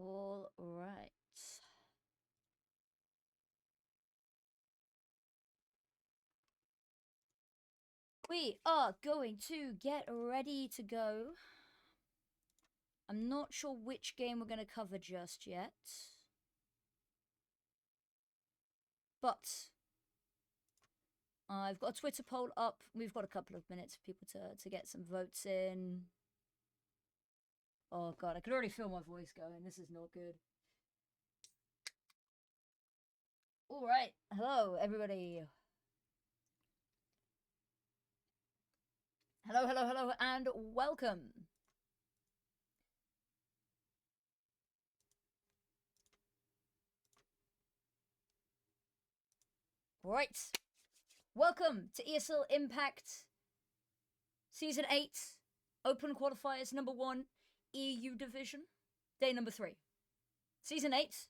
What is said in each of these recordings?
All right. We are going to get ready to go. I'm not sure which game we're going to cover just yet. But I've got a Twitter poll up. We've got a couple of minutes for people to get some votes in. Oh god, I can already feel my voice going. This is not good. Alright, hello everybody. Hello, and welcome. Right. Welcome to ESL Impact Season 8, Open Qualifiers number 1, EU Division, day number 3. Season 8,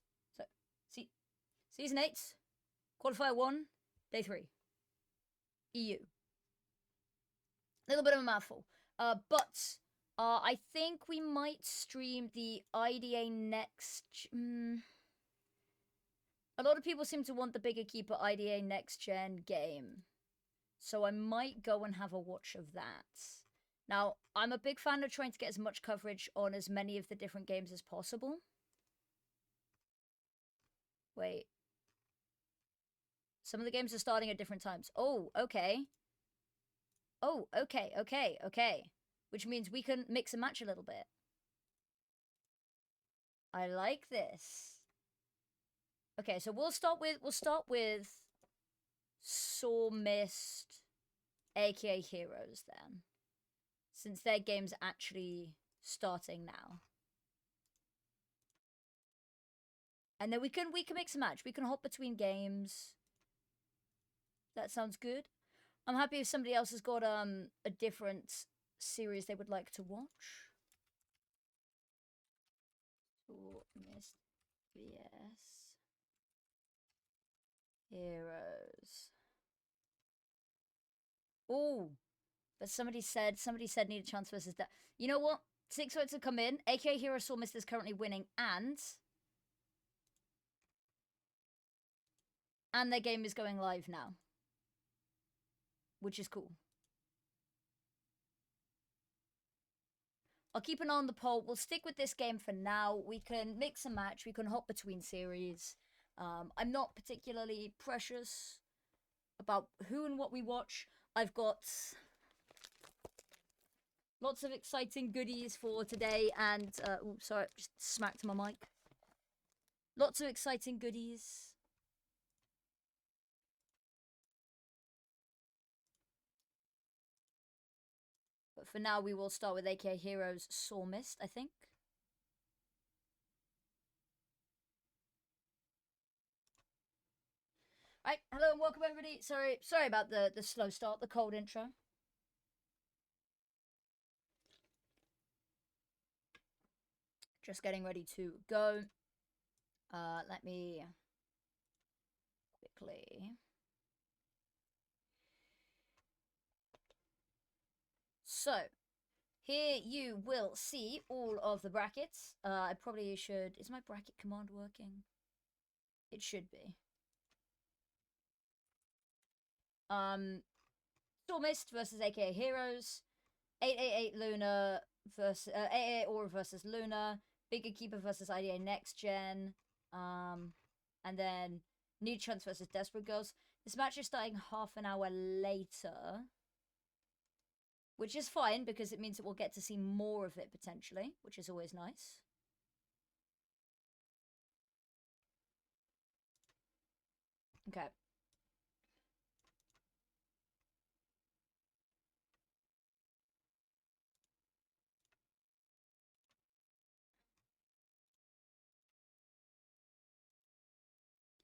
Season 8, Qualifier 1, day 3. EU. Little bit of a mouthful. But I think we might stream the IDA next... A lot of people seem to want the big Equipa IDA NexGen game. So I might go and have a watch of that. Now, I'm a big fan of trying to get as much coverage on as many of the different games as possible. Wait. Some of the games are starting at different times. Oh, okay. Oh, okay. Which means we can mix and match a little bit. I like this. Okay, so we'll start with Saw Myst, aka Heroes then. Since their game's actually starting now. And then we can mix and match. We can hop between games. That sounds good. I'm happy if somebody else has got a different series they would like to watch. Saw Myst vs Heroes. Oh, but somebody said Needachance versus that. You know what? 6 votes have come in. aka Hero Saw Myst is currently winning, and their game is going live now, which is cool. I'll keep an eye on the poll. We'll stick with this game for now. We can mix and match. We can hop between series. I'm not particularly precious about who and what we watch. I've got lots of exciting goodies for today, and sorry, just smacked my mic. Lots of exciting goodies. But for now, we will start with aka Heroes Saw Myst, I think. Right, hello and welcome everybody. Sorry about the slow start, the cold intro. Just getting ready to go. Let me quickly. So, here you will see all of the brackets. I probably should... Is my bracket command working? It should be. Saw Myst versus aka Heroes. 888 Luna versus... 888 Aura versus Luna. Big Equipa versus IDA NexGen. And then Needachance versus Desperate Girls. This match is starting half an hour later. Which is fine, because it means that we'll get to see more of it, potentially. Which is always nice. Okay.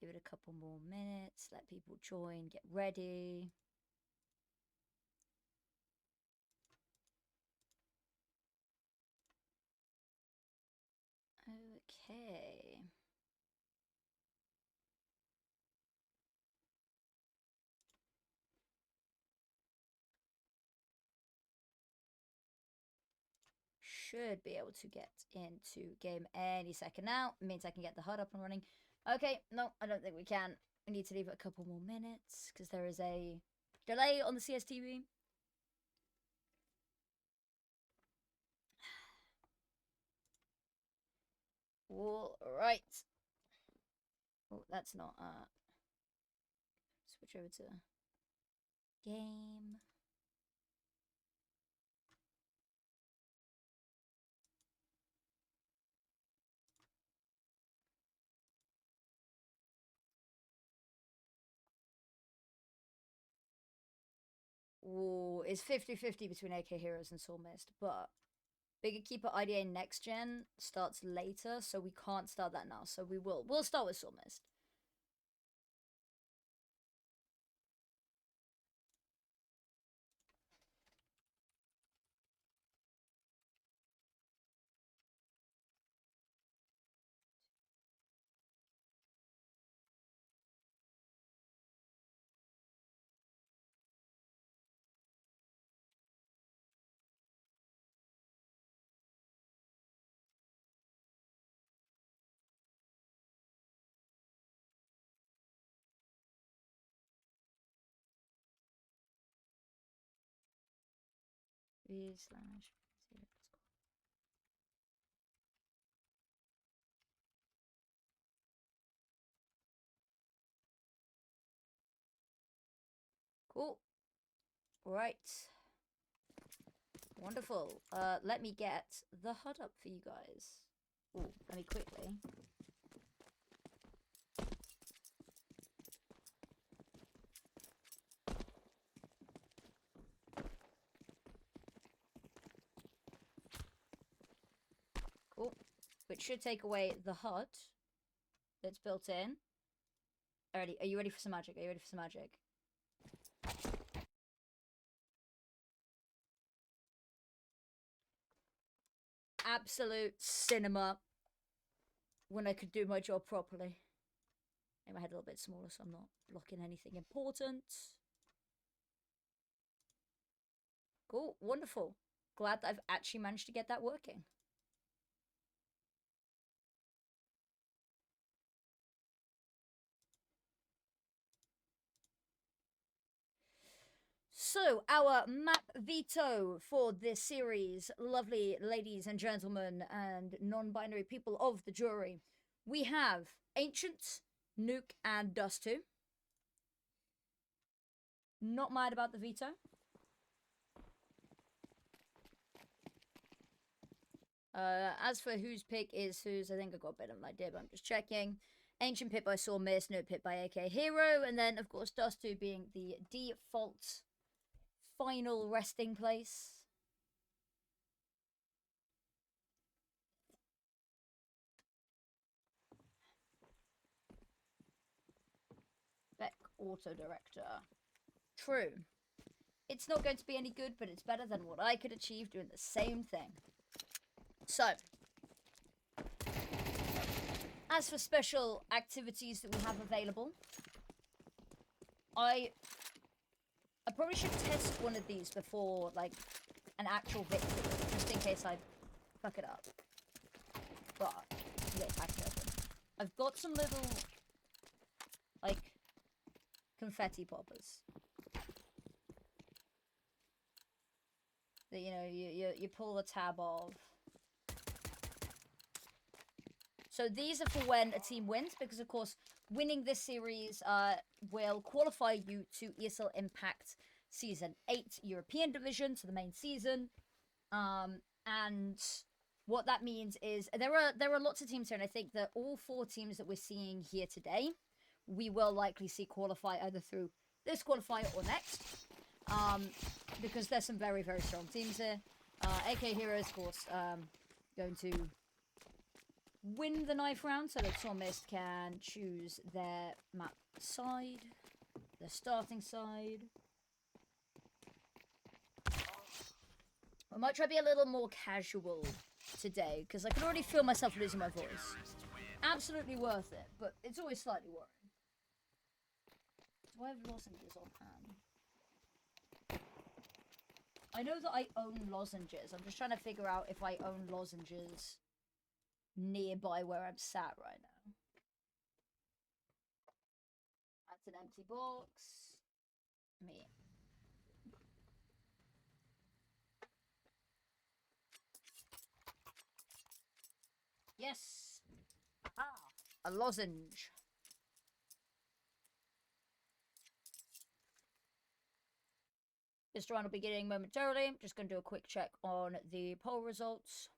Give it a couple more minutes. Let people join. Get ready. Okay. should be able to get into game any second now. It means I can get the HUD up and running. Okay, no, I don't think we can. We need to leave it a couple more minutes because there is a delay on the CSTV. All right. Oh, that's not, switch over to game. Ooh, it's 50-50 between AK Heroes and Saw Myst, but Big Equipa IDA NexGen starts later, so we can't start that now. So we'll start with Saw Myst. /0. Cool. Right. Wonderful. Let me get the HUD up for you guys. Ooh, let me quickly. Cool. Which should take away the HUD that's built in. Alrighty, are you ready for some magic? Are you ready for some magic? Absolute cinema when I could do my job properly. Make my head a little bit smaller so I'm not blocking anything important. Cool, wonderful. Glad that I've actually managed to get that working. So, our map veto for this series, lovely ladies and gentlemen and non-binary people of the jury, we have Ancient, Nuke, and Dust 2. Not mad about the veto. As for whose pick is whose, I think I got a bit of an idea, but I'm just checking. Ancient picked by Saw Myst, Nuke picked by AK Hero, and then, of course, Dust 2 being the default final resting place. Beck Auto Director. True. It's not going to be any good, but it's better than what I could achieve doing the same thing. So, as for special activities that we have available, I probably should test one of these before, like, an actual victory, just in case I fuck it up. But, yeah, I've got some little, like, confetti poppers. That, you know, you pull the tab of. So these are for when a team wins, because of course, winning this series will qualify you to ESL Impact Season 8 European Division, so the main season. And what that means is there are lots of teams here, and I think that all 4 teams that we're seeing here today, we will likely see qualify either through this qualifier or next. Because there's some very, very strong teams here. AK Heroes, of course, going to win the knife round so that Saw Myst can choose their map side, their starting side. I might try to be a little more casual today, because I can already feel myself losing my voice. Absolutely worth it, but it's always slightly worrying. Do I have lozenges on hand? I know that I own lozenges. I'm just trying to figure out if I own lozenges nearby where I'm sat right now. That's an empty box. Me. Yes. Ah, a lozenge. This round will be beginning momentarily. I'm just going to do a quick check on the poll results.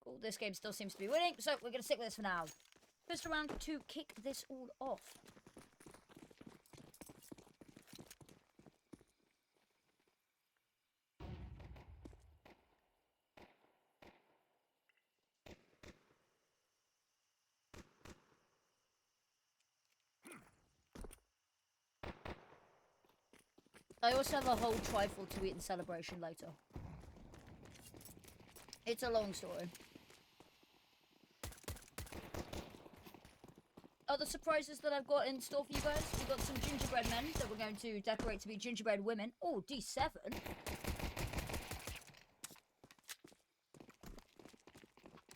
Cool, this game still seems to be winning, so we're going to stick with this for now. First round to kick this all off. I also have a whole trifle to eat in celebration later. It's a long story. Other surprises that I've got in store for you guys. We've got some gingerbread men that we're going to decorate to be gingerbread women. Oh, D7.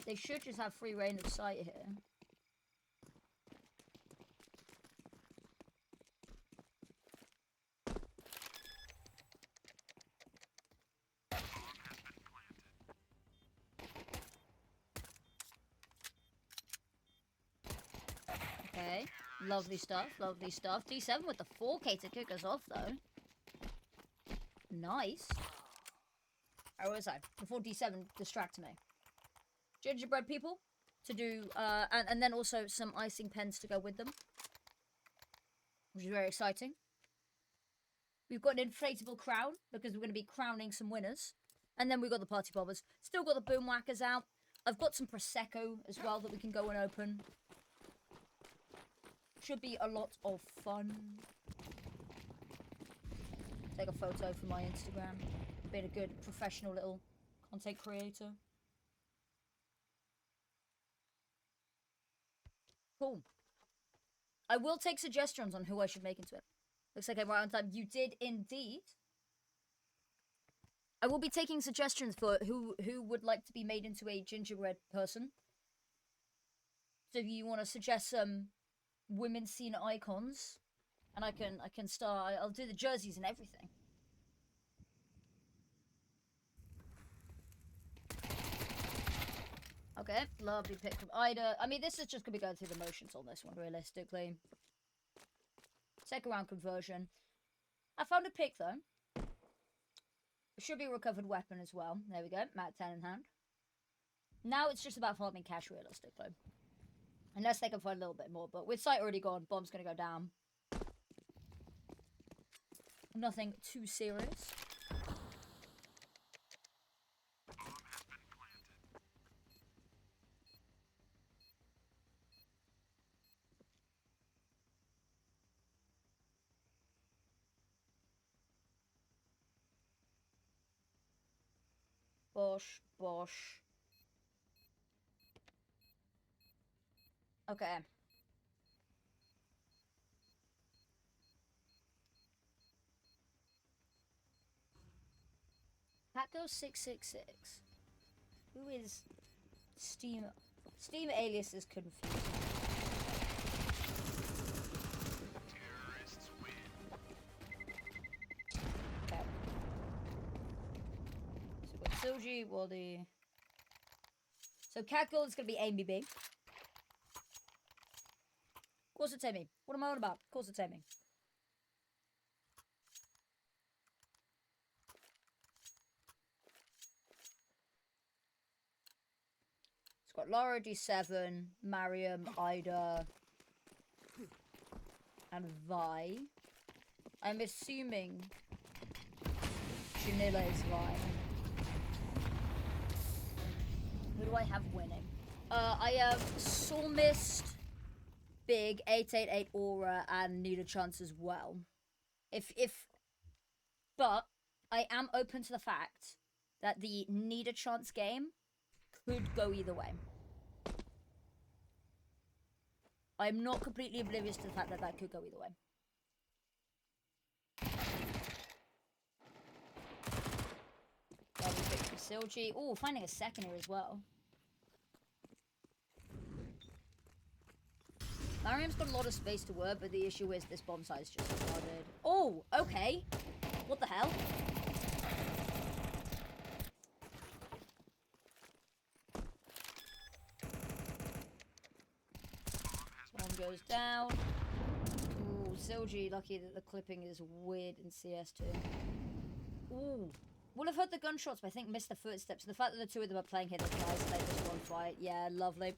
They should just have free reign of sight here. Okay, lovely stuff, lovely stuff. D7 with the 4K to kick us off, though. Nice. Where was I? Before D7 distracted me. Gingerbread people to do, and then also some icing pens to go with them. Which is very exciting. We've got an inflatable crown, because we're going to be crowning some winners. And then we've got the party bobbers. Still got the boom whackers out. I've got some Prosecco as well that we can go and open. Should be a lot of fun. Take a photo for my Instagram. Been a good professional little content creator. Cool. I will take suggestions on who I should make into it. Looks like I'm right on time. You did indeed. I will be taking suggestions for who would like to be made into a gingerbread person. So if you want to suggest some women's scene icons, and I can start. I'll do the jerseys and everything. Okay, lovely pick from Ida. I mean, this is just gonna be going through the motions on this one, realistically. Second round conversion. I found a pick though. It should be a recovered weapon as well. There we go, Mat 10 in hand. Now it's just about farming cash, realistically. Unless they can find a little bit more. But with sight already gone, bomb's going to go down. Nothing too serious. Bosh, bosh. Okay. Paco 666. Who is Steam? Steam alias is confusing. Okay. So we've got Silji, Wadi. So Cat Gold is gonna be AMB. Of course it's Amy. What am I on about? Of course it's Amy. It's got Lara D7, Mariam, Ida, and Vi. I'm assuming Janilla is Vi. Who do I have winning? I have Saw Myst, Big, 888 Aura, and Needachance as well. But I am open to the fact that the Needachance game could go either way. I'm not completely oblivious to the fact that that could go either way. Silgy. Oh, finding a second here as well. Mariam's got a lot of space to work, but the issue is this bomb site is just flooded. Oh, okay. What the hell? Bomb goes down. Ooh, Silgy, lucky that the clipping is weird in CS2. Ooh. Would have heard the gunshots, but I think missed the footsteps. And the fact that the two of them are playing hidden can isolate this one fight. Yeah, lovely.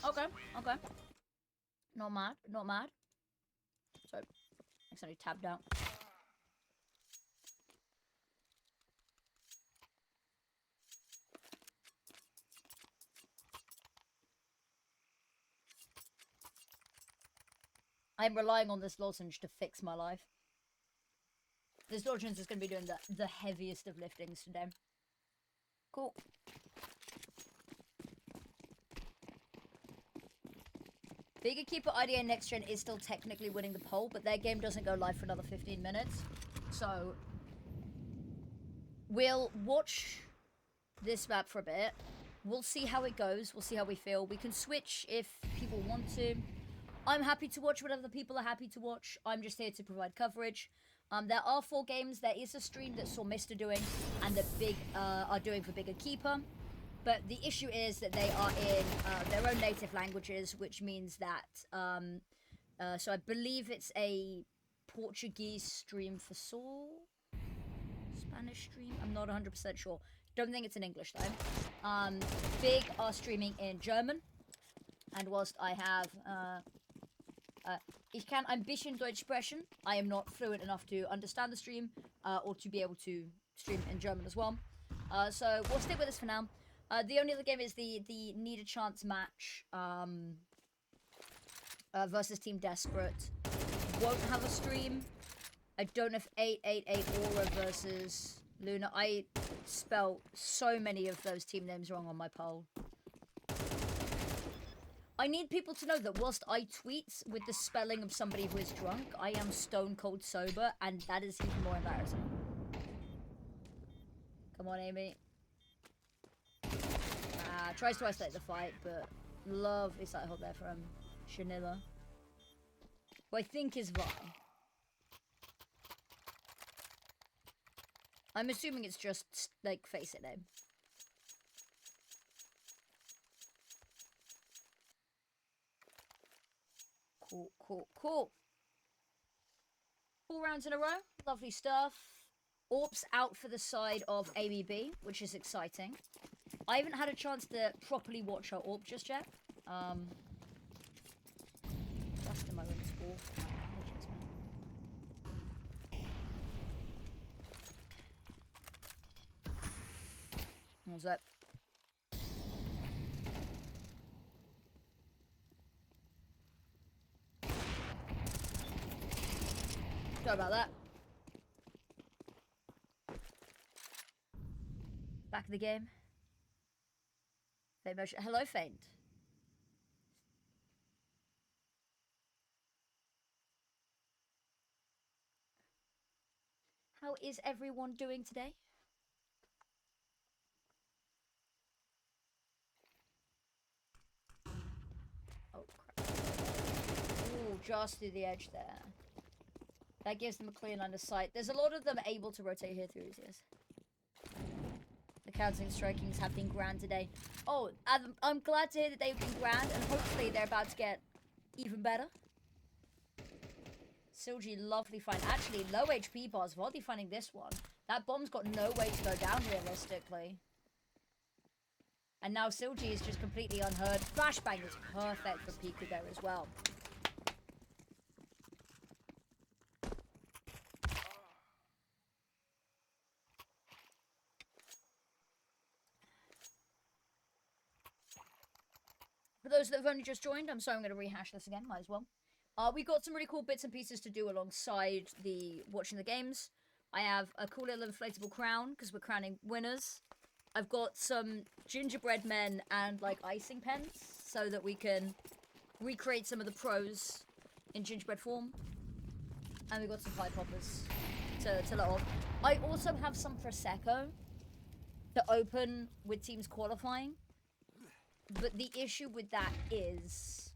Okay, okay. Not mad, not mad. So, accidentally tabbed out. I'm relying on this lozenge to fix my life. This lozenge is going to be doing the heaviest of liftings today. Cool. Big Equipa IDA NexGen is still technically winning the poll, but their game doesn't go live for another 15 minutes. So, we'll watch this map for a bit. We'll see how it goes. We'll see how we feel. We can switch if people want to. I'm happy to watch whatever the people are happy to watch. I'm just here to provide coverage. There are 4 games. There is a stream that Saw Myst are doing, and that Big are doing for Big Equipa. But the issue is that they are in their own native languages, which means that... so I believe it's a Portuguese stream for Saw? Spanish stream? I'm not 100% sure. Don't think it's in English, though. Big are streaming in German. And whilst I have... ich kann ein bisschen Deutsch sprechen. I am not fluent enough to understand the stream, or to be able to stream in German as well. So we'll stick with this for now. The only other game is the Needachance match versus Team Desperate. Won't have a stream. I don't know if 888 Aura versus Luna. I spelled so many of those team names wrong on my poll. I need people to know that whilst I tweet with the spelling of somebody who is drunk, I am stone cold sober, and that is even more embarrassing. Come on, Amy. Tries to isolate the fight, but love is that hold there from Shanilla, who I think is Vi. I'm assuming it's just, like, face it name. Cool, cool, cool. 4 rounds in a row. Lovely stuff. Orp's out for the side of ABB, which is exciting. I haven't had a chance to properly watch our Orp just yet. Just in my room school. What's that? Sorry about that. Back in the game. Hello, Faint. How is everyone doing today? Oh, crap. Ooh, just through the edge there. That gives them a clear line of sight. There's a lot of them able to rotate here through easiest. The counting strikings have been grand today. Oh, I'm glad to hear that they've been grand, and hopefully they're about to get even better. Silgy, lovely find. Actually, low HP bars. Volley finding this one. That bomb's got no way to go down realistically. And now Silgy is just completely unheard. Flashbang is perfect for Pika there as well. For those that have only just joined, I'm sorry I'm going to rehash this again, might as well. We got some really cool bits and pieces to do alongside the watching the games. I have a cool little inflatable crown, because we're crowning winners. I've got some gingerbread men and, like, icing pens, so that we can recreate some of the pros in gingerbread form. And we got some pie poppers to let off. I also have some Prosecco to open with teams qualifying. But the issue with that is...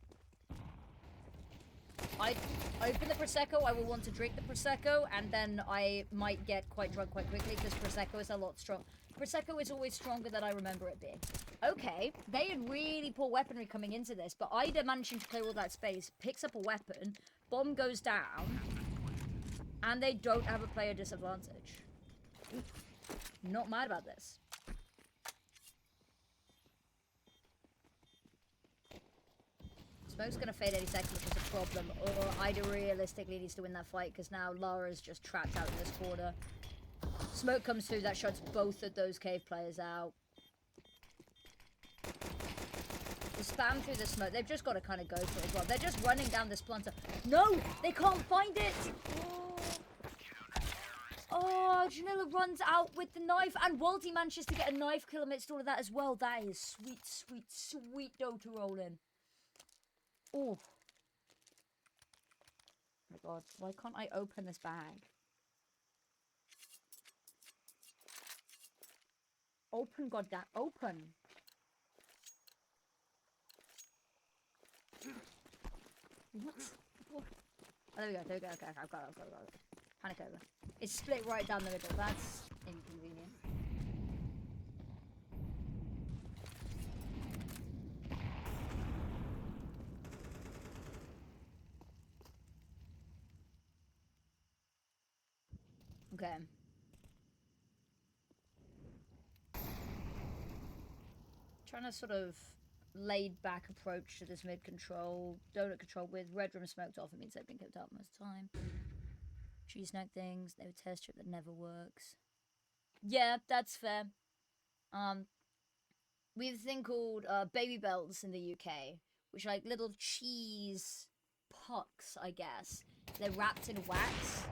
I open the Prosecco, I will want to drink the Prosecco, and then I might get quite drunk quite quickly, because Prosecco is a lot strong. Prosecco is always stronger than I remember it being. Okay, they had really poor weaponry coming into this, but Ida managing to clear all that space, picks up a weapon, bomb goes down, and they don't have a player disadvantage. Not mad about this. Smoke's gonna fade any second, which is a problem. Or Ida realistically needs to win that fight, because now Lara's just trapped out in this corner. Smoke comes through, that shuts both of those cave players out. The spam through the smoke, they've just got to kind of go for it as well. They're just running down this planter. No! They can't find it! Oh, Janilla runs out with the knife, and Walty manages to get a knife kill amidst all of that as well. That is sweet, sweet, sweet dough to roll in. Oh. My god, why can't I open this bag? Open, goddamn, open. What? Oh, there we go, there we go, okay, I've got it. Panic over. It's split right down the middle, that's inconvenient. Okay. Trying to sort of laid back approach to this mid control. Donut control with red room smoked off. It means they've been kept up most of the time. Cheese snack things. They have a test strip that never works. Yeah, that's fair. We have a thing called baby belts in the UK, which are like little cheese pucks, I guess. They're wrapped in wax.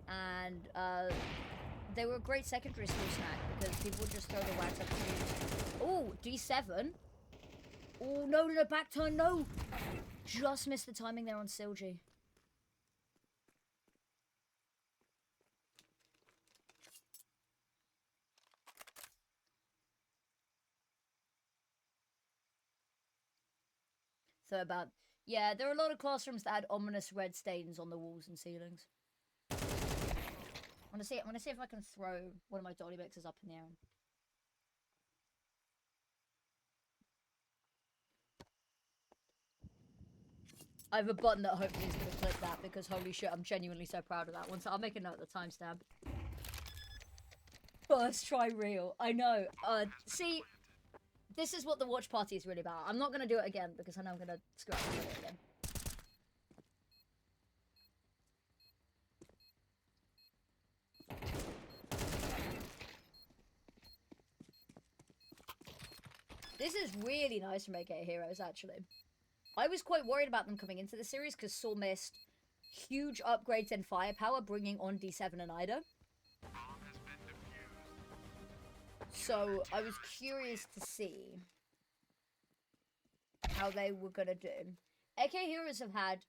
And they were a great secondary school snack because people would just throw the wax up to... Oh, D7. Oh, no, back turn, no. Just missed the timing there on Silgy. So about... Yeah, there are a lot of classrooms that had ominous red stains on the walls and ceilings. I'm gonna see if I can throw one of my dolly mixers up in the air. I have a button that hopefully is gonna clip that because holy shit, I'm genuinely so proud of that one. So I'll make a note of the timestamp. First try reel. I know. See, this is what the watch party is really about. I'm not gonna do it again because I know I'm gonna screw up the video again. This is really nice from AK Heroes, actually. I was quite worried about them coming into the series because Saw Myst, huge upgrades in firepower, bringing on D7 and Ida. So I was curious to see how they were gonna do. AK Heroes have had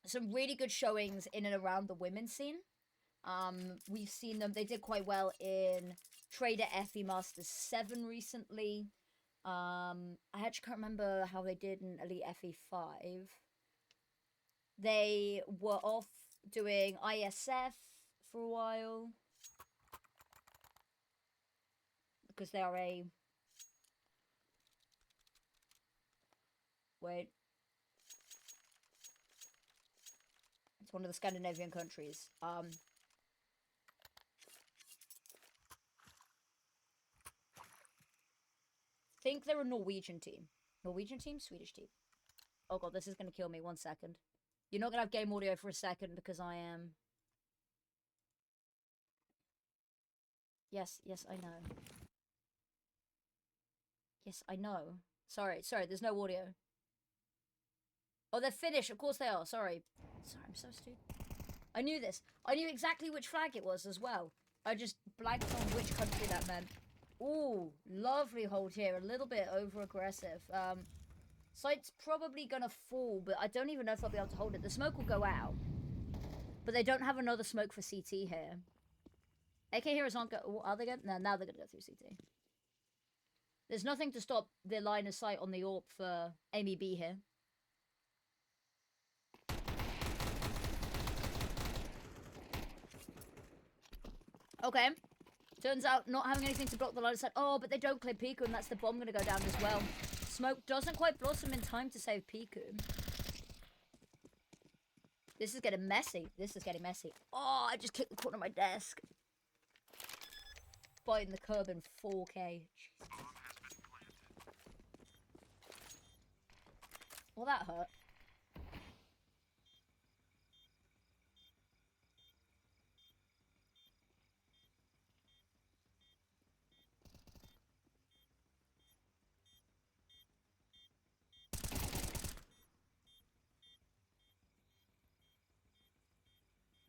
some really good showings in and around the women's scene. We've seen them. They did quite well in Trader FE Masters 7 recently. I actually can't remember how they did in Elite FE 5. They were off doing ISF for a while. Because they are a... Wait. It's one of the Scandinavian countries. Think they're a Norwegian team. Norwegian team? Swedish team. Oh god, this is gonna kill me. 1 second. You're not gonna have game audio for a second because I am... Yes, I know. Yes, I know. Sorry, there's no audio. Oh, they're Finnish. Of course they are. Sorry, I'm so stupid. I knew this. I knew exactly which flag it was as well. I just blanked on which country that meant. Ooh, lovely hold here. A little bit over-aggressive. Site's probably gonna fall, but I don't even know if they'll be able to hold it. The smoke will go out. But they don't have another smoke for CT here. AK Heroes aren't go- Are they going? No, now they're gonna go through CT. There's nothing to stop their line of sight on the AWP for Amy B here. Okay. Turns out not having anything to block the line of sight. Oh, but they don't clear Piku, and that's the bomb gonna go down as well. Smoke doesn't quite blossom in time to save Piku. This is getting messy. This is getting messy. Oh, I just kicked the corner of my desk. Biting the curb in 4K. Jesus. Well, that hurt.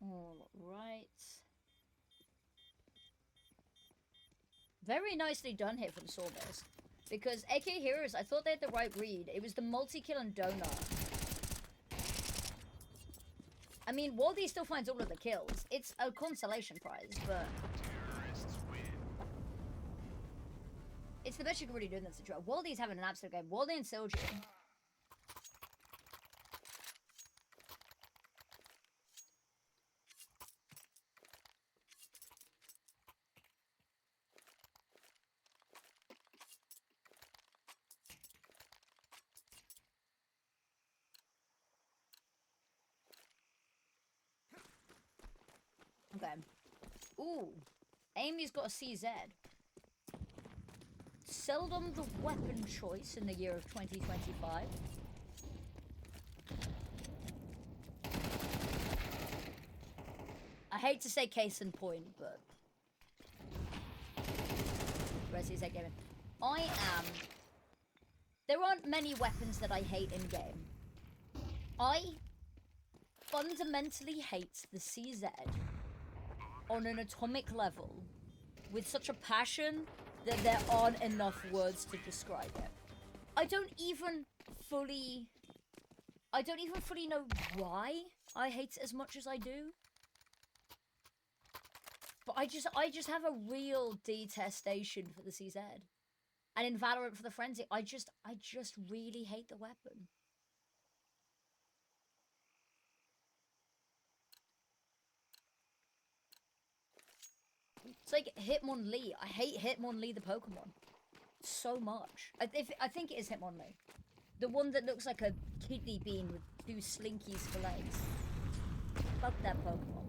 All right. Very nicely done here from Saw Myst. Because AK Heroes, I thought they had the right read. It was the multi-kill and donut. I mean, Waldy still finds all of the kills. It's a consolation prize, but... it's the best you can really do in this situation. Waldy's having an absolute game. Waldy and Silji. Okay. Ooh. Amy's got a CZ. Seldom the weapon choice in the year of 2025. I hate to say case in point, but... where's CZ gaming? I am... there aren't many weapons that I hate in-game. I fundamentally hate the CZ on an atomic level with such a passion that there aren't enough words to describe it. I don't even fully know why I hate it as much as I do. But I just have a real detestation for the CZ. And in Valorant for the Frenzy, I just really hate the weapon. It's like Hitmonlee. I hate Hitmonlee the Pokemon so much. I think it is Hitmonlee. The one that looks like a kidney bean with two slinkies for legs. Fuck that Pokemon.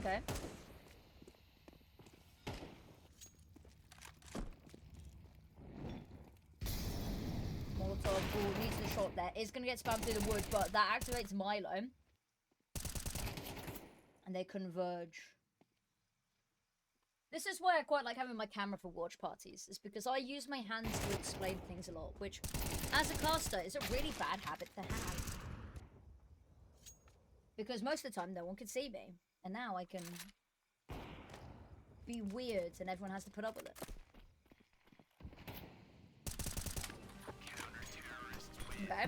Okay. Molotov, ooh, needs the shot there. It's gonna get spammed through the wood, but that activates Milo. And they converge. This is why I quite like having my camera for watch parties. It's because I use my hands to explain things a lot, which, as a caster, is a really bad habit to have. Because most of the time, no one can see me. And now I can be weird and everyone has to put up with it. Okay.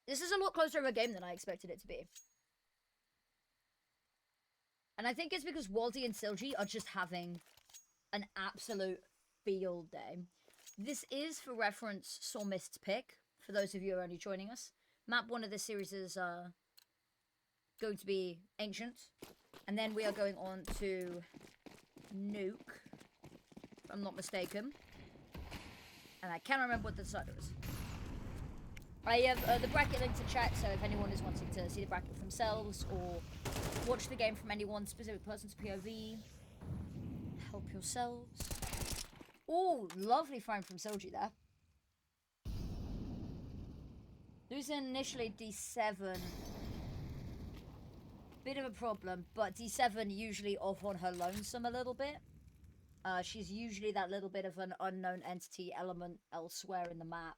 This is a lot closer of a game than I expected it to be. And I think it's because Waldy and Silji are just having an absolute field day. This is, for reference, Saw Myst's pick, for those of you who are only joining us. Map 1 of this series is going to be Ancient. And then we are going on to Nuke, if I'm not mistaken. And I cannot remember what the decider is. I have the bracket linked to chat, so if anyone is wanting to see the bracket themselves or watch the game from any one specific person's POV, help yourselves. Oh, lovely frame from Silji there. Losing initially D7. Bit of a problem, but D7 usually off on her lonesome a little bit. She's usually that little bit of an unknown entity element elsewhere in the map.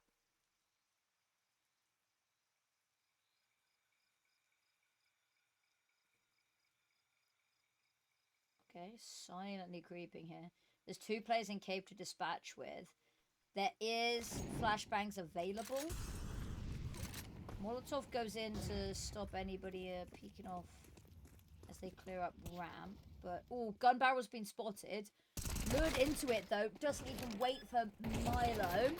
Okay, silently creeping here. There's 2 players in cave to dispatch with. There is flashbangs available. Molotov goes in to stop anybody peeking off as they clear up ramp. But, oh, gun barrel's been spotted. Lured into it, though. Doesn't even wait for Milo.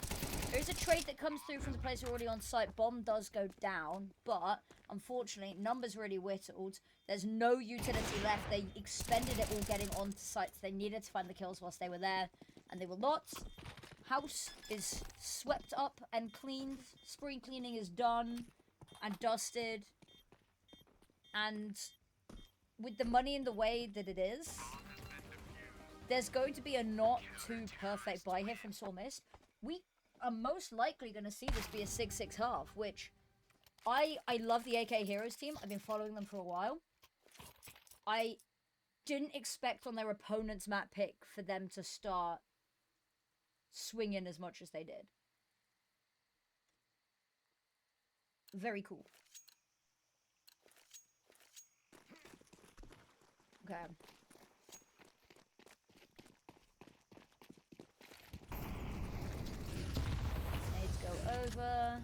There's a trade that comes through from the players who are already on site. Bomb does go down, but unfortunately, numbers really whittled. There's no utility left. They expended it all getting onto sites. They needed to find the kills whilst they were there, and they will not. House is swept up and cleaned. Spring cleaning is done and dusted. And with the money in the way that it is, there's going to be a not too perfect buy here from Saw Myst. We are most likely going to see this be a 6-6 half, which I love the AK Heroes team. I've been following them for a while. I didn't expect on their opponent's map pick for them to start swinging as much as they did. Very cool. Okay. Nades go over.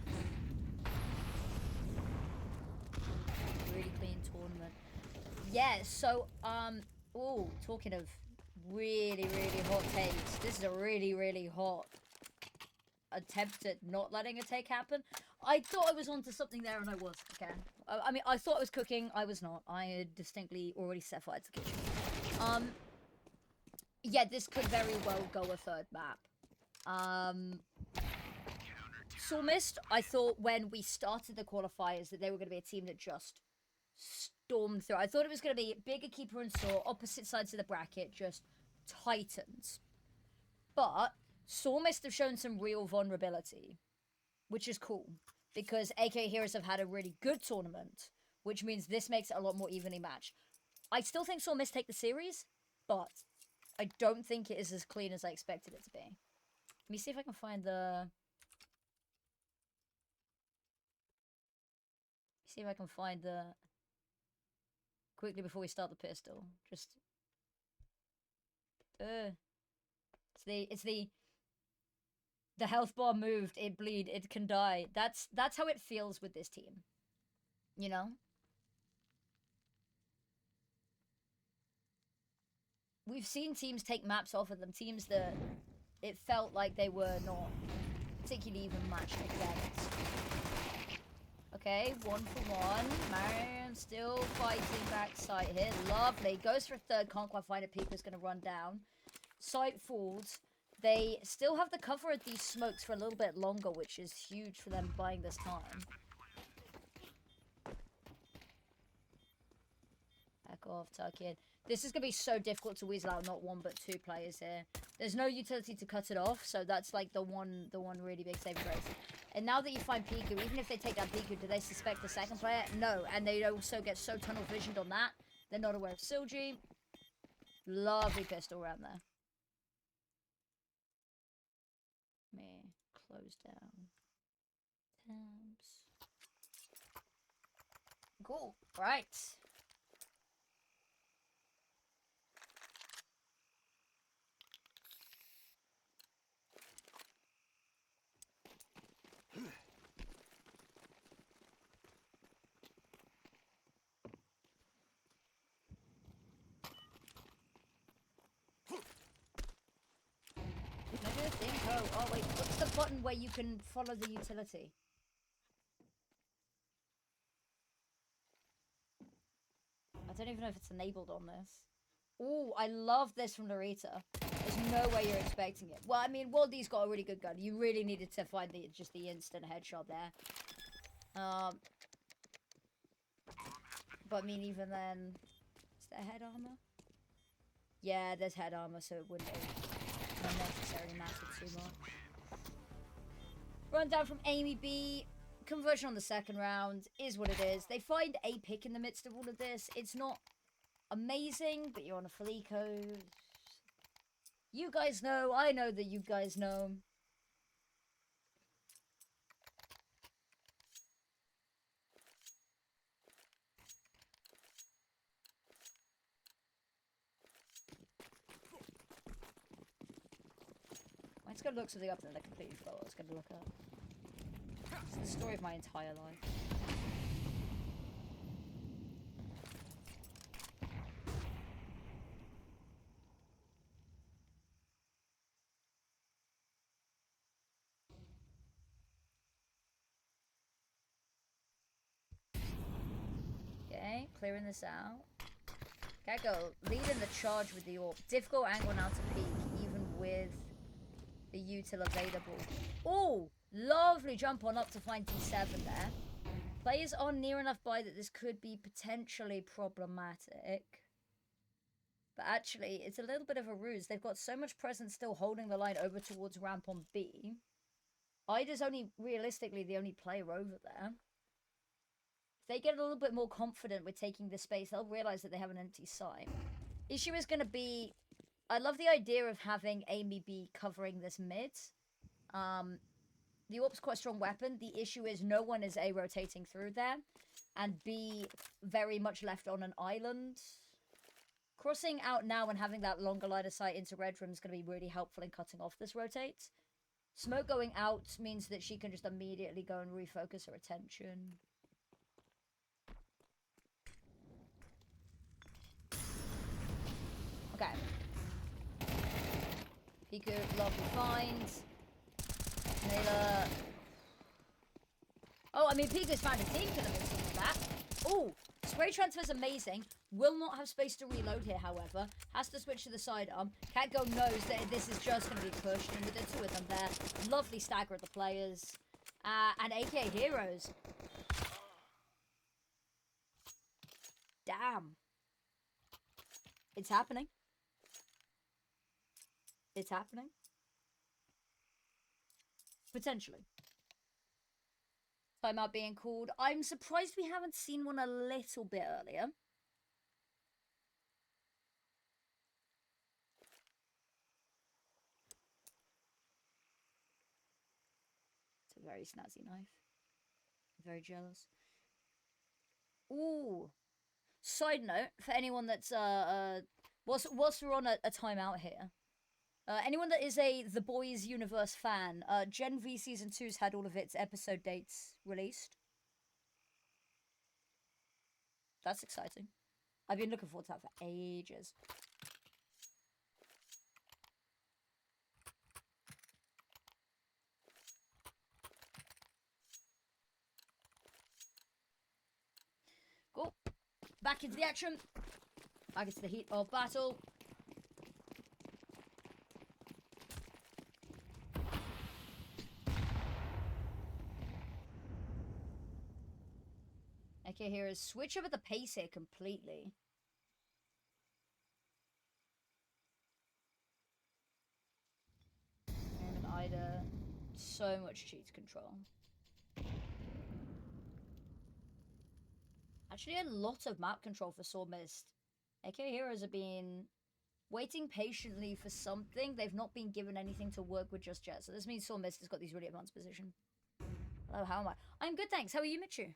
Really clean tournament. Yeah, so, oh, talking of really, really hot takes. This is a really, really hot attempt at not letting a take happen. I thought I was onto something there, and I was. Okay. I mean, I thought I was cooking. I was not. I had distinctly already set fire to the kitchen. Yeah, this could very well go a third map. Saw Myst, I thought when we started the qualifiers that they were going to be a team that just stormed through. I thought it was going to be bigger keeper and Saw, opposite sides of the bracket, just titans. But Saw Myst have shown some real vulnerability, which is cool, because AK Heroes have had a really good tournament, which means this makes it a lot more evenly matched. I still think Saw Myst take the series, but I don't think it is as clean as I expected it to be. Let me see if I can find the... See if I can find the... Quickly before we start the pistol. Just... It's the... The health bar moved, it bleed, it can die. That's how it feels with this team. You know? We've seen teams take maps off of them. Teams that it felt like they were not particularly even matched against. Okay, 1 for 1. Marion still fighting back site here. Lovely. Goes for a third. Can't quite find it. Peeper's going to run down. Site falls. They still have the cover of these smokes for a little bit longer, which is huge for them buying this time. Back off, tuck in. This is going to be so difficult to weasel out not 1 but 2 players here. There's no utility to cut it off, so that's like the one really big saving grace. And now that you find Piku, even if they take that Piku, do they suspect the second player? No, and they also get so tunnel visioned on that. They're not aware of Silji. Lovely pistol round there. Me close down tabs. Cool. Right. Maybe a thing. Oh wait, what's the button where you can follow the utility? I don't even know if it's enabled on this. Oh, I love this from Narita. There's no way you're expecting it. Well, I mean, Waldy's got a really good gun. You really needed to find just the instant headshot there. But I mean, even then, is there head armor? Yeah, there's head armor, so it wouldn't necessarily matter too much. Run down from Amy B. Conversion on the second round is what it is. They find a pick in the midst of all of this. It's not amazing, but you're on a Felico. You guys know. I know that you guys know. go look something up and then I completely forgot what I was going to look up. It's the story of my entire life. Okay, clearing this out. Kajo leading the charge with the AWP. Difficult angle now to peek, even with the util available. Oh, lovely jump on up to find D7 there. Players are near enough by that this could be potentially problematic. But actually, it's a little bit of a ruse. They've got so much presence still holding the line over towards ramp on B. Ida's only, realistically, the only player over there. If they get a little bit more confident with taking this space, they'll realize that they have an empty site. Issue is going to be... I love the idea of having Amy B covering this mid. The AWP's quite a strong weapon. The issue is no one is A, rotating through there, and B, very much left on an island. Crossing out now and having that longer line of sight into red room is going to be really helpful in cutting off this rotate. Smoke going out means that she can just immediately go and refocus her attention. Okay. Piku, lovely find. Naylor. Oh, I mean, Piku's found a team for them in some of that. Oh, spray transfer's amazing. Will not have space to reload here, however. Has to switch to the sidearm. Kajo knows that this is just going to be pushed, and with the two of them there, lovely stagger of the players. And AK Heroes. Damn. It's happening. It's happening. Potentially. Timeout being called. I'm surprised we haven't seen one a little bit earlier. It's a very snazzy knife. Very jealous. Ooh. Side note, for anyone that's whilst we're on a timeout here. Anyone that is a The Boys Universe fan, Gen V Season 2's had all of its episode dates released. That's exciting. I've been looking forward to that for ages. Cool. Back into the action. Back into the heat of battle. Okay, here is switch over the pace here completely. And Ida, so much cheat control. Actually, a lot of map control for Saw Myst. AK Heroes have been waiting patiently for something. They've not been given anything to work with just yet. So this means Saw Myst has got these really advanced position. Hello, how am I? I'm good, thanks. How are you, Michu?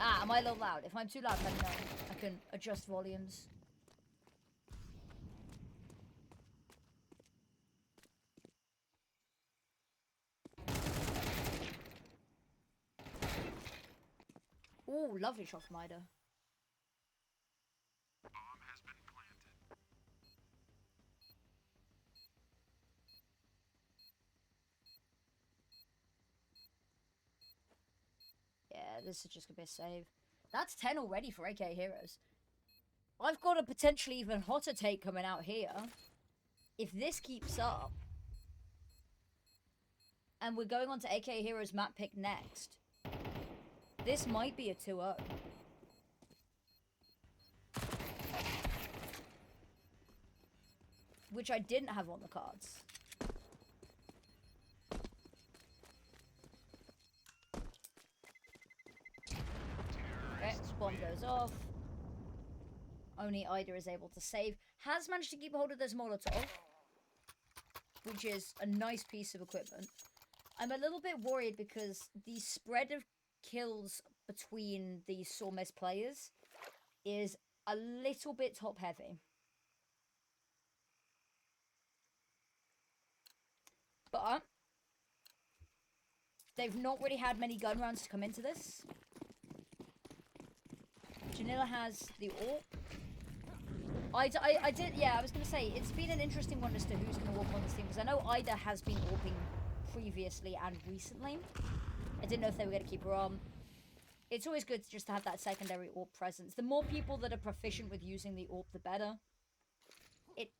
Ah, am I a little loud? If I'm too loud, let me know. I can adjust volumes. Ooh, lovely shot from Ida. Bomb has been planted. Yeah, this is just gonna be a save. That's 10 already for AK Heroes. I've got a potentially even hotter take coming out here. If this keeps up, and we're going on to AK Heroes map pick next, this might be a 2-0. Which I didn't have on the cards. Okay, spawn goes off. Only Ida is able to save. Has managed to keep hold of this Molotov, which is a nice piece of equipment. I'm a little bit worried because the spread of kills between the Saw Myst players is a little bit top heavy. But they've not really had many gun rounds to come into this. Janilla has the AWP. I did, yeah, I was going to say, it's been an interesting one as to who's going to AWP on this team, because I know Ida has been AWPing previously and recently. I didn't know if they were going to keep her on. It's always good just to have that secondary AWP presence. The more people that are proficient with using the AWP, the better.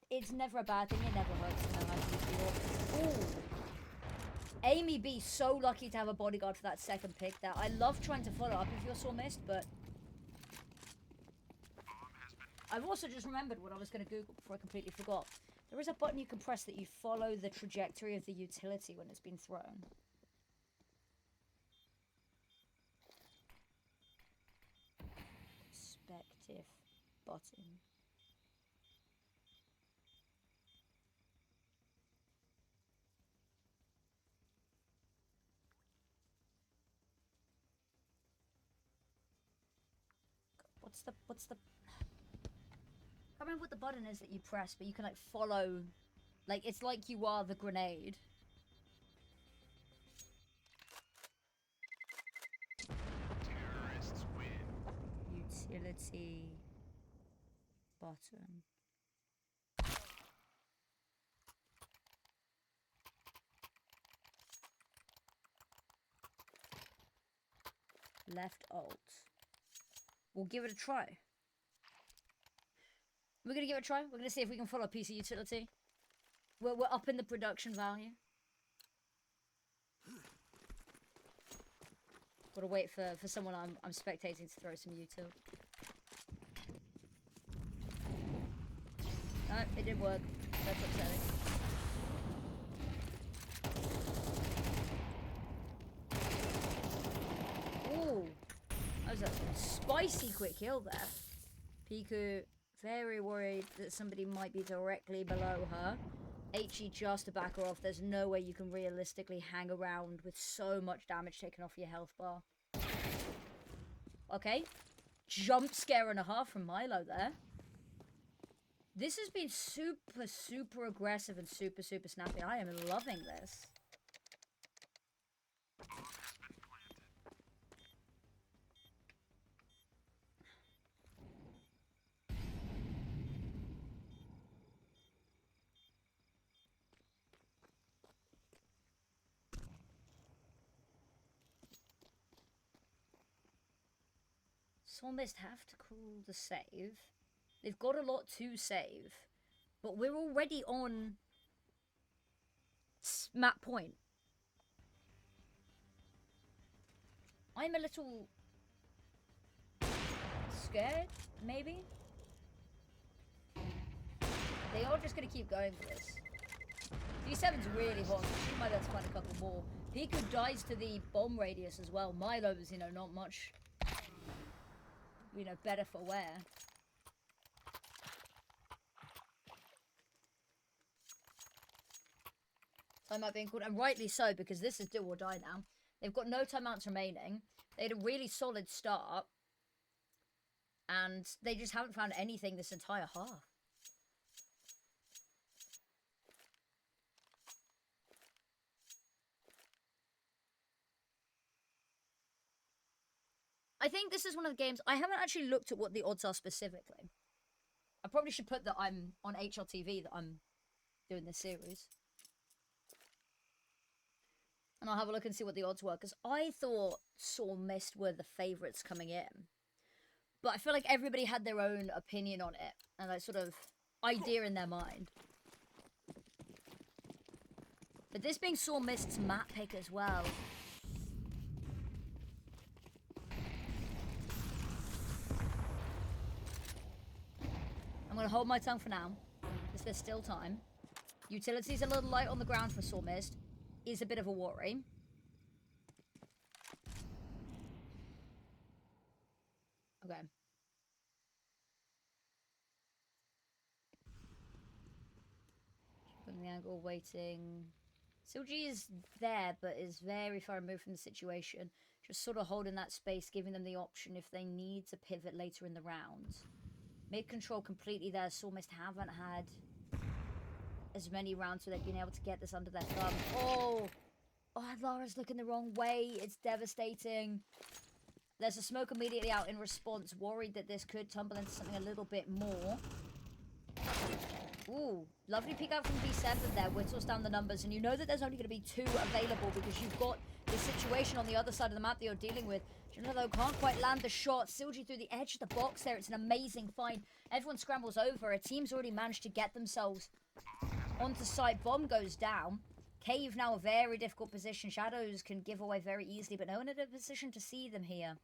It's never a bad thing, it never hurts to know how to use the AWP. Ooh. Amy B, so lucky to have a bodyguard for that second pick there. I love trying to follow up if you're Saw Myst, but I've also just remembered what I was going to Google before I completely forgot. There is a button you can press that you follow the trajectory of the utility when it's been thrown. Perspective button. What's the I can't remember what the button is that you press, but you can like follow, like it's like you are the grenade. Terrorists win. Utility button. Left alt. We'll give it a try. We're going to give it a try. We're going to see if we can follow a piece of utility. We're upping the production value. Gotta wait for someone I'm spectating to throw some util. No, it didn't work. That's upsetting. Ooh. That was a spicy quick kill there. Piku very worried that somebody might be directly below her. HE just to back her off. There's no way you can realistically hang around with so much damage taken off your health bar. Okay. Jump scare and a half from Milo there. This has been super, super aggressive and super, super snappy. I am loving this. Saw Myst have to call the save. They've got a lot to save. But we're already on map point. I'm a little scared, maybe? They are just going to keep going for this. D7's really hot. She might have to find a couple more. Piku dies to the bomb radius as well. Milo's, not much, better for wear. Timeout being called, and rightly so, because this is do or die now. They've got no timeouts remaining. They had a really solid start, and they just haven't found anything this entire half. I think this is one of the games, I haven't actually looked at what the odds are specifically. I probably should put that I'm on HLTV, that I'm doing this series. And I'll have a look and see what the odds were, because I thought Saw Myst were the favourites coming in. But I feel like everybody had their own opinion on it, and that sort of idea in their mind. But this being Saw Myst's map pick as well. I'm going to hold my tongue for now, because there's still time. Utility's a little light on the ground for Saw Myst. Is a bit of a worry. Okay. Putting the angle, waiting. Silji is there, but is very far removed from the situation. Just sort of holding that space, giving them the option if they need to pivot later in the round. Mid control completely there. Saw Myst haven't had as many rounds where they've been able to get this under their thumb. Oh, Lara's looking the wrong way. It's devastating. There's a smoke immediately out in response, worried that this could tumble into something a little bit more. Ooh, lovely peek out from B7 there. Whittles down the numbers, and you know that there's only going to be 2 available because you've got this situation on the other side of the map that you're dealing with. Junno, though, can't quite land the shot. Silgy through the edge of the box there. It's an amazing find. Everyone scrambles over. A team's already managed to get themselves onto site. Bomb goes down. Cave now a very difficult position. Shadows can give away very easily, but no one in a position to see them here.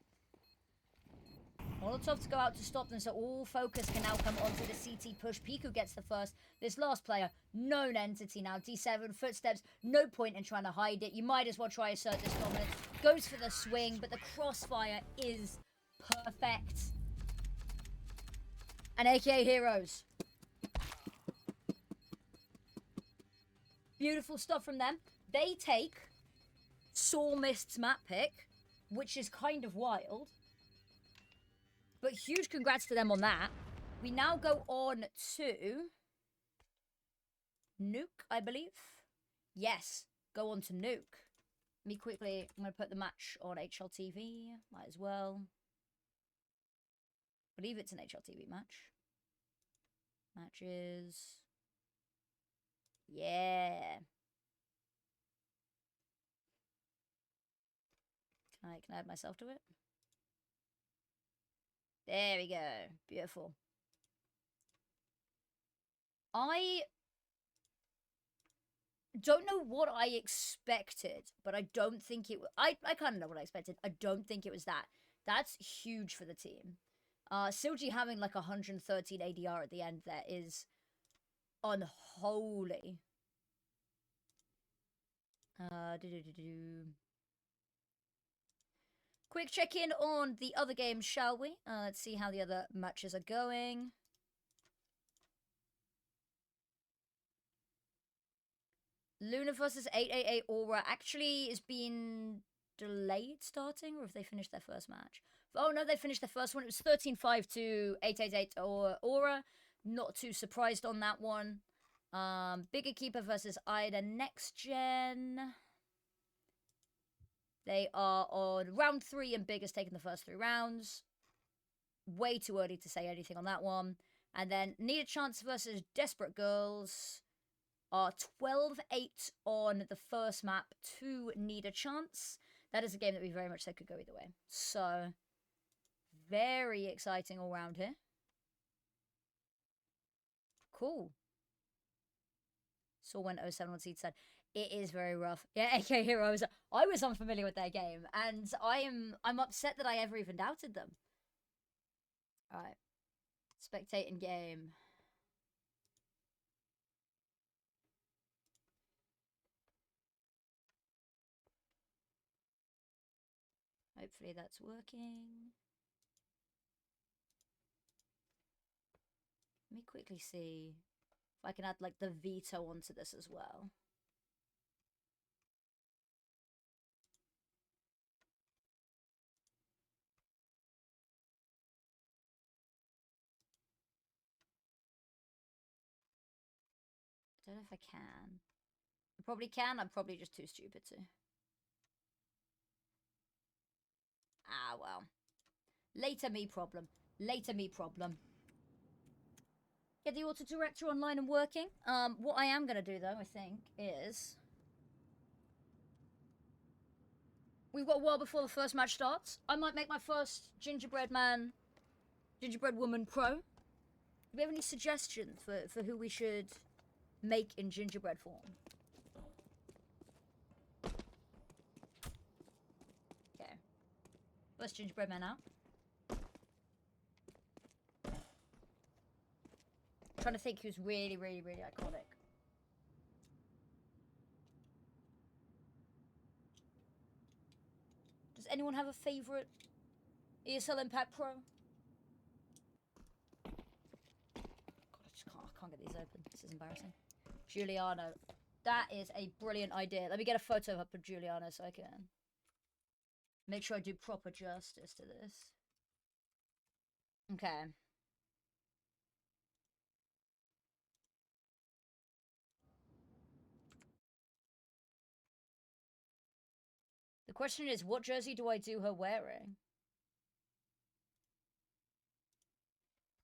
Molotov to go out to stop them, so all focus can now come onto the CT push. Piku gets the first. This last player, known entity now. D7, footsteps, no point in trying to hide it. You might as well try assert this dominance. Goes for the swing, but the crossfire is perfect. And AKA Heroes. Beautiful stuff from them. They take Saw Myst's map pick, which is kind of wild. But huge congrats to them on that. We now go on to Nuke, I believe. Yes, go on to Nuke. Let me quickly, I'm going to put the match on HLTV. Might as well. I believe it's an HLTV match. Matches. Yeah. Can I add myself to it? There we go. Beautiful. I don't know what I expected, but I don't think it... I kind of know what I expected. I don't think it was that. That's huge for the team. Silgy having like 113 ADR at the end there is unholy. Quick check-in on the other games, shall we? Let's see how the other matches are going. Luna versus 888 Aura actually has been delayed starting, or have they finished their first match? Oh, no, they finished their first one. It was 13-5 to 888 Aura. Not too surprised on that one. Big Equipa versus Ida NexGen. They are on round 3, and Big has taken the first 3 rounds. Way too early to say anything on that one. And then Needachance versus Desperate Girls are 12-8 on the first map to Needachance. That is a game that we very much said could go either way. So, very exciting all round here. Cool. Saw when 07 on Seed said, it is very rough. Yeah, AK Heroes. I was unfamiliar with their game, and I'm upset that I ever even doubted them. Alright. Spectating game. Hopefully that's working. Let me quickly see if I can add like the veto onto this as well. I don't know if I can. I probably can. I'm probably just too stupid to. Ah, well. Later me problem. Later me problem. Get the auto director online and working. What I am going to do, though, I think, is... We've got a while before the first match starts. I might make my first gingerbread woman pro. Do we have any suggestions for who we should make in gingerbread form? Okay. First gingerbread man out. Trying to think who's really, really, really iconic. Does anyone have a favourite ESL Impact Pro? God, I can't get these open. This is embarrassing. Giuliano. That is a brilliant idea. Let me get a photo up of Giuliano so I can Make sure I do proper justice to this. Okay. The question is, what jersey do I do her wearing?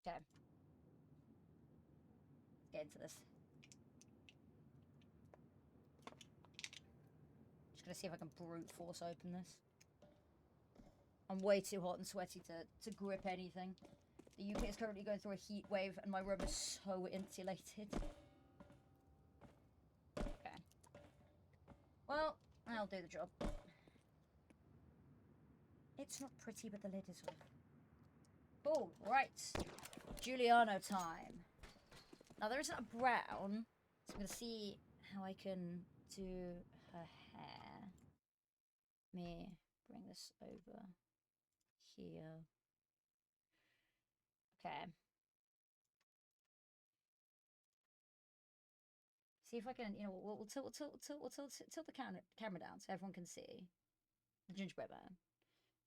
Okay. Get into this. Just gonna see if I can brute force open this. I'm way too hot and sweaty to grip anything. The UK is currently going through a heat wave and my room is so insulated. Okay. Well, I'll do the job. It's not pretty, but the lid is off. Cool, right. Giuliano time. Now, there isn't a brown, so I'm going to see how I can do her hair. Let me bring this over here. Okay. See if I can, you know, we'll tilt the camera down so everyone can see the gingerbread man.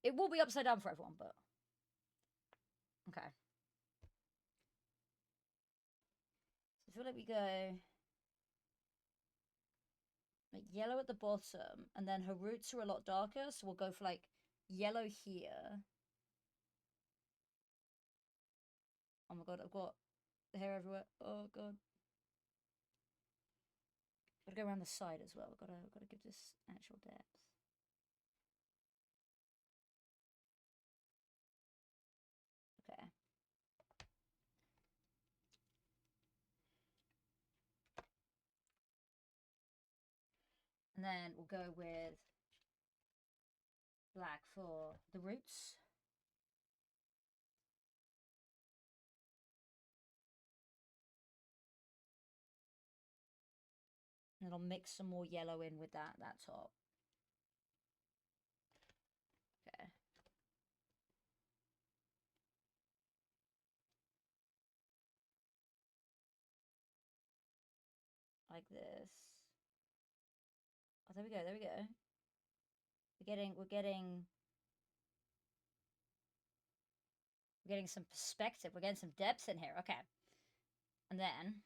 It will be upside down for everyone, but okay. So I feel like we go like yellow at the bottom, and then her roots are a lot darker, so we'll go for like yellow here. Oh my god, I've got hair everywhere. Oh god. Gotta go around the side as well. Gotta give this actual depth. Okay. And then we'll go with black for the roots. And I'll mix some more yellow in with that top. Okay. Like this. Oh, there we go, there we go. We're getting some perspective. We're getting some depth in here. Okay. And then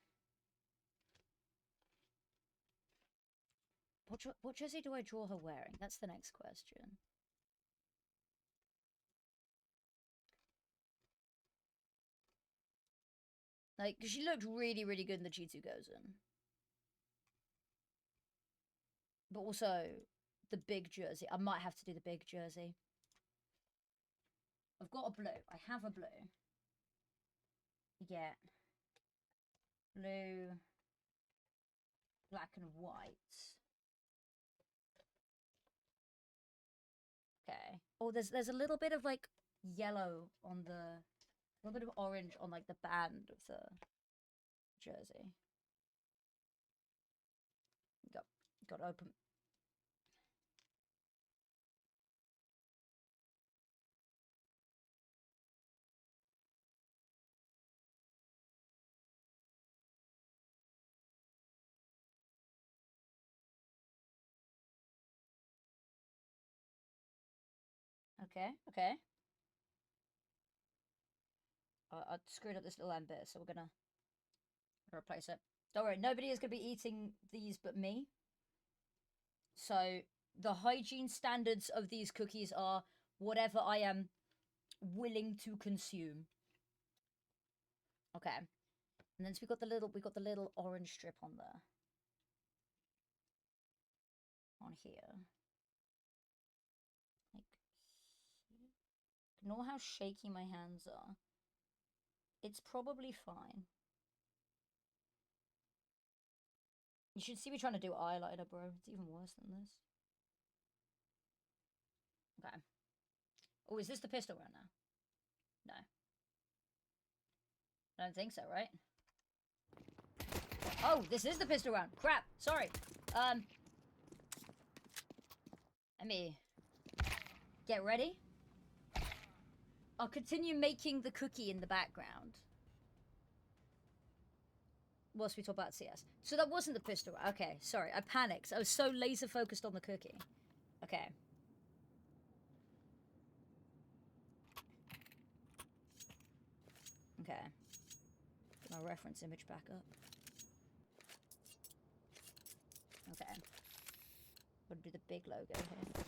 what jersey do I draw her wearing? That's the next question. Like, she looked really, really good in the G2 Gozen. But also, the big jersey. I might have to do the big jersey. I've got a blue. I have a blue. Yeah. Blue, black and white. Okay. Oh, there's a little bit of like yellow on the, a little bit of orange on like the band of the jersey. Got to open. Okay, okay. I screwed up this little end bit, so we're gonna replace it. Don't worry, nobody is gonna be eating these but me. So the hygiene standards of these cookies are whatever I am willing to consume. Okay. And then so we got the little orange strip on there. On here. Like, ignore how shaky my hands are. It's probably fine. You should see me trying to do eyeliner, bro. It's even worse than this. Okay. Oh, is this the pistol round now? No. I don't think so, right? Oh, this is the pistol round. Crap. Sorry. Let me get ready. I'll continue making the cookie in the background whilst we talk about CS. So that wasn't the pistol. Okay, sorry. I panicked. I was so laser focused on the cookie. Okay. my reference image back up. Okay. Gotta do the big logo here.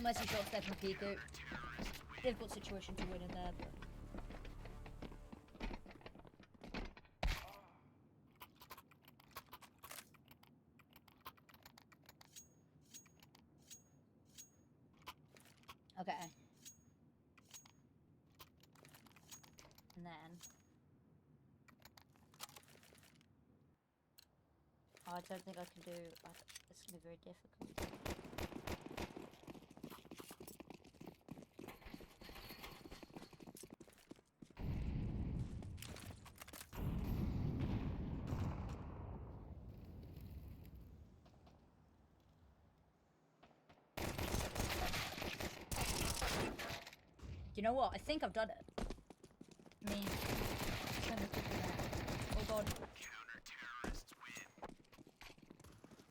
Mercy shots there from Piku. Difficult situation to win in there, but... Okay. And then... Oh, I don't think I can do... It's going to be very difficult. You know what? I think I've done it. I mean, oh god.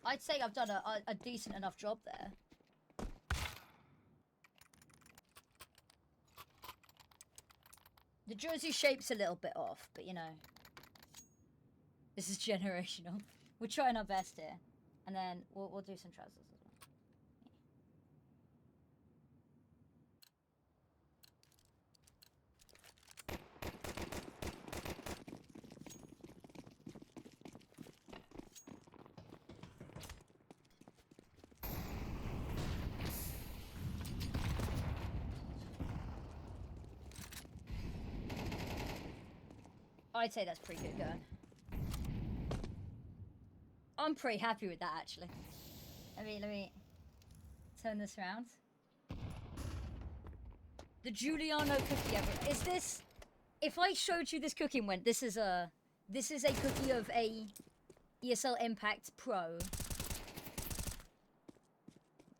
I'd say I've done a decent enough job there. The jersey shape's a little bit off, but you know. This is generational. We're trying our best here. And then we'll do some trousers as well. I'd say that's pretty good going. I'm pretty happy with that, actually. Let me turn this around. The Giuliano cookie ever. Is this... If I showed you this cookie and went, this is a cookie of a ESL Impact Pro.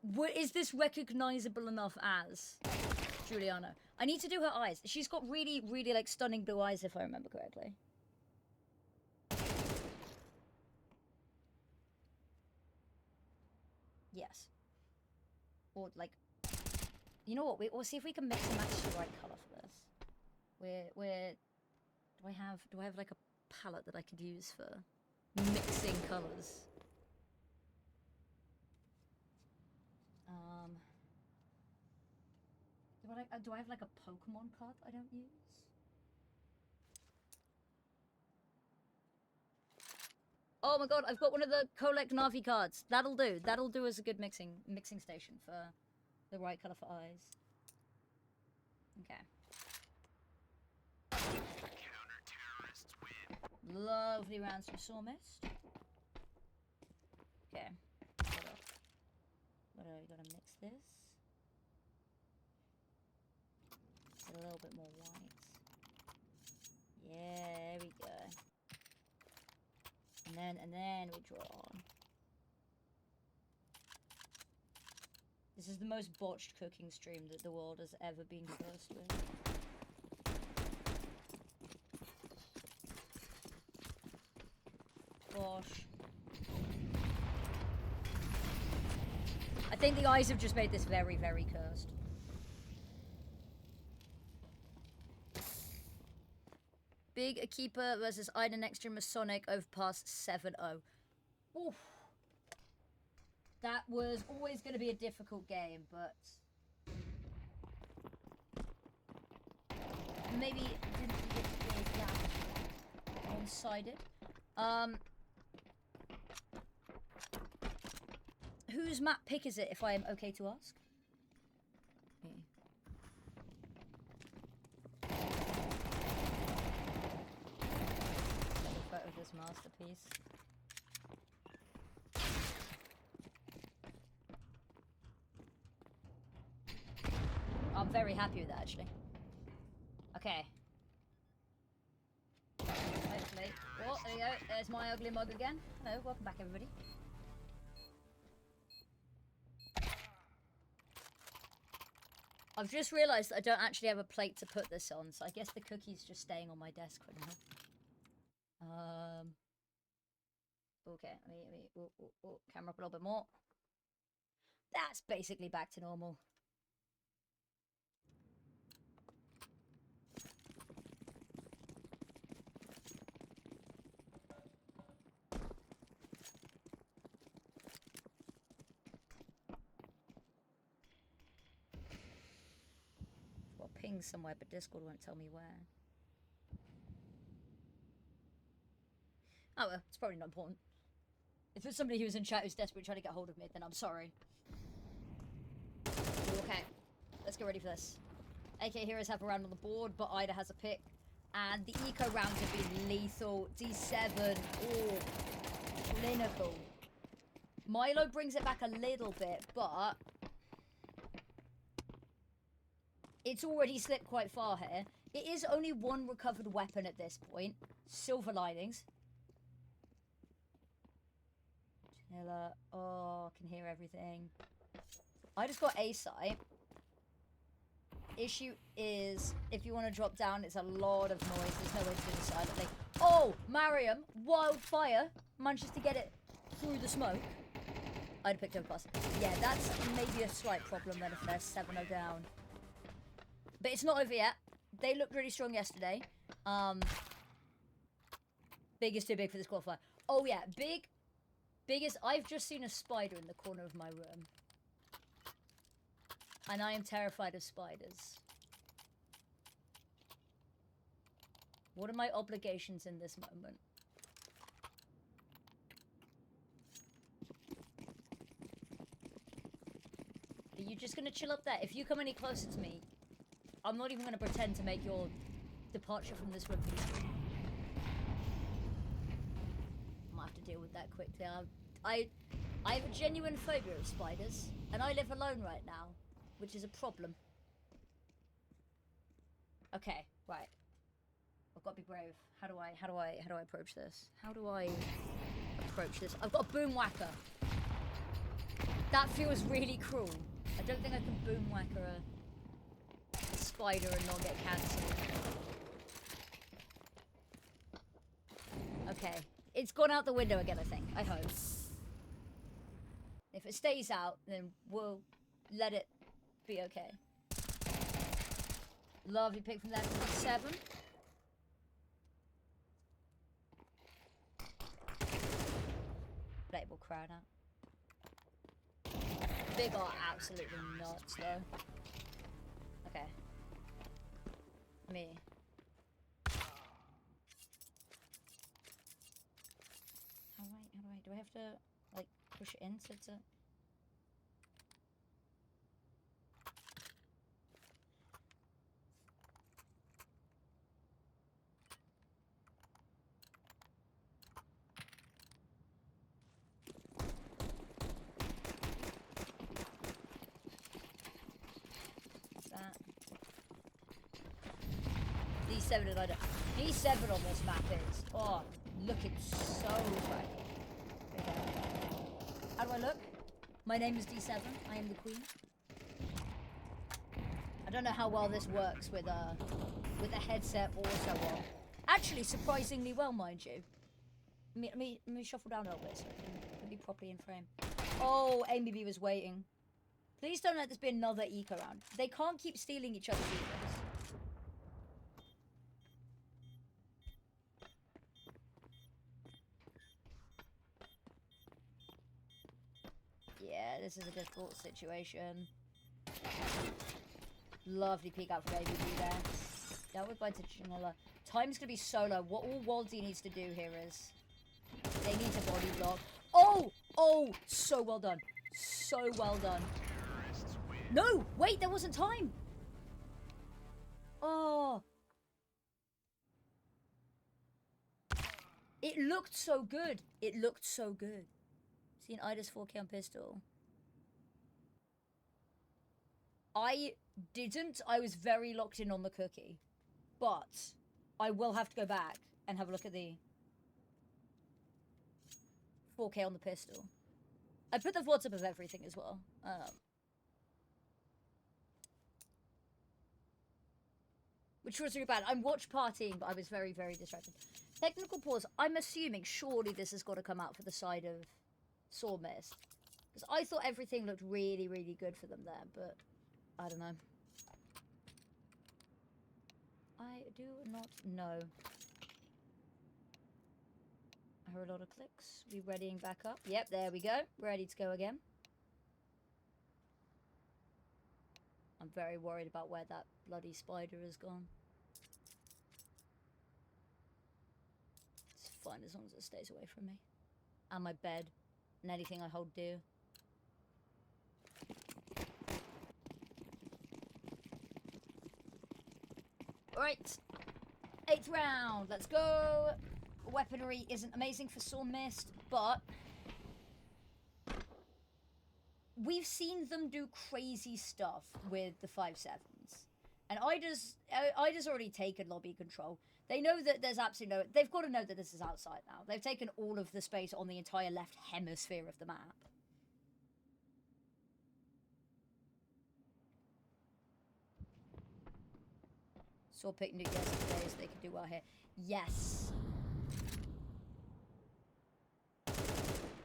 What is this recognizable enough as Giuliano? I need to do her eyes. She's got really, really, like, stunning blue eyes, if I remember correctly. Yes. Or, like... You know what? We'll see if we can mix and match the right colour for this. We're... Do I have, like, a palette that I could use for mixing colours? Do I have like a Pokemon card I don't use? Oh my god, I've got one of the Collect Navi cards. That'll do. That'll do as a good mixing station for the right colour for eyes. Okay. Counter-terrorists win. Lovely rounds from Saw Myst. Okay. Gotta mix this. A little bit more white. Yeah, there we go. And then we draw on. This is the most botched cooking stream that the world has ever been cursed with. Gosh. I think the eyes have just made this very, very cursed. Big Equipa versus NexGen Masonic over past 7-0. Oof. That was always going to be a difficult game, but... maybe it didn't get to be that one-sided. Whose map pick is it, if I am okay to ask? Of this masterpiece. I'm very happy with that, actually. Okay. Oh, there you go. There's my ugly mug again. Hello, welcome back, everybody. I've just realised that I don't actually have a plate to put this on, so I guess the cookie's just staying on my desk for now. Okay, camera up a little bit more. That's basically back to normal. Well, ping somewhere, but Discord won't tell me where. Oh well, it's probably not important. If it's somebody who's in chat who's desperately trying to get hold of me, then I'm sorry. Okay, let's get ready for this. AK Heroes have a round on the board, but Ida has a pick. And the eco rounds have been lethal. D7, oh, clinical. Milo brings it back a little bit, but it's already slipped quite far here. It is only one recovered weapon at this point. Silver linings. Janilla, oh, I can hear everything. I just got A site. Issue is, if you want to drop down, it's a lot of noise. There's no way to do this silently. Oh, Mariam, wildfire, manages to get it through the smoke. I'd have picked up a bus. Yeah, that's maybe a slight problem then if they're 7-0 down. But it's not over yet. They looked really strong yesterday. Big is too big for this qualifier. Oh yeah, big is, I've just seen a spider in the corner of my room. And I am terrified of spiders. What are my obligations in this moment? Are you just going to chill up there? If you come any closer to me, I'm not even going to pretend to make your departure from this room peaceful. I might have to deal with that quickly. I have a genuine phobia of spiders, and I live alone right now, which is a problem. Okay, right. I've got to be brave. How do I approach this? How do I approach this? I've got a boom whacker. That feels really cruel. I don't think I can boom whacker a spider and not get cancelled. Okay. It's gone out the window again, I think. I hope. If it stays out, then we'll let it be okay. Lovely pick from that 7. Playable crowd out. Big are absolutely nuts though. Okay. Me. How do I have to like push it in to D7 and I don't. D7 on this map is, oh, looking so tracky. Okay. How do I look? My name is D7. I am the queen. I don't know how well this works with a headset or so on. Actually, surprisingly well, mind you. Let me shuffle down a little bit so I can be properly in frame. Oh, Amy B was waiting. Please don't let this be another eco round. They can't keep stealing each other's ecos. Yeah, this is a difficult situation. Lovely peek out from ABB there. Downward by to Janilla. Time's gonna be so low. What all Waldy needs to do here is they need to body block. Oh! Oh! So well done. So well done. No! Wait, there wasn't time! Oh! It looked so good. It looked so good. Seen Ida's 4K on pistol. I didn't. I was very locked in on the cookie. But I will have to go back and have a look at the 4K on the pistol. I put the VODs up of everything as well. Which was really bad. I'm watch partying, but I was very, very distracted. Technical pause. I'm assuming surely this has got to come out for the side of Saw Myst. Because I thought everything looked really, really good for them there, but I don't know. I do not know. I heard a lot of clicks. We readying back up? Yep, there we go. Ready to go again. I'm very worried about where that bloody spider has gone. It's fine as long as it stays away from me. And my bed. And anything I hold dear. Alright. 8th round. Let's go. Weaponry isn't amazing for Saw Myst, but we've seen them do crazy stuff with the 5.7s. And Ida's already taken lobby control. They know that there's absolutely no... They've got to know that this is outside now. They've taken all of the space on the entire left hemisphere of the map. Saw pick Nuke yesterday, so they could do well here. Yes.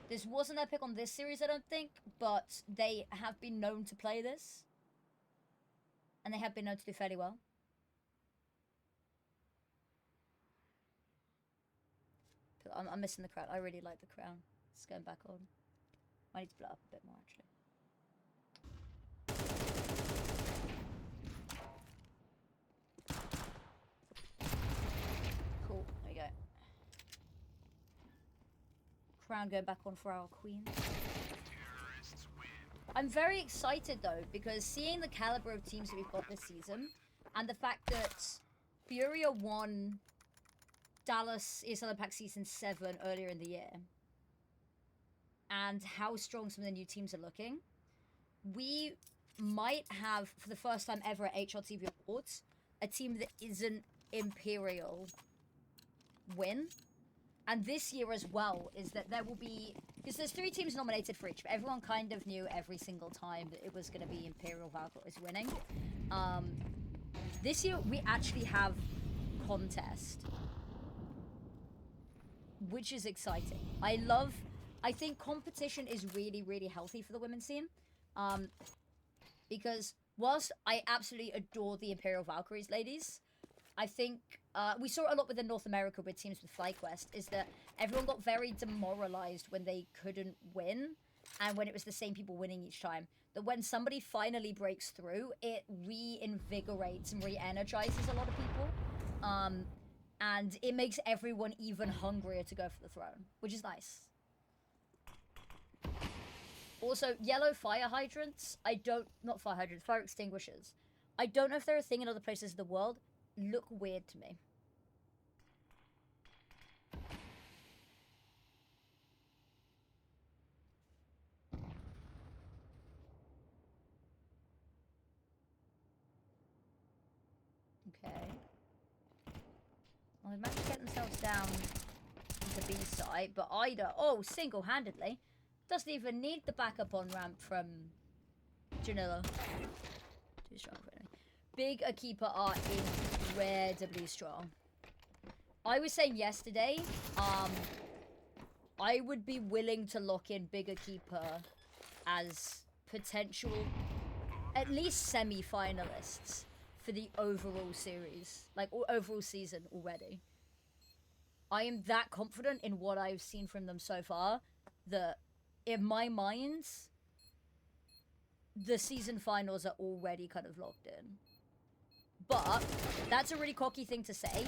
This wasn't their pick on this series, I don't think, but they have been known to play this. And they have been known to do fairly well. I'm missing the crown. I really like the crown. It's going back on. I need to blow up a bit more, actually. Cool. There we go. Crown going back on for our queen. I'm very excited though, because seeing the caliber of teams that we've got this season, and the fact that Furia won Dallas ESL Impact Season 7 earlier in the year, and how strong some of the new teams are looking, we might have, for the first time ever at HLTV Awards, a team that isn't Imperial win. And this year as well is that there will be... Because there's 3 teams nominated for each, but everyone kind of knew every single time that it was going to be Imperial Valkyries winning. This year, we actually have contest. Which is exciting. I think competition is really, really healthy for the women's scene. Because whilst I absolutely adore the Imperial Valkyries ladies, I think we saw it a lot within North America with teams with FlyQuest, is that everyone got very demoralized when they couldn't win, and when it was the same people winning each time. That when somebody finally breaks through, it reinvigorates and re-energizes a lot of people. And it makes everyone even hungrier to go for the throne, which is nice. Also, yellow fire hydrants, not fire hydrants, fire extinguishers. I don't know if they're a thing in other places in the world. Look weird to me. Okay. Well, they managed to get themselves down to B side, but Ida, single-handedly, doesn't even need the backup on ramp from Janilla. Too strong for anything. Big Equipa are incredibly strong. I was saying yesterday, I would be willing to lock in Big Equipa as potential, at least semi-finalists for the overall series, like overall season already. I am that confident in what I've seen from them so far that in my mind, the season finals are already kind of locked in. But that's a really cocky thing to say,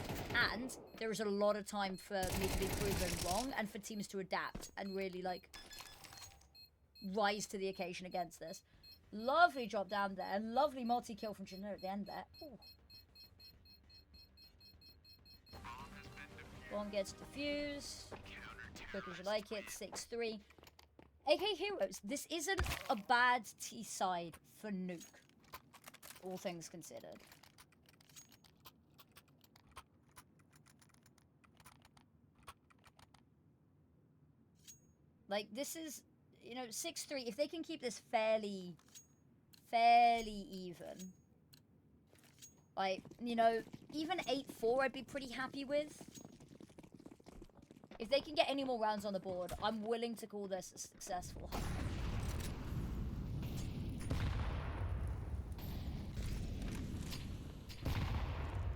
and there is a lot of time for me to be proven wrong and for teams to adapt and really, like, rise to the occasion against this. Lovely drop down there, and lovely multi-kill from Janelle at the end there. Ooh. Bomb gets defused. Quick as you like it, 6-3. AK Heroes, this isn't a bad T-side for Nuke, all things considered. Like, this is, you know, 6-3. If they can keep this fairly even. Like, you know, even 8-4 I'd be pretty happy with. If they can get any more rounds on the board, I'm willing to call this a successful hunt.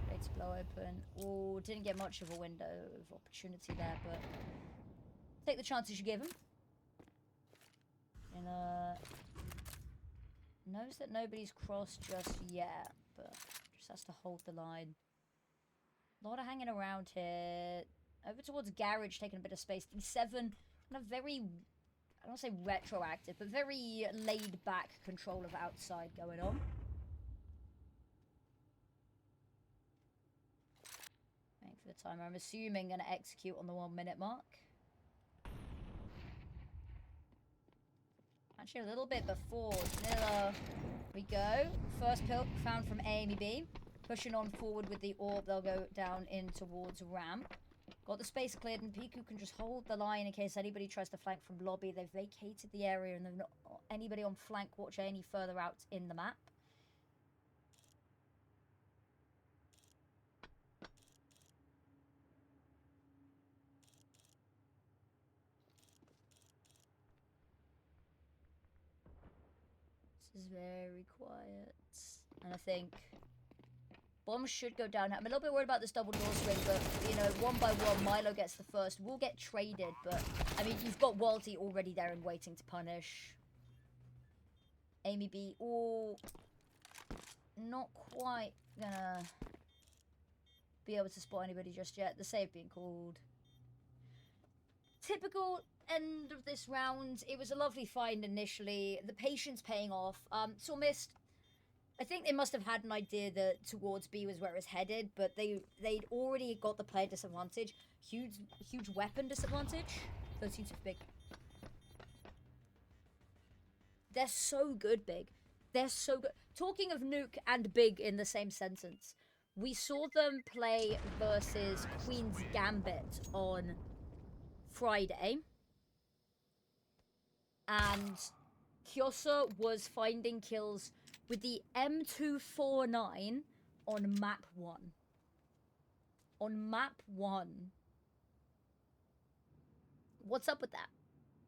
Great to blow open. Oh, didn't get much of a window of opportunity there, but take the chances you give him. And, knows that nobody's crossed just yet, but just has to hold the line. A lot of hanging around here. Over towards Garage, taking a bit of space. D7, kind of very, I don't want to say retroactive, but very laid-back control of outside going on. Waiting for the timer. I'm assuming going to execute on the 1 minute mark. Actually, a little bit before. Vanilla. We go. First pill found from Amy B. Pushing on forward with the orb. They'll go down in towards ramp. Got the space cleared, and Piku can just hold the line in case anybody tries to flank from lobby. They've vacated the area, and they've not anybody on flank watch any further out in the map. This is very quiet, and I think bombs should go down. I'm a little bit worried about this double door swing, but, you know, 1 by 1, Milo gets the first. We'll get traded, but, I mean, you've got Walty already there and waiting to punish. Amy B, oh, not quite gonna be able to spot anybody just yet. The save being called. Typical end of this round. It was a lovely find initially. The patience paying off. Saw Myst, I think they must have had an idea that towards B was where it was headed, but they'd already got the player disadvantage. Huge weapon disadvantage. 13 to big. They're so good, Big. They're so good. Talking of Nuke and Big in the same sentence, we saw them play versus Queen's Gambit on Friday. And Kyosa was finding kills with the M249 on map 1. On map 1. What's up with that?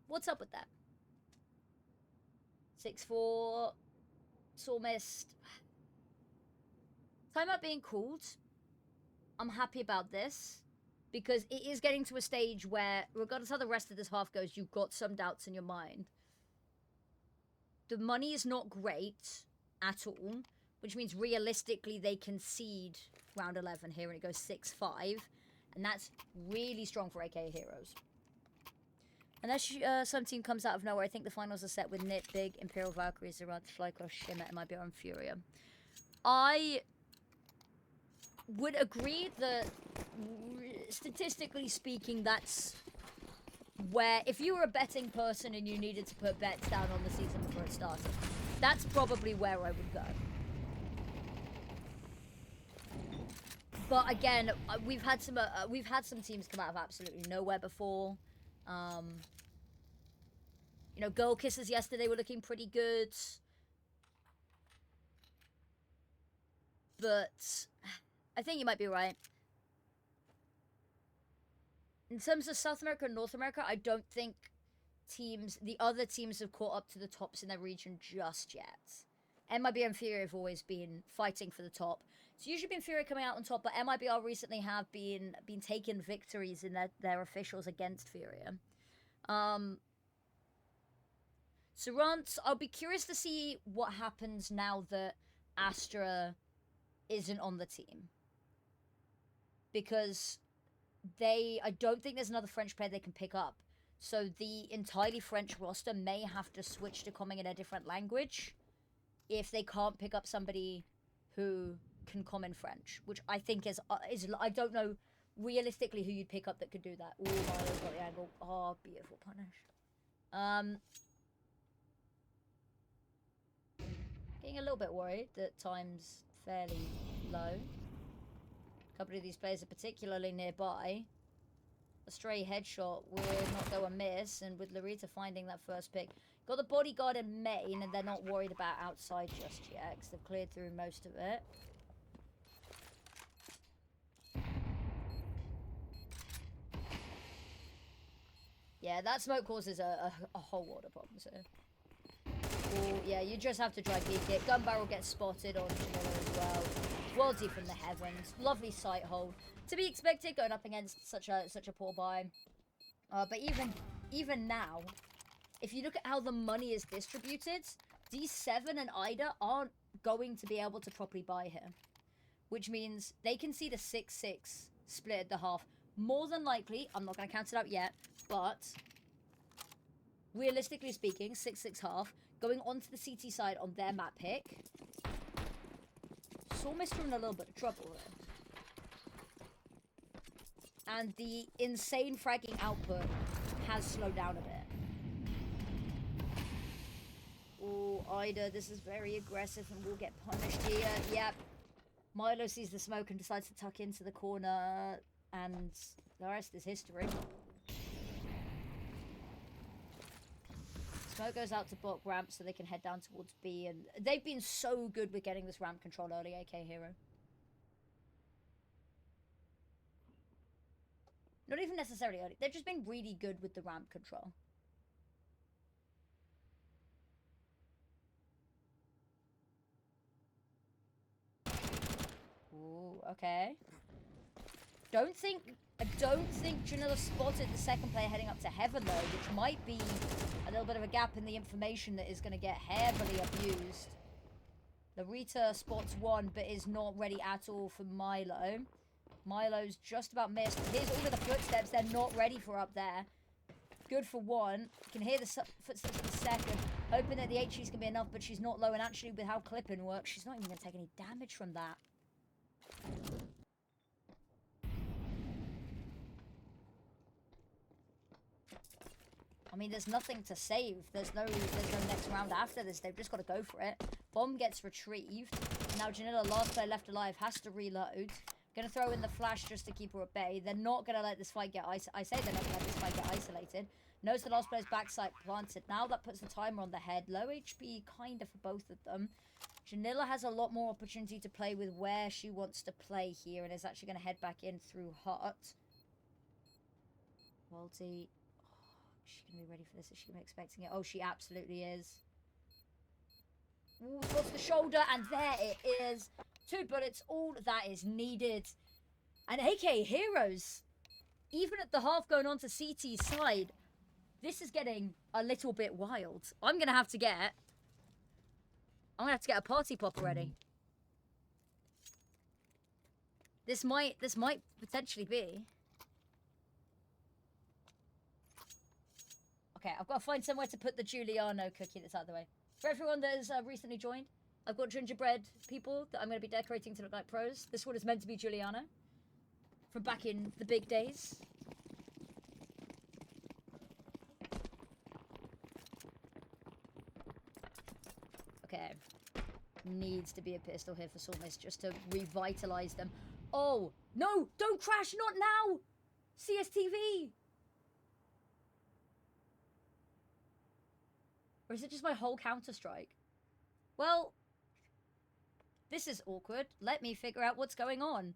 What's up with that? 6-4. Saw Myst. Timeout being called. I'm happy about this, because it is getting to a stage where, regardless how the rest of this half goes, you've got some doubts in your mind. The money is not great at all, which means realistically they concede round 11 here, and it goes 6-5, and that's really strong for AKA Heroes. Unless some team comes out of nowhere, I think the finals are set with Nit, Big, Imperial Valkyries, Zerad, Schleicher, Shimmer, and MIBR, and Furia. I would agree that, statistically speaking, that's where, if you were a betting person and you needed to put bets down on the season before it started, that's probably where I would go. But again, we've had some teams come out of absolutely nowhere before. You know, Girl Kisses yesterday were looking pretty good. But I think you might be right. In terms of South America and North America, I don't think the other teams have caught up to the tops in their region just yet. MIBR and Furia have always been fighting for the top. It's usually been Furia coming out on top, but MIBR recently have been taking victories in their officials against Furia. Serant, I'll be curious to see what happens now that Astra isn't on the team. Because I don't think there's another French player they can pick up. So the entirely French roster may have to switch to coming in a different language if they can't pick up somebody who can come in French, which I think is I don't know realistically who you'd pick up that could do that. Oh, Milo's got the angle. Oh, beautiful punish. Getting a little bit worried that time's fairly low. A couple of these players are particularly nearby. a stray headshot would not go amiss, and with Larita finding that first pick, got the bodyguard in main, and they're not worried about outside just yet, because they've cleared through most of it. Yeah, that smoke causes a whole lot of problems here. Ooh, yeah, you just have to dry peek it. Gun barrel gets spotted on Janilla as well. Worldsy from the heavens. Lovely sight hold. To be expected going up against such a poor buy. But even now, if you look at how the money is distributed, D7 and Ida aren't going to be able to properly buy here. Which means they can see the 6-6 split at the half. More than likely, I'm not going to count it out yet, but realistically speaking, 6-6 half, going onto the CT side on their map pick. Saw Myst are in a little bit of trouble here. And the insane fragging output has slowed down a bit. Oh, Ida, this is very aggressive and will get punished here. Yep. Milo sees the smoke and decides to tuck into the corner, and the rest is history. Smoke goes out to block ramp so they can head down towards B, and they've been so good with getting this ramp control early, AK Hero. Not even necessarily early. They've just been really good with the ramp control. Ooh, okay. I don't think Janilla spotted the second player heading up to Heaven though, which might be a little bit of a gap in the information that is going to get heavily abused. Larita spots one, but is not ready at all for Milo. Milo's just about missed. Here's all of the footsteps. They're not ready for up there. Good for one. You can hear the footsteps for the second. Hoping that the HE's can be enough, but she's not low. And actually, with how clipping works, she's not even going to take any damage from that. I mean, there's nothing to save. There's no next round after this. They've just got to go for it. Bomb gets retrieved. Now Janilla, last player left alive, has to reload. Gonna throw in the flash just to keep her at bay. They're not gonna let this fight get I say they're not gonna let this fight get isolated. Knows the last player's backside planted. Now that puts the timer on the head. Low HP kind of for both of them. Janilla has a lot more opportunity to play with where she wants to play here, and is actually gonna head back in through Hut. Walty. Oh, is she gonna be ready for this? Is she gonna be expecting it? Oh, she absolutely is. Ooh, spots the shoulder, and there it is. 2 bullets, all that is needed. And AK Heroes, even at the half going on to CT's side, this is getting a little bit wild. I'm gonna have to get a party pop ready. This might potentially be. Okay, I've got to find somewhere to put the Giuliano cookie that's out of the way. For everyone that has recently joined, I've got gingerbread people that I'm going to be decorating to look like pros. This one is meant to be Giuliano. From back in the big days. Okay. Needs to be a pistol here for Saw Myst just to revitalize them. Oh! No! Don't crash! Not now! CSTV! Or is it just my whole Counter-Strike? Well, this is awkward. Let me figure out what's going on.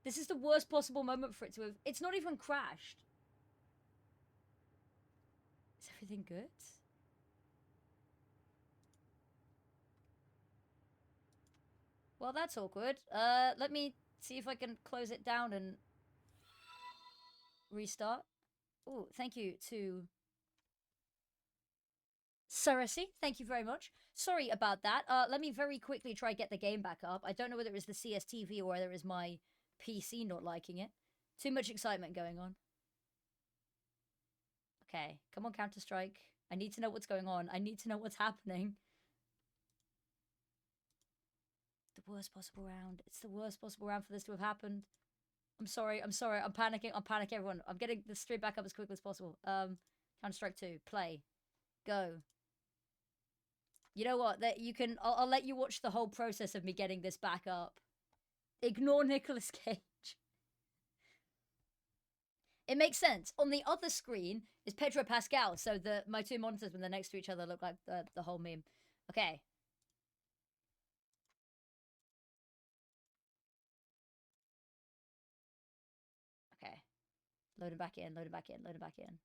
This is the worst possible moment for it to have... It's not even crashed. Is everything good? Well, that's awkward. Let me see if I can close it down and restart. Oh, thank you to Sarasi. Thank you very much. Sorry about that. Let me very quickly try get the game back up. I don't know whether it was the CSTV or whether it was my PC not liking it. Too much excitement going on. Okay, come on, Counter-Strike. I need to know what's going on. I need to know what's happening. The worst possible round. It's the worst possible round for this to have happened. I'm sorry. I'm panicking. I'm panicking, everyone. I'm getting the stream back up as quickly as possible. Counter-Strike 2. Play. Go. You know what? That you can. I'll let you watch the whole process of me getting this back up. Ignore Nicolas Cage. It makes sense. On the other screen is Pedro Pascal, so my two monitors, when they're next to each other, look like the whole meme. Okay. Okay. Loading back in, loading back in, loading back in.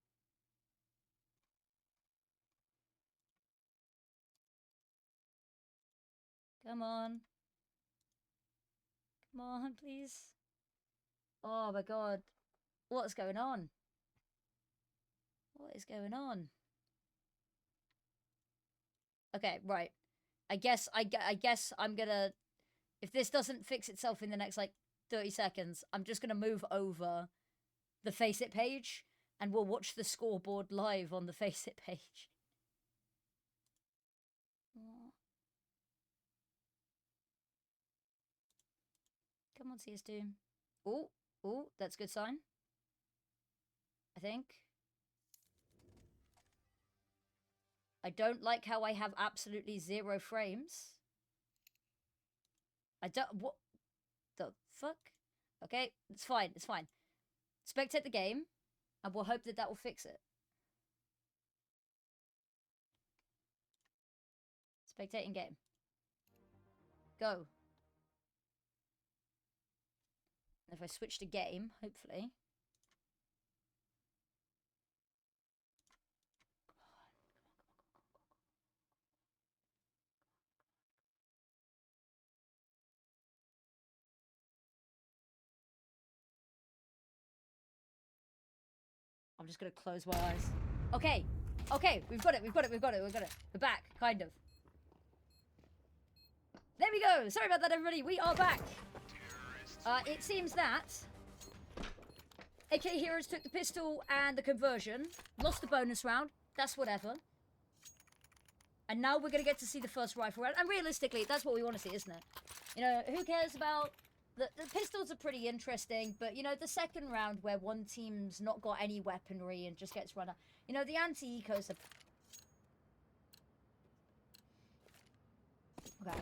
Come on. Come on, please. Oh my god. What's going on? What is going on? Okay, right. I guess I'm gonna... If this doesn't fix itself in the next, like, 30 seconds, I'm just gonna move over the Face It page, and we'll watch the scoreboard live on the Face It page. Come on, CS2. Oh, oh, that's a good sign. I think. I don't like how I have absolutely 0 frames. I don't... What the fuck? Okay, it's fine, it's fine. Spectate the game, and we'll hope that that will fix it. Spectating game. Go. If I switch to game, hopefully. I'm just gonna close my eyes. Okay. Okay, we've got it, we've got it, we've got it, we've got it. We're back, kind of. There we go! Sorry about that, everybody. We are back. It seems that AK Heroes took the pistol and the conversion, lost the bonus round. That's whatever. And now we're gonna get to see the first rifle round. And realistically, that's what we want to see, isn't it? You know, who cares about... The pistols are pretty interesting, but, you know, the second round where one team's not got any weaponry and just gets run out. You know, the anti-ecos are... Okay.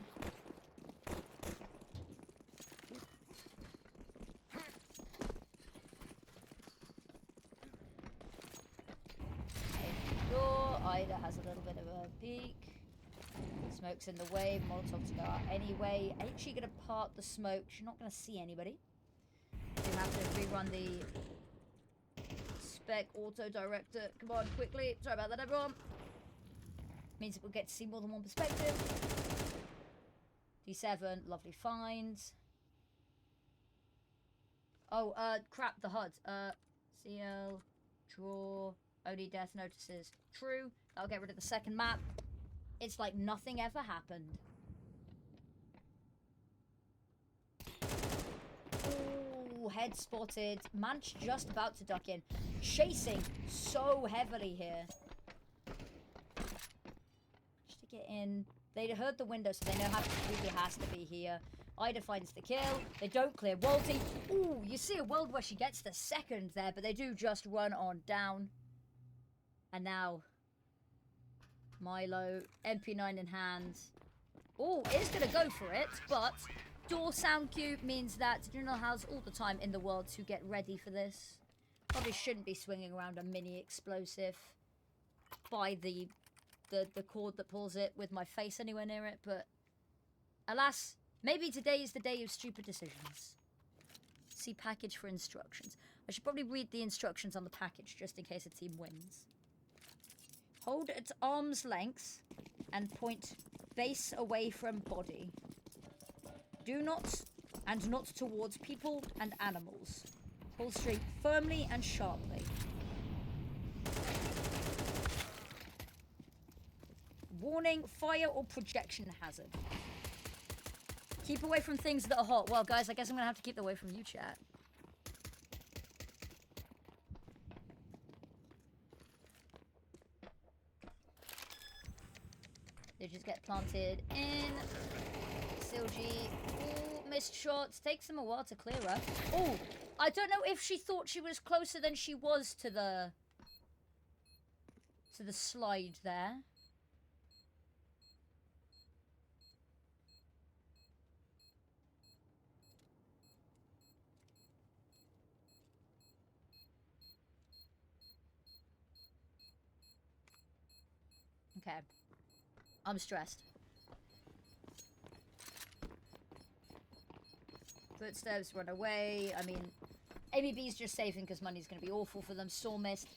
Door. Ida has a little bit of a peek. Smoke's in the way. Molotov's go out anyway. Ain't she gonna part the smoke? She's not gonna see anybody. You have to rerun the spec auto director. Come on, quickly. Sorry about that, everyone. Means we'll get to see more than one perspective. D7, lovely finds. Oh, crap, the HUD. CL, draw, only death notices. True. I'll get rid of the second map. It's like nothing ever happened. Ooh, head spotted. Manch just about to duck in. Chasing so heavily here. Just to get in. They heard the window, so they know how he has to be here. Ida finds the kill. They don't clear Walty. Ooh, you see a world where she gets the second there, but they do just run on down. And now... Milo, MP9 in hand. Oh, is going to go for it, but door sound cue means that you know how's all the time in the world to get ready for this. Probably shouldn't be swinging around a mini explosive by the cord that pulls it with my face anywhere near it, but alas, maybe today is the day of stupid decisions. See package for instructions. I should probably read the instructions on the package just in case a team wins. Hold at arm's length and point base away from body. Do not, and not towards people and animals. Pull string firmly and sharply. Warning, fire or projection hazard. Keep away from things that are hot. Well, guys, I guess I'm going to have to keep away from you, chat. They just get planted in. Silgy. Ooh, missed shots. Takes them a while to clear her. Oh, I don't know if she thought she was closer than she was to the slide there. Okay. I'm stressed. Footsteps, run away. I mean, Amy B's just saving because money's going to be awful for them. Saw Myst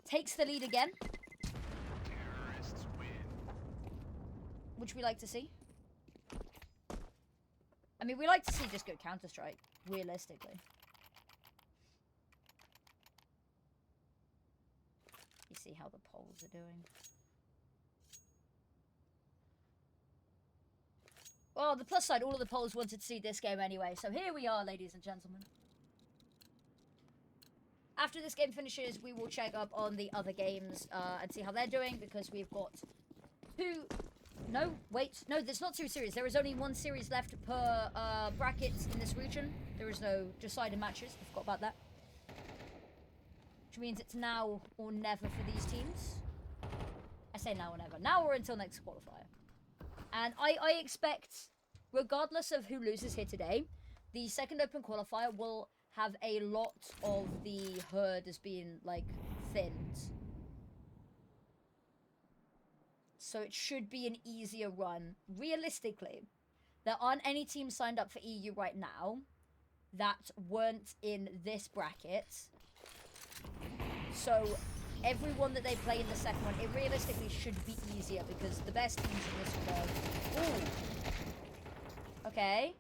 takes the lead again. Terrorists win. Which we like to see. I mean, we like to see just good Counter-Strike, realistically. You see how the polls are doing. Well, the plus side, all of the polls wanted to see this game anyway, so here we are, ladies and gentlemen. After this game finishes, we will check up on the other games and see how they're doing, because we've got two... No, wait. No, there's not two series. There is only one series left per bracket in this region. There is no decided matches. I forgot about that. Which means it's now or never for these teams. I say now or never. Now or until next qualifier. And I expect, regardless of who loses here today, the second open qualifier will have a lot of the herd as being, like, thinned. So it should be an easier run. Realistically, there aren't any teams signed up for EU right now that weren't in this bracket. So everyone that they play in the second one, it realistically should be easier because the best teams in this one are... Ooh. Okay.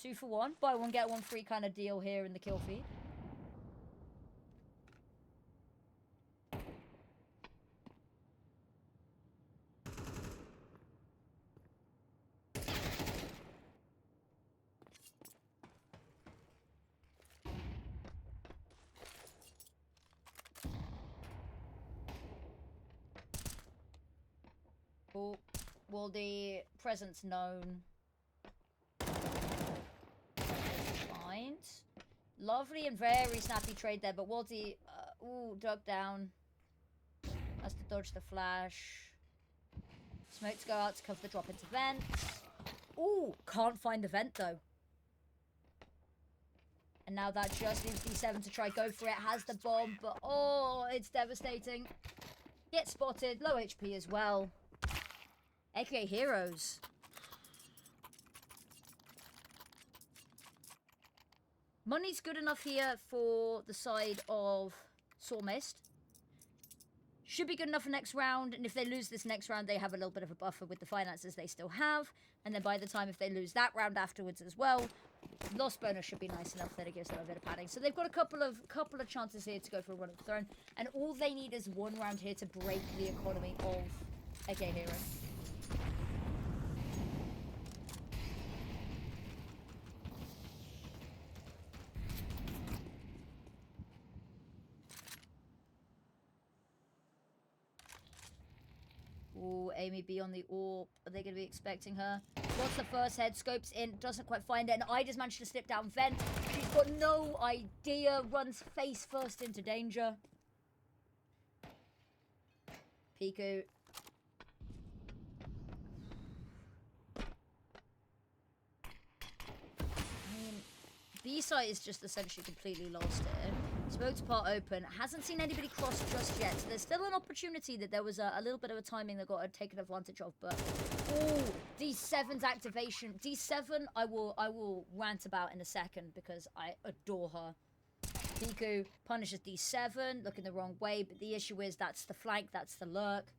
2 for 1. Buy one, get one free kind of deal here in the kill feed. Oh, will the presence known? Find. Lovely and very snappy trade there, but Walty, ooh, dug down. Has to dodge the flash. Smoke to go out to cover the drop into vent. Ooh, can't find the vent though. And now that just leaves D7 to try go for it. Has the bomb, but oh, it's devastating. Gets spotted, low HP as well. AKA Heroes. Money's good enough here for the side of Saw Myst. Should be good enough for next round, and if they lose this next round, they have a little bit of a buffer with the finances they still have. And then by the time if they lose that round afterwards as well, loss bonus should be nice enough that it gives them a bit of padding. So they've got a couple of chances here to go for a run of the throne, and all they need is one round here to break the economy of AKA Hero. Ooh, Amy B on the AWP. Are they going to be expecting her? What's the first head? Scopes in. Doesn't quite find it. And I just managed to slip down vent. She's got no idea. Runs face first into danger. Piku. I mean, B-site is just essentially completely lost here. Smoke's part open. Hasn't seen anybody cross just yet. So there's still an opportunity that there was a little bit of a timing that got taken advantage of. But, oh, D7's activation. D7, I will rant about in a second because I adore her. Piku punishes D7, looking the wrong way. But the issue is that's the flank, that's the lurk.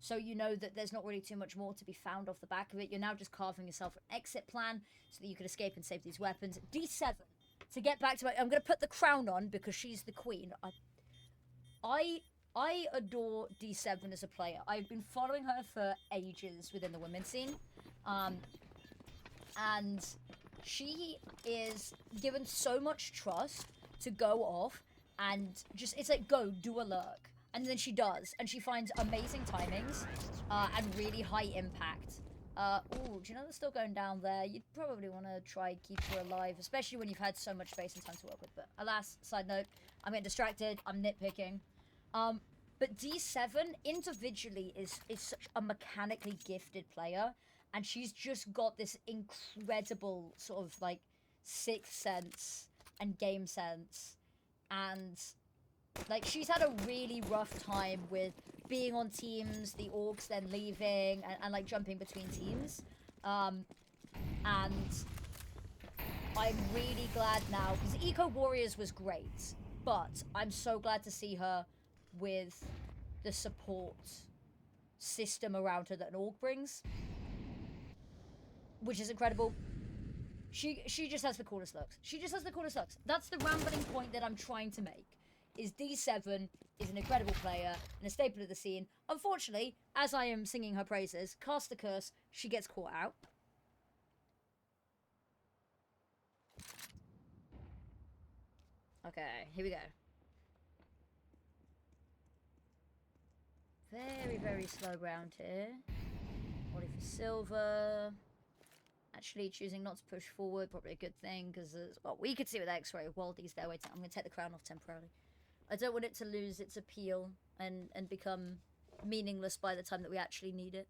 So you know that there's not really too much more to be found off the back of it. You're now just carving yourself an exit plan so that you can escape and save these weapons. D7. To get back to my... I'm going to put the crown on because she's the queen. I adore D7 as a player. I've been following her for ages within the women's scene. And she is given so much trust to go off and just... It's like, go, do a lurk. And then she does. And she finds amazing timings and really high impact. Ooh, do you know they're still going down there? You'd probably want to try and keep her alive, especially when you've had so much space and time to work with. But alas, side note, I'm getting distracted. I'm nitpicking. But D7 individually is such a mechanically gifted player. And she's just got this incredible sort of like sixth sense and game sense. And like she's had a really rough time with being on teams, the orcs then leaving, and like jumping between teams. And I'm really glad now, because Eco Warriors was great, but I'm so glad to see her with the support system around her that an orc brings, which is incredible. She just has the coolest looks. She just has the coolest looks. That's the rambling point that I'm trying to make. Is D7 is an incredible player and a staple of the scene. Unfortunately, as I am singing her praises, cast the curse, she gets caught out. Okay, here we go. Very, very slow round here. Body for silver. Actually choosing not to push forward, probably a good thing, because, well, we could see with X-Ray, Waldy's there waiting. I'm going to take the crown off temporarily. I don't want it to lose its appeal and become meaningless by the time that we actually need it.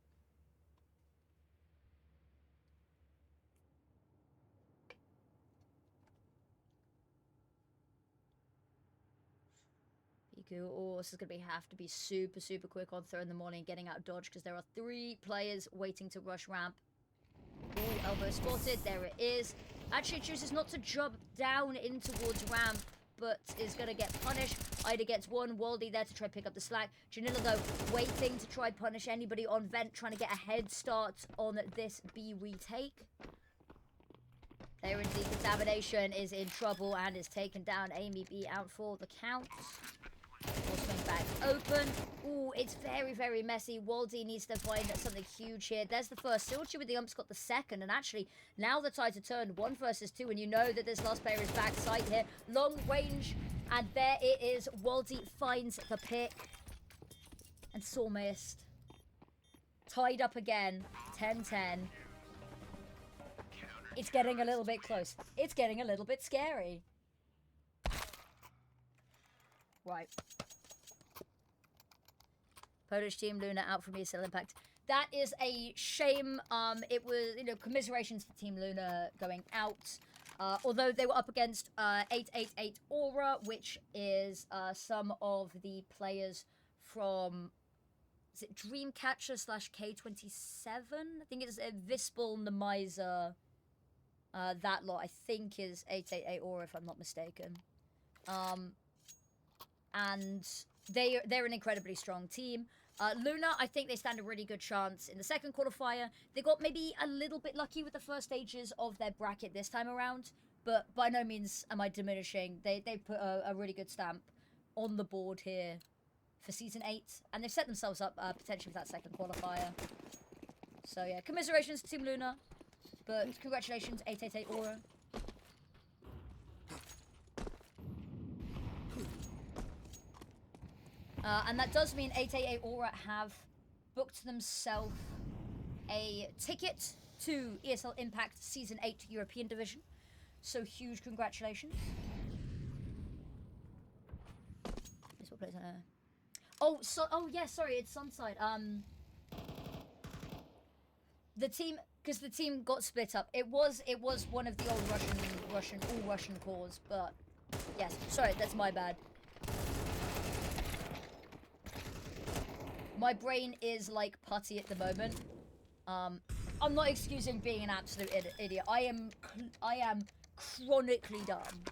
Piku, oh, this is going to have to be super, super quick on throw in the morning, getting out dodge, because there are 3 players waiting to rush ramp. Ooh, elbow spotted. There it is. Actually chooses not to jump down in towards ramp, but is going to get punished. Ida gets one. Waldy there to try pick up the slack. Janilla, though, waiting to try punish anybody on vent, trying to get a head start on this B retake. There indeed, Contamination is in trouble and is taken down. Amy B out for the count. Swing back open. Ooh, it's very, very messy. Waldy needs to find something huge here. There's the first. Silchi with the ump's got the second. And actually, now the tides are turned 1 versus 2. And you know that this last player is backside here. Long range. And there it is. Waldy finds the pick. And Saw Myst. Tied up again. 10-10. It's getting a little bit close. It's getting a little bit scary. Right. Polish team Luna out from ESL Impact. That is a shame. It was, you know, commiserations for Team Luna going out. Although they were up against 888 Aura, which is some of the players from, is it Dreamcatcher / K27? I think it's Vispal, Nemiza. That lot, I think, is 888 Aura, if I'm not mistaken. And they're an incredibly strong team. Luna, I think they stand a really good chance in the second qualifier. They got maybe a little bit lucky with the first stages of their bracket this time around, but by no means am I diminishing. They put a really good stamp on the board here for Season 8, and they've set themselves up potentially for that second qualifier. So yeah, commiserations to Team Luna, but congratulations 888 Aura. And that does mean 888 Aura have booked themselves a ticket to ESL Impact Season 8 European Division. So huge congratulations. This what plays on a... Oh yeah, sorry, it's Sunside. The team, because the team got split up. It was one of the old Russian cores, but yes, sorry, that's my bad. My brain is like putty at the moment. I'm not excusing being an absolute idiot. I am chronically dumb.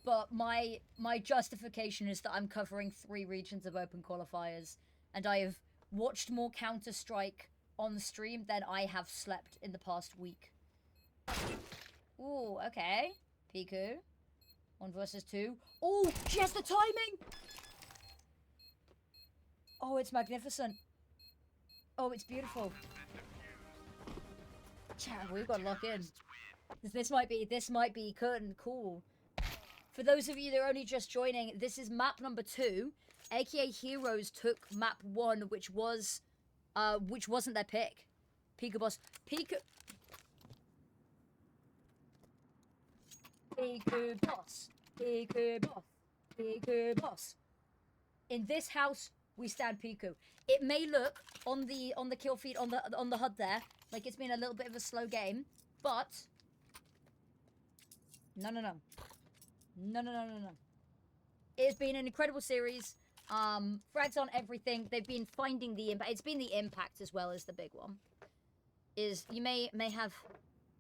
But my justification is that I'm covering 3 regions of open qualifiers, and I have watched more Counter-Strike on stream than I have slept in the past week. Ooh, okay. Piku. 1 versus 2. Oh, she has the timing! Oh, it's magnificent. Oh, it's beautiful. Chat, we've got to lock in. This might be curtain cool. For those of you that are only just joining, this is map number 2. aka Heroes took map 1, which wasn't their pick. Piku boss. Piku boss. Piku boss. Piku boss. In this house, we stand Piku. It may look on the kill feed on the HUD there like it's been a little bit of a slow game, but no. It's been an incredible series. Frags on everything. They've been finding the impact. It's been the impact as well as the big one. Is you may have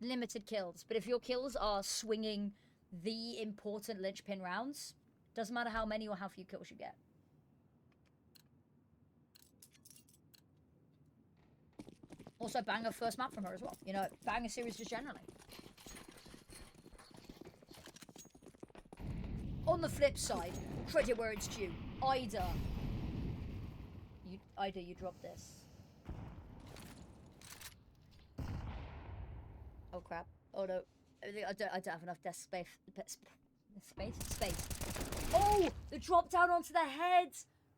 limited kills, but if your kills are swinging the important linchpin rounds, doesn't matter how many or how few kills you get. Also, banger first map from her as well. You know, banger series just generally. On the flip side, credit where it's due. Ida, you dropped this. Oh crap! Oh no, I don't have enough desk space. Space. Oh, the drop down onto the head.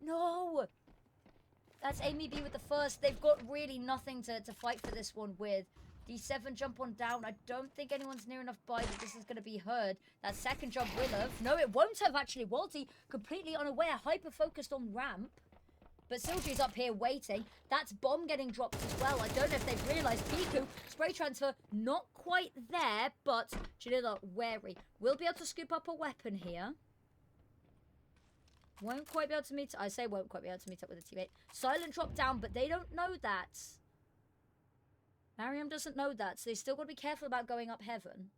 No. That's Amy B with the first. They've got really nothing to fight for this one with. D7 jump on down. I don't think anyone's near enough by that this is going to be heard. That second jump will have. No, it won't have actually. Walty completely unaware, hyper-focused on ramp. But Silji's up here waiting. That's bomb getting dropped as well. I don't know if they've realised. Piku, spray transfer, not quite there, but Janilla, wary. Will be able to scoop up a weapon here. Won't quite be able to meet... I say won't quite be able to meet up with a teammate. Silent drop down, but they don't know that. Mariam doesn't know that, so they still got to be careful about going up heaven.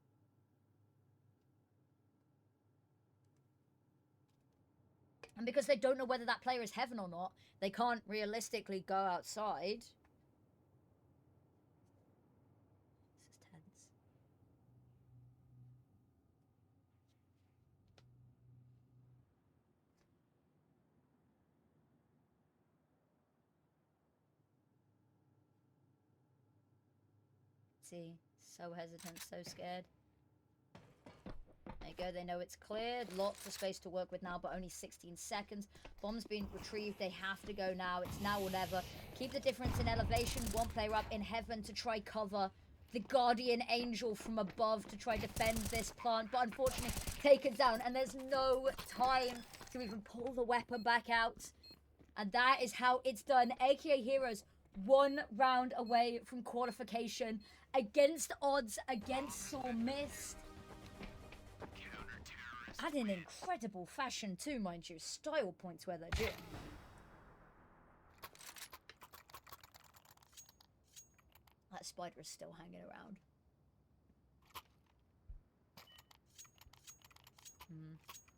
And because they don't know whether that player is heaven or not, they can't realistically go outside. This is tense. See, so hesitant, so scared. There you go, they know it's cleared. Lots of space to work with now, but only 16 seconds. Bomb's been retrieved, they have to go now. It's now or never. Keep the difference in elevation. One player up in heaven to try cover the guardian angel from above to try defend this plant, but unfortunately taken down, and there's no time to even pull the weapon back out. And that is how it's done. AKA Heroes, 1 round away from qualification against odds, against Saw Myst. And in incredible fashion too, mind you. Style points where they're due. That spider is still hanging around.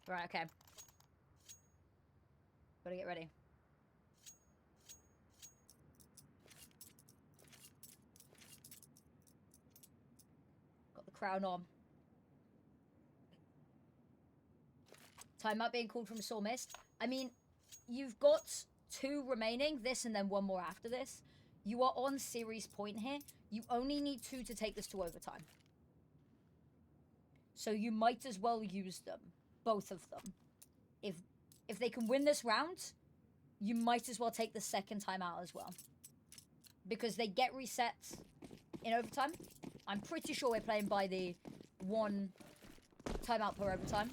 Right, okay. Gotta get ready. Got the crown on. Timeout being called from Saw Myst. I mean, you've got 2 remaining, this and then 1 more after this. You are on series point here. You only need 2 to take this to overtime. So you might as well use them. Both of them. If they can win this round, you might as well take the second timeout as well. Because they get reset in overtime. I'm pretty sure we're playing by the 1 timeout per overtime.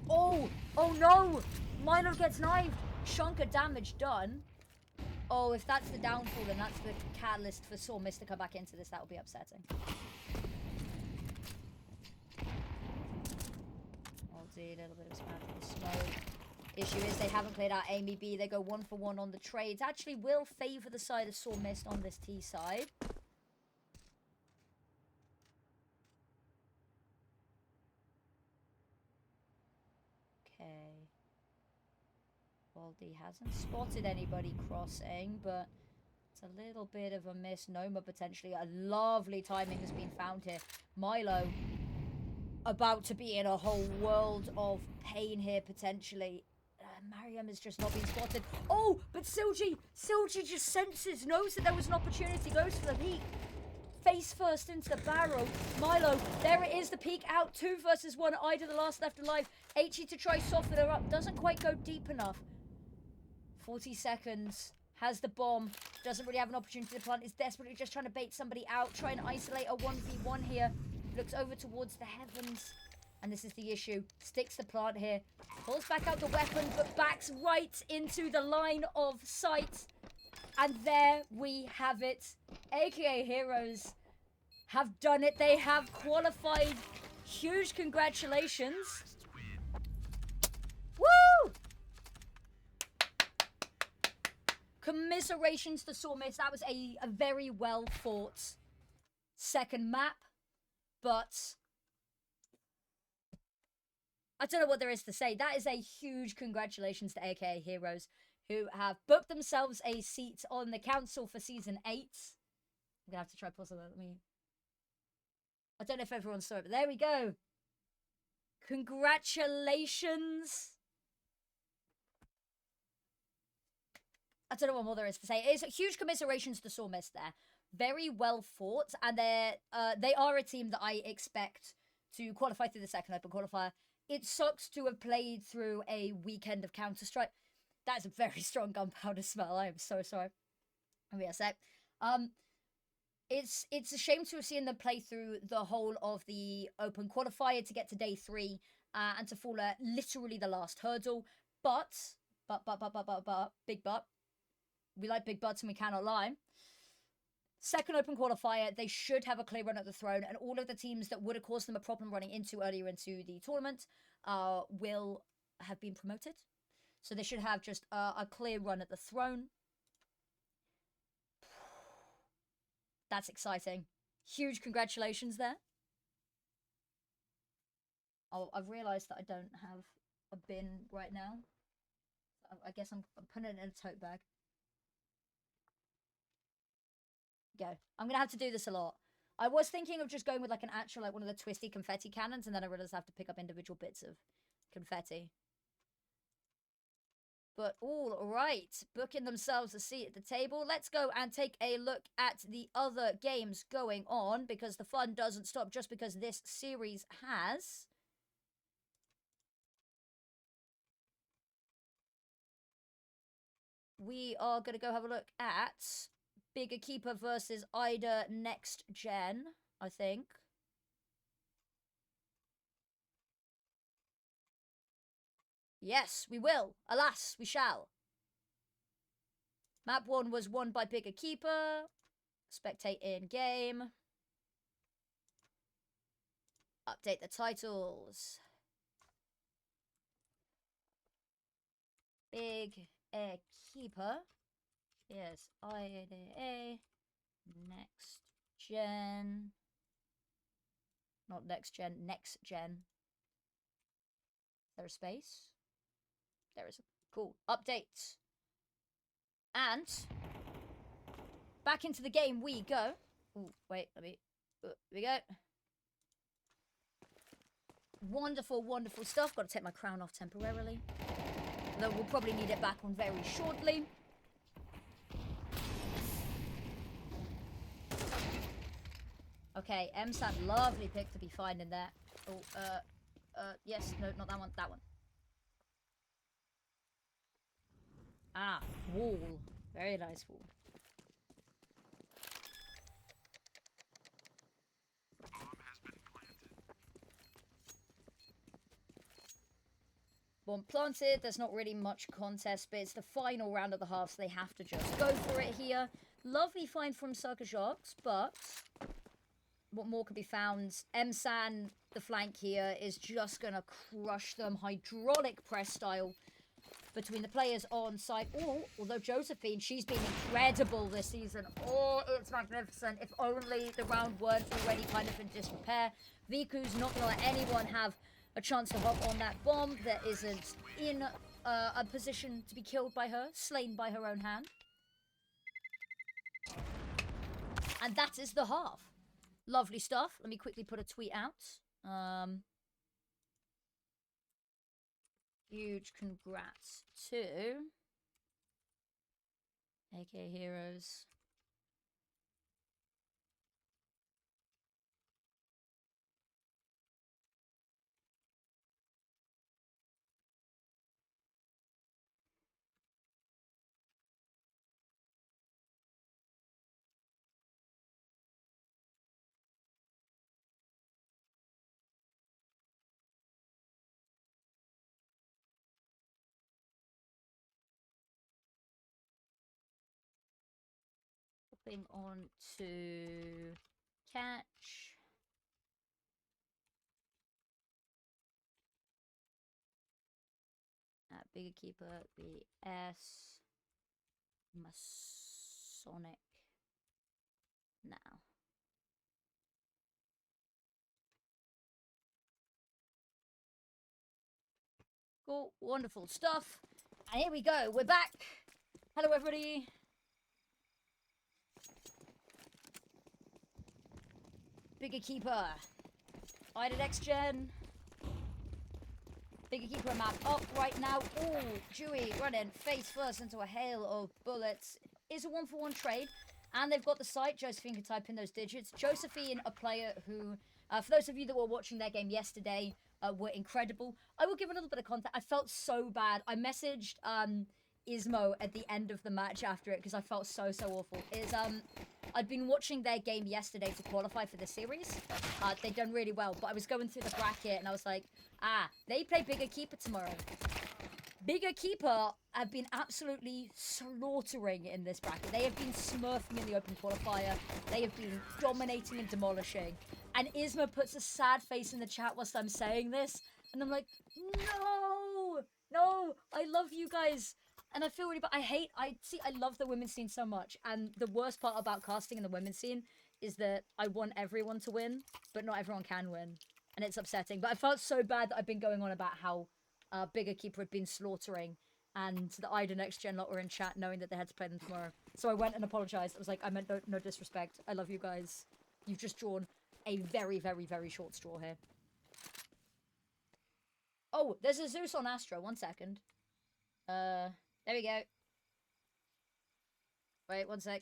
Oh! Oh no! Milo gets knifed! Chunk of damage done. Oh, if that's the downfall, then that's the catalyst for Saw Myst to come back into this. That would be upsetting. Oh, dear, a little bit of spam for the smoke. Issue is they haven't played out Amy B. They go 1 for 1 on the trades. Actually will favour the side of Saw Myst on this T side. Okay. Baldy hasn't spotted anybody crossing, but it's a little bit of a misnomer potentially. A lovely timing has been found here. Milo about to be in a whole world of pain here potentially. Mariam has just not been spotted. Oh, but Silji just senses, knows that there was an opportunity, goes for the peek. Face first into the barrel. Milo, there it is, the peek out. 2 versus 1. Ida, the last left alive. HE to try soften her up. Doesn't quite go deep enough. 40 seconds. Has the bomb. Doesn't really have an opportunity to plant. Is desperately just trying to bait somebody out. Try and isolate a 1v1 here. Looks over towards the heavens. And this is the issue. Sticks the plant here. Pulls back out the weapon, but backs right into the line of sight. And there we have it. AKA Heroes have done it. They have qualified. Huge congratulations. Woo! Commiserations to Saw Myst. That was a very well fought second map, but I don't know what there is to say. That is a huge congratulations to AKA Heroes, who have booked themselves a seat on the council for Season 8. I'm gonna have to try pause on that. I don't know if everyone saw it, but there we go. Congratulations. I don't know what more there is to say. It's a huge commiserations to Saw Myst there. Very well fought, and they are a team that I expect to qualify through the second open qualifier. It sucks to have played through a weekend of Counter-Strike. That's a very strong gunpowder smell. I am so sorry. Give me a sec. It's a shame to have seen them play through the whole of the open qualifier to get to day 3 and to fall at literally the last hurdle. But, big but. We like big butts and we cannot lie. Second open qualifier, they should have a clear run at the throne, and all of the teams that would have caused them a problem running into earlier into the tournament will have been promoted. So they should have just a clear run at the throne. That's exciting. Huge congratulations there. Oh, I've realised that I don't have a bin right now. I guess I'm putting it in a tote bag. Go. I'm gonna have to do this a lot. I was thinking of just going with like an actual, like one of the twisty confetti cannons, and then I realised I have to pick up individual bits of confetti. But all right, booking themselves a seat at the table. Let's go and take a look at the other games going on, because the fun doesn't stop just because this series has. We are going to go have a look at Big Equipa versus Ida NexGen, I think. Yes, we will. Alas, we shall. Map 1 was won by Big Equipa. Spectate in game. Update the titles. Big Equipa. Yes, IDA. NexGen. Not NexGen, NexGen. Is there a space? There is a cool update. And back into the game we go. Ooh, wait, here we go. Wonderful, wonderful stuff. Got to take my crown off temporarily. Though we'll probably need it back on very shortly. Okay, MSAT, lovely pick to be finding there. Oh, yes, no, not that one, that one. Ah, wall. Very nice wall. Bomb planted. There's not really much contest, but it's the final round of the half, so they have to just go for it here. Lovely find from Sarkajoks, but what more could be found? Msan, the flank here, is just going to crush them hydraulic press style between the players on site. Oh, although Josephine, she's been incredible this season. Oh, it's magnificent. If only the round weren't already kind of in disrepair. Viku's not going to let anyone have a chance to hop on that bomb that isn't in a position to be killed by her, slain by her own hand. And that is the half. Lovely stuff. Let me quickly put a tweet out. Huge congrats to AK Heroes. Hopping on to catch. Bigger keeper, BS. Masonic now. Cool, wonderful stuff. And here we go, we're back. Hello, everybody. Bigger Keeper. I did NexGen. Bigger Keeper map up right now. Oh, Dewey running face first into a hail of bullets. Is a 1-for-1 trade. And they've got the site. Josephine can type in those digits. Josephine, a player who, for those of you that were watching their game yesterday, were incredible. I will give a little bit of context. I felt so bad. I messaged Ismo at the end of the match after it because I felt so awful. I'd been watching their game yesterday to qualify for the series. They'd done really well, but I was going through the bracket and I was like, they play Bigger Keeper tomorrow. Bigger Keeper have been absolutely slaughtering in this bracket. They have been smurfing in the open qualifier. They have been dominating and demolishing. And Isma puts a sad face in the chat whilst I'm saying this. And I'm like, no, I love you guys. And I feel really bad. I love the women's scene so much. And the worst part about casting in the women's scene is that I want everyone to win, but not everyone can win. And it's upsetting. But I felt so bad that I've been going on about how Bigger Keeper had been slaughtering. And the Ida NexGen lot were in chat knowing that they had to play them tomorrow. So I went and apologized. I was like, I meant no disrespect. I love you guys. You've just drawn a very short straw here. Oh, there's a Zeus on Astro. 1 second. There we go. Wait, 1 sec.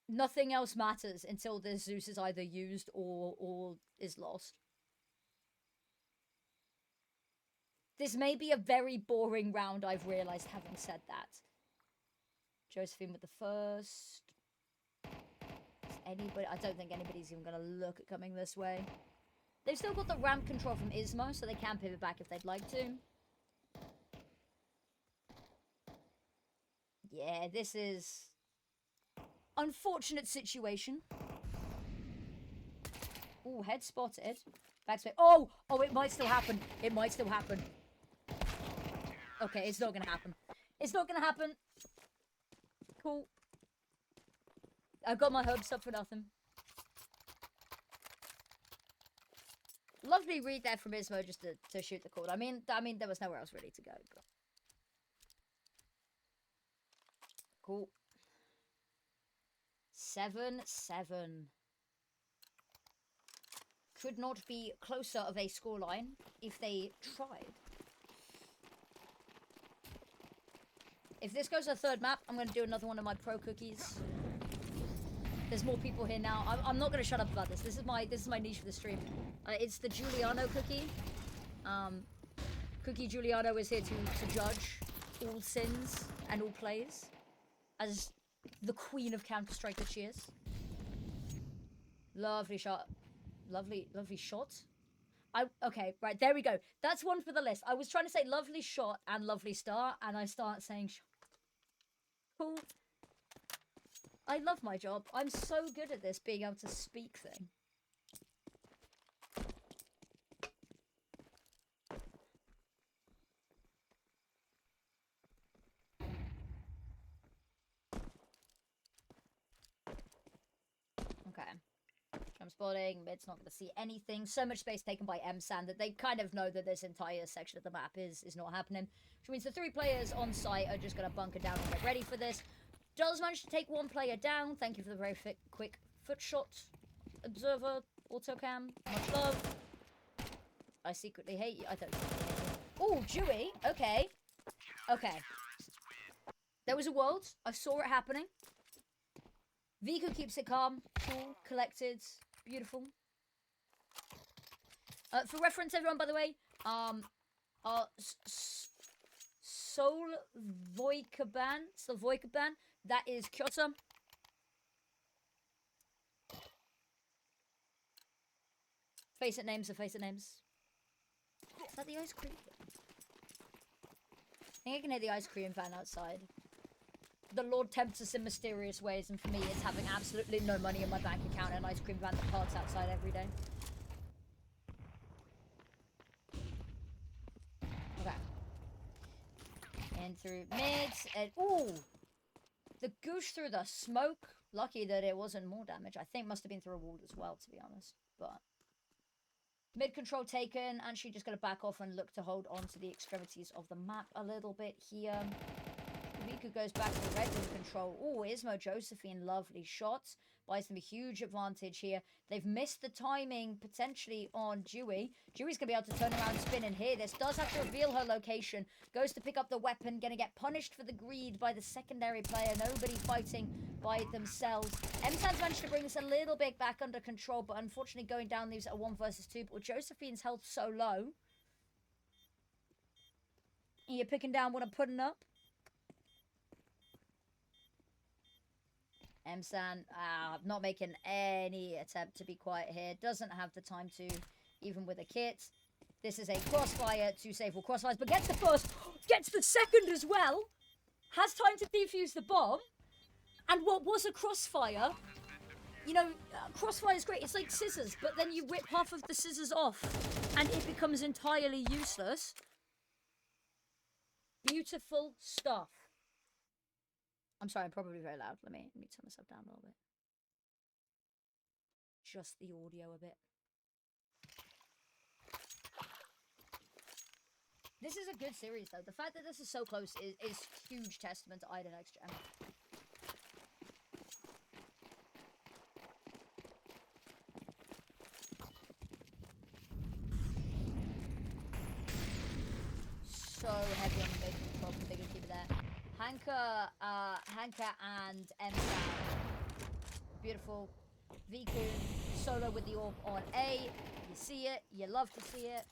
Nothing else matters until the Zeus is either used or is lost. This may be a very boring round, I've realized, having said that. Josephine with the first. Is anybody? I don't think anybody's even going to look at coming this way. They've still got the ramp control from Ismo, so they can pivot back if they'd like to. Yeah, this is... unfortunate situation. Oh, head spotted. Backspace. Oh, it might still happen. It might still happen. Okay, it's not gonna happen. It's not gonna happen. Cool. I've got my hopes up for nothing. Lovely read there from Ismo just to shoot the cord. I mean, there was nowhere else really to go. But... cool. 7-7. Could not be closer of a scoreline if they tried. If this goes to a third map, I'm going to do another one of my pro cookies. There's more people here now. I'm not going to shut up about this. This is my niche for the stream. It's the Giuliano cookie. Cookie Giuliano is here to judge all sins and all plays. As the queen of Counter-Strike that she is. Lovely shot. Lovely shot. Okay, right, there we go. That's one for the list. I was trying to say lovely shot and lovely start, and I start saying shot. Cool. I love my job. I'm so good at this, being able to speak thing. Okay. Jump spotting, mid's not going to see anything. So much space taken by M-Sand that they kind of know that this entire section of the map is not happening. Which means the 3 players on site are just going to bunker down and get ready for this. Does manage to take 1 player down. Thank you for the very quick foot shot. Observer, autocam, much love. I secretly hate you. I don't secretly hate you. Oh, Dewey. Okay. Okay. There was a world. I saw it happening. Vico keeps it calm, cool, collected, beautiful. For reference, everyone, by the way, Sol Voikaban, that is Kyoto. Face it names are face it names. Is that the ice cream? I think I can hear the ice cream van outside. The Lord tempts us in mysterious ways, and for me, it's having absolutely no money in my bank account and an ice cream van that parks outside every day. Okay. In through mid, and ooh! The goosh through the smoke. Lucky that it wasn't more damage. I think must have been through a wall as well, to be honest. But mid control taken, and she just gonna back off and look to hold on to the extremities of the map a little bit here. Riku goes back to regular control. Oh, Ismo Josephine, lovely shots. Buys them a huge advantage here. They've missed the timing, potentially, on Dewey. Dewey's going to be able to turn around and spin in here. This does have to reveal her location. Goes to pick up the weapon. Going to get punished for the greed by the secondary player. Nobody fighting by themselves. M-San's managed to bring this a little bit back under control, but unfortunately going down leaves a 1 versus 2. But with Josephine's health so low, you're picking down what I'm putting up. M-San, not making any attempt to be quiet here. Doesn't have the time to, even with a kit. This is a crossfire to save all crossfires, but gets the first, gets the second as well. Has time to defuse the bomb. And what was a crossfire, you know, crossfire is great. It's like scissors, but then you rip half of the scissors off and it becomes entirely useless. Beautiful stuff. I'm sorry, I'm probably very loud. Let me turn myself down a little bit. Just the audio a bit. This is a good series, though. The fact that this is so close is huge testament to Ida NexGen. So heavy on the mid control from Big Equipa there. Hanka and M-San. Beautiful. Viku solo with the orb on A. You see it. You love to see it.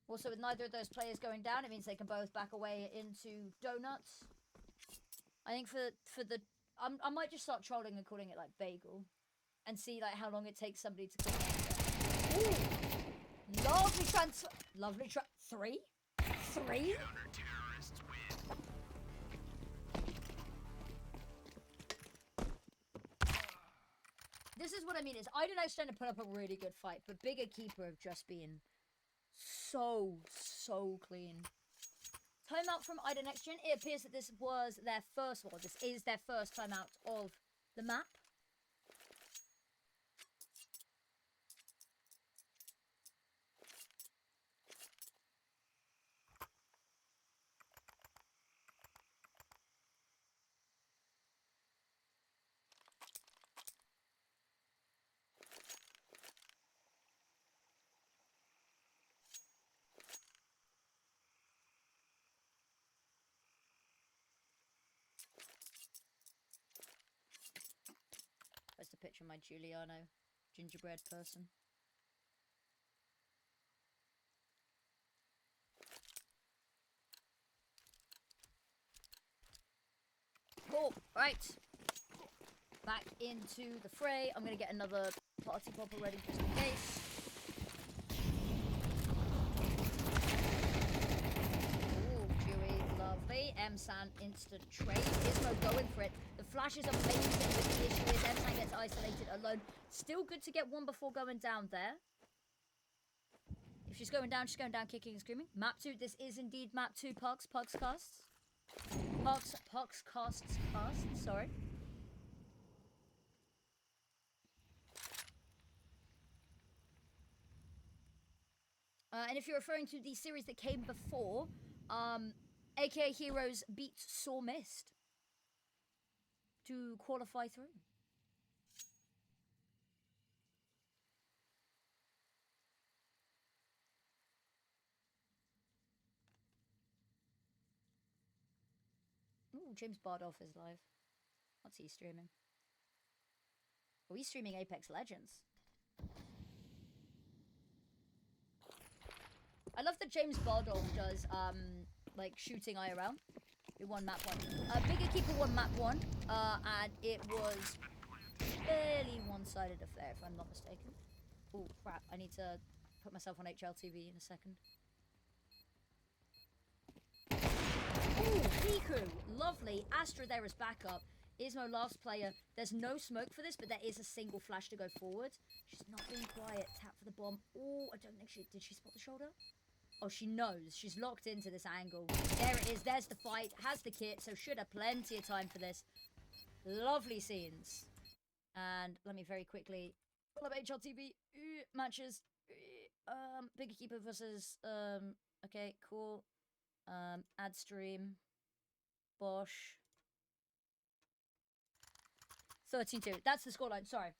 Also, with neither of those players going down, it means they can both back away into donuts. I think for the... I might just start trolling and calling it like bagel, and see like how long it takes somebody to cook it. Ooh, lovely transfer. Lovely three. Counter-terrorists win. This is what I mean. Is I don't know, trying to put up a really good fight, but Big Equipa have just been so clean. Timeout from Ida NexGen. It appears that this was their first, well, this is their first timeout of the map. Post a picture of my Giuliano gingerbread person. Cool, right. Back into the fray. I'm gonna get another party popper ready just in case. Ooh, Dewey, lovely. M-San instant trade. Ismo going for it. The flash is amazing, but the issue is M-San gets isolated alone. Still good to get one before going down there. If she's going down kicking and screaming. Map 2, this is indeed map 2, Pugs casts. Pugs casts, sorry. And if you're referring to the series that came before, aka Heroes beat Saw Myst to qualify through. Ooh, James Bardoff is live. What's he streaming? Oh, he's streaming Apex Legends. I love that James Bardoff does, like, shooting IRL. We won map 1. Big Equipa won map 1, and it was fairly one-sided affair, if I'm not mistaken. Oh, crap. I need to put myself on HLTV in a second. Ooh, Viku. Lovely. Fortunately, Astra there is backup. Ismo last player. There's no smoke for this, but there is a single flash to go forward. She's not being quiet. Tap for the bomb. Oh, I don't think she... Did she spot the shoulder? Oh, she knows. She's locked into this angle. There it is. There's the fight. Has the kit, so should have plenty of time for this. Lovely scenes. And let me very quickly pull up HLTV matches. Big Keeper versus okay, cool. Ad stream. Bosch. 13-2. That's the scoreline. Sorry.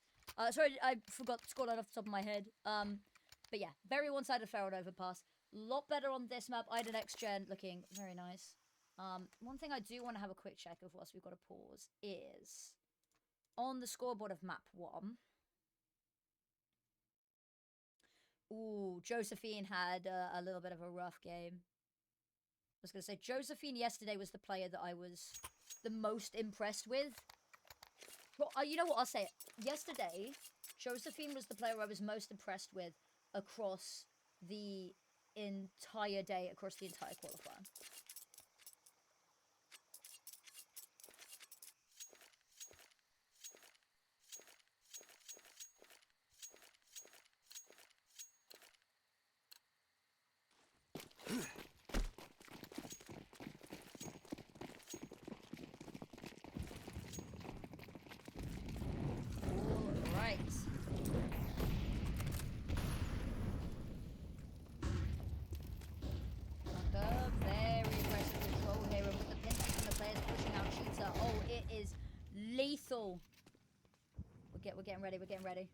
Sorry, I forgot the scoreline off the top of my head. But yeah, very one-sided Ferret overpass. Lot better on this map. Ida NexGen looking very nice. One thing I do want to have a quick check of whilst we've got a pause is on the scoreboard of map 1. Ooh, Josephine had a little bit of a rough game. I was going to say, Josephine yesterday was the player that I was the most impressed with. Well, you know what, I'll say it. Yesterday, Josephine was the player I was most impressed with across the entire day, across the entire qualifier. Lethal. We're getting ready. We're getting ready.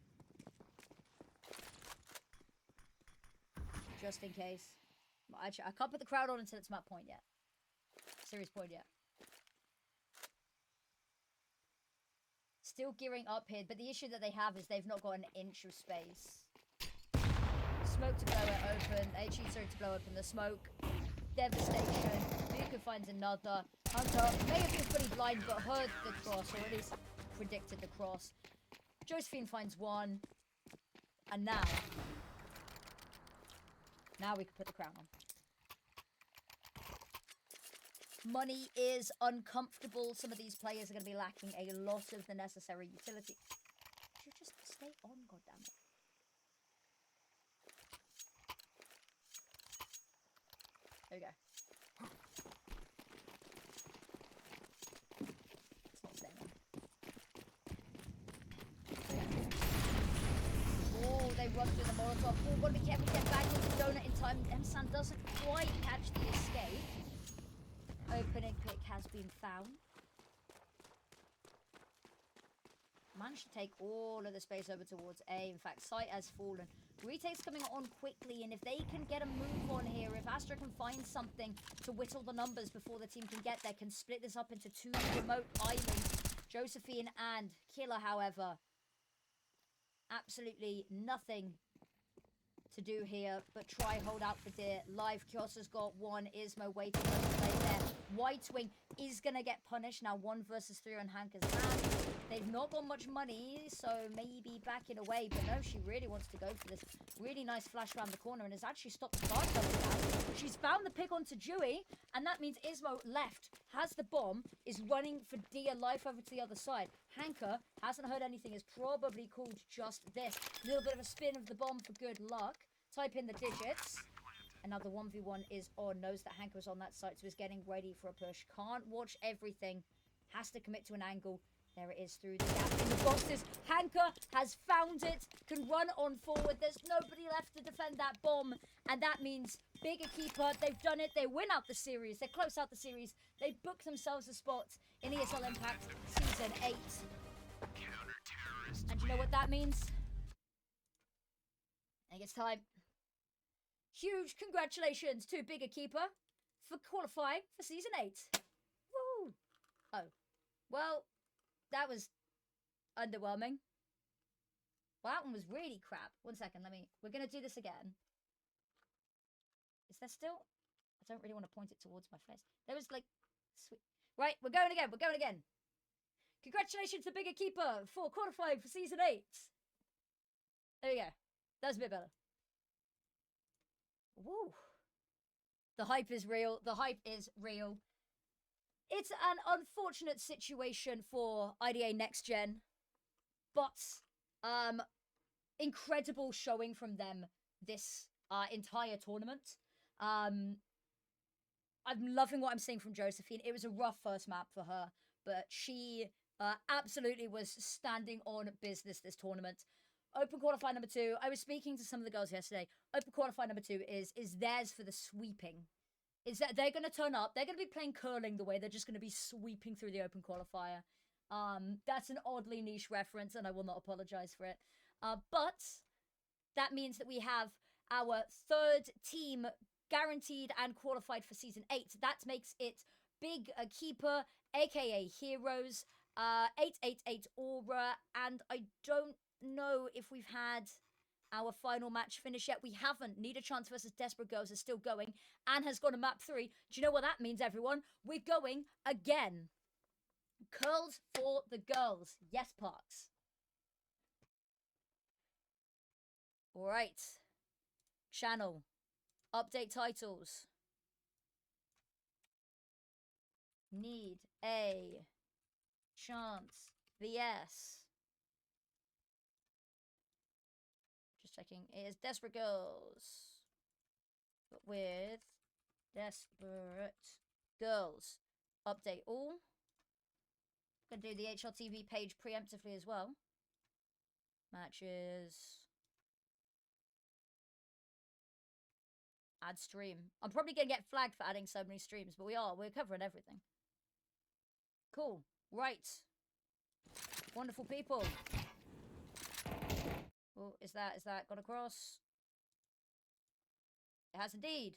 Just in case. Actually, I can't put the crowd on until it's map point yet. Series point yet. Still gearing up here, but the issue that they have is they've not got an inch of space. Smoke to blow it open. HE sorry to blow open the smoke. Devastation. Buka finds another. Hunter may have been fully blind, but heard the cross, or at least predicted the cross. Josephine finds one. And now we can put the crown on. Money is uncomfortable. Some of these players are going to be lacking a lot of the necessary utility. Should just stay on, goddammit. There we go. It's not staying on. Oh, they run through the Molotov. Oh, gotta be careful to get back into the donut in time. M-San doesn't quite catch the escape. Opening pick has been found. Managed to take all of the space over towards A. In fact, site has fallen. Retake's coming on quickly, and if they can get a move on here, if Astra can find something to whittle the numbers before the team can get there, can split this up into 2 remote islands. Josephine and Killer, however, absolutely nothing to do here, but try hold out for dear life. Kios has got one. Ismo waiting on the play there. White Wing is gonna get punished now. 1 versus 3 on Hanka's hand. They've not got much money, so maybe backing away, but no, she really wants to go for this really nice flash around the corner and has actually stopped the guard coming down. She's found the pick onto Dewey, and that means Ismo left, has the bomb, is running for dear life over to the other side. Hanka hasn't heard anything, is probably called just this. A little bit of a spin of the bomb for good luck. Type in the digits. And now the 1v1 is on. Knows that Hanka was on that site, so is getting ready for a push. Can't watch everything. Has to commit to an angle. There it is through the gap in the boxes. Hanka has found it. Can run on forward. There's nobody left to defend that bomb. And that means bigger keeper. They've done it. They win out the series. They close out the series. They book themselves a spot in ESL Impact Season 8. And you know what that means? I think it's time. Huge congratulations to Bigger Keeper for qualifying for Season 8. Woo! Oh. Well, that was underwhelming. Well, that one was really crap. 1 second, we're going to do this again. Is there still? I don't really want to point it towards my face. There was like, sweet. Right, we're going again. We're going again. Congratulations to Bigger Keeper for qualifying for Season 8. There we go. That was a bit better. Woo. The hype is real. The hype is real. it's an unfortunate situation for IDA NexGen, but incredible showing from them this entire tournament. I'm loving what I'm seeing from Josephine. It was a rough first map for her, but she absolutely was standing on business this tournament. Open qualifier number 2. I was speaking to some of the girls yesterday. Open qualifier number 2 is theirs for the sweeping. Is that they're going to turn up. They're going to be playing curling the way. They're just going to be sweeping through the open qualifier. That's an oddly niche reference, and I will not apologize for it. But that means that we have our 3rd team guaranteed and qualified for Season 8. That makes it Big Keeper, aka Heroes, 888 Aura, and I don't know if we've had our final match finish yet. We haven't. Needachance versus Desperate Girls is still going and has gone to map 3. Do you know what that means, everyone? We're going again. Curls for the girls. Yes, Parks. All right. Channel. Update titles. Need a chance. VS. Just checking. It is Desperate Girls. But with Desperate Girls. Update all. Gonna do the HLTV page preemptively as well. Matches. Add stream. I'm probably gonna get flagged for adding so many streams, but we're covering everything. Cool. Right. Wonderful people. Oh, is that gone across? It has indeed.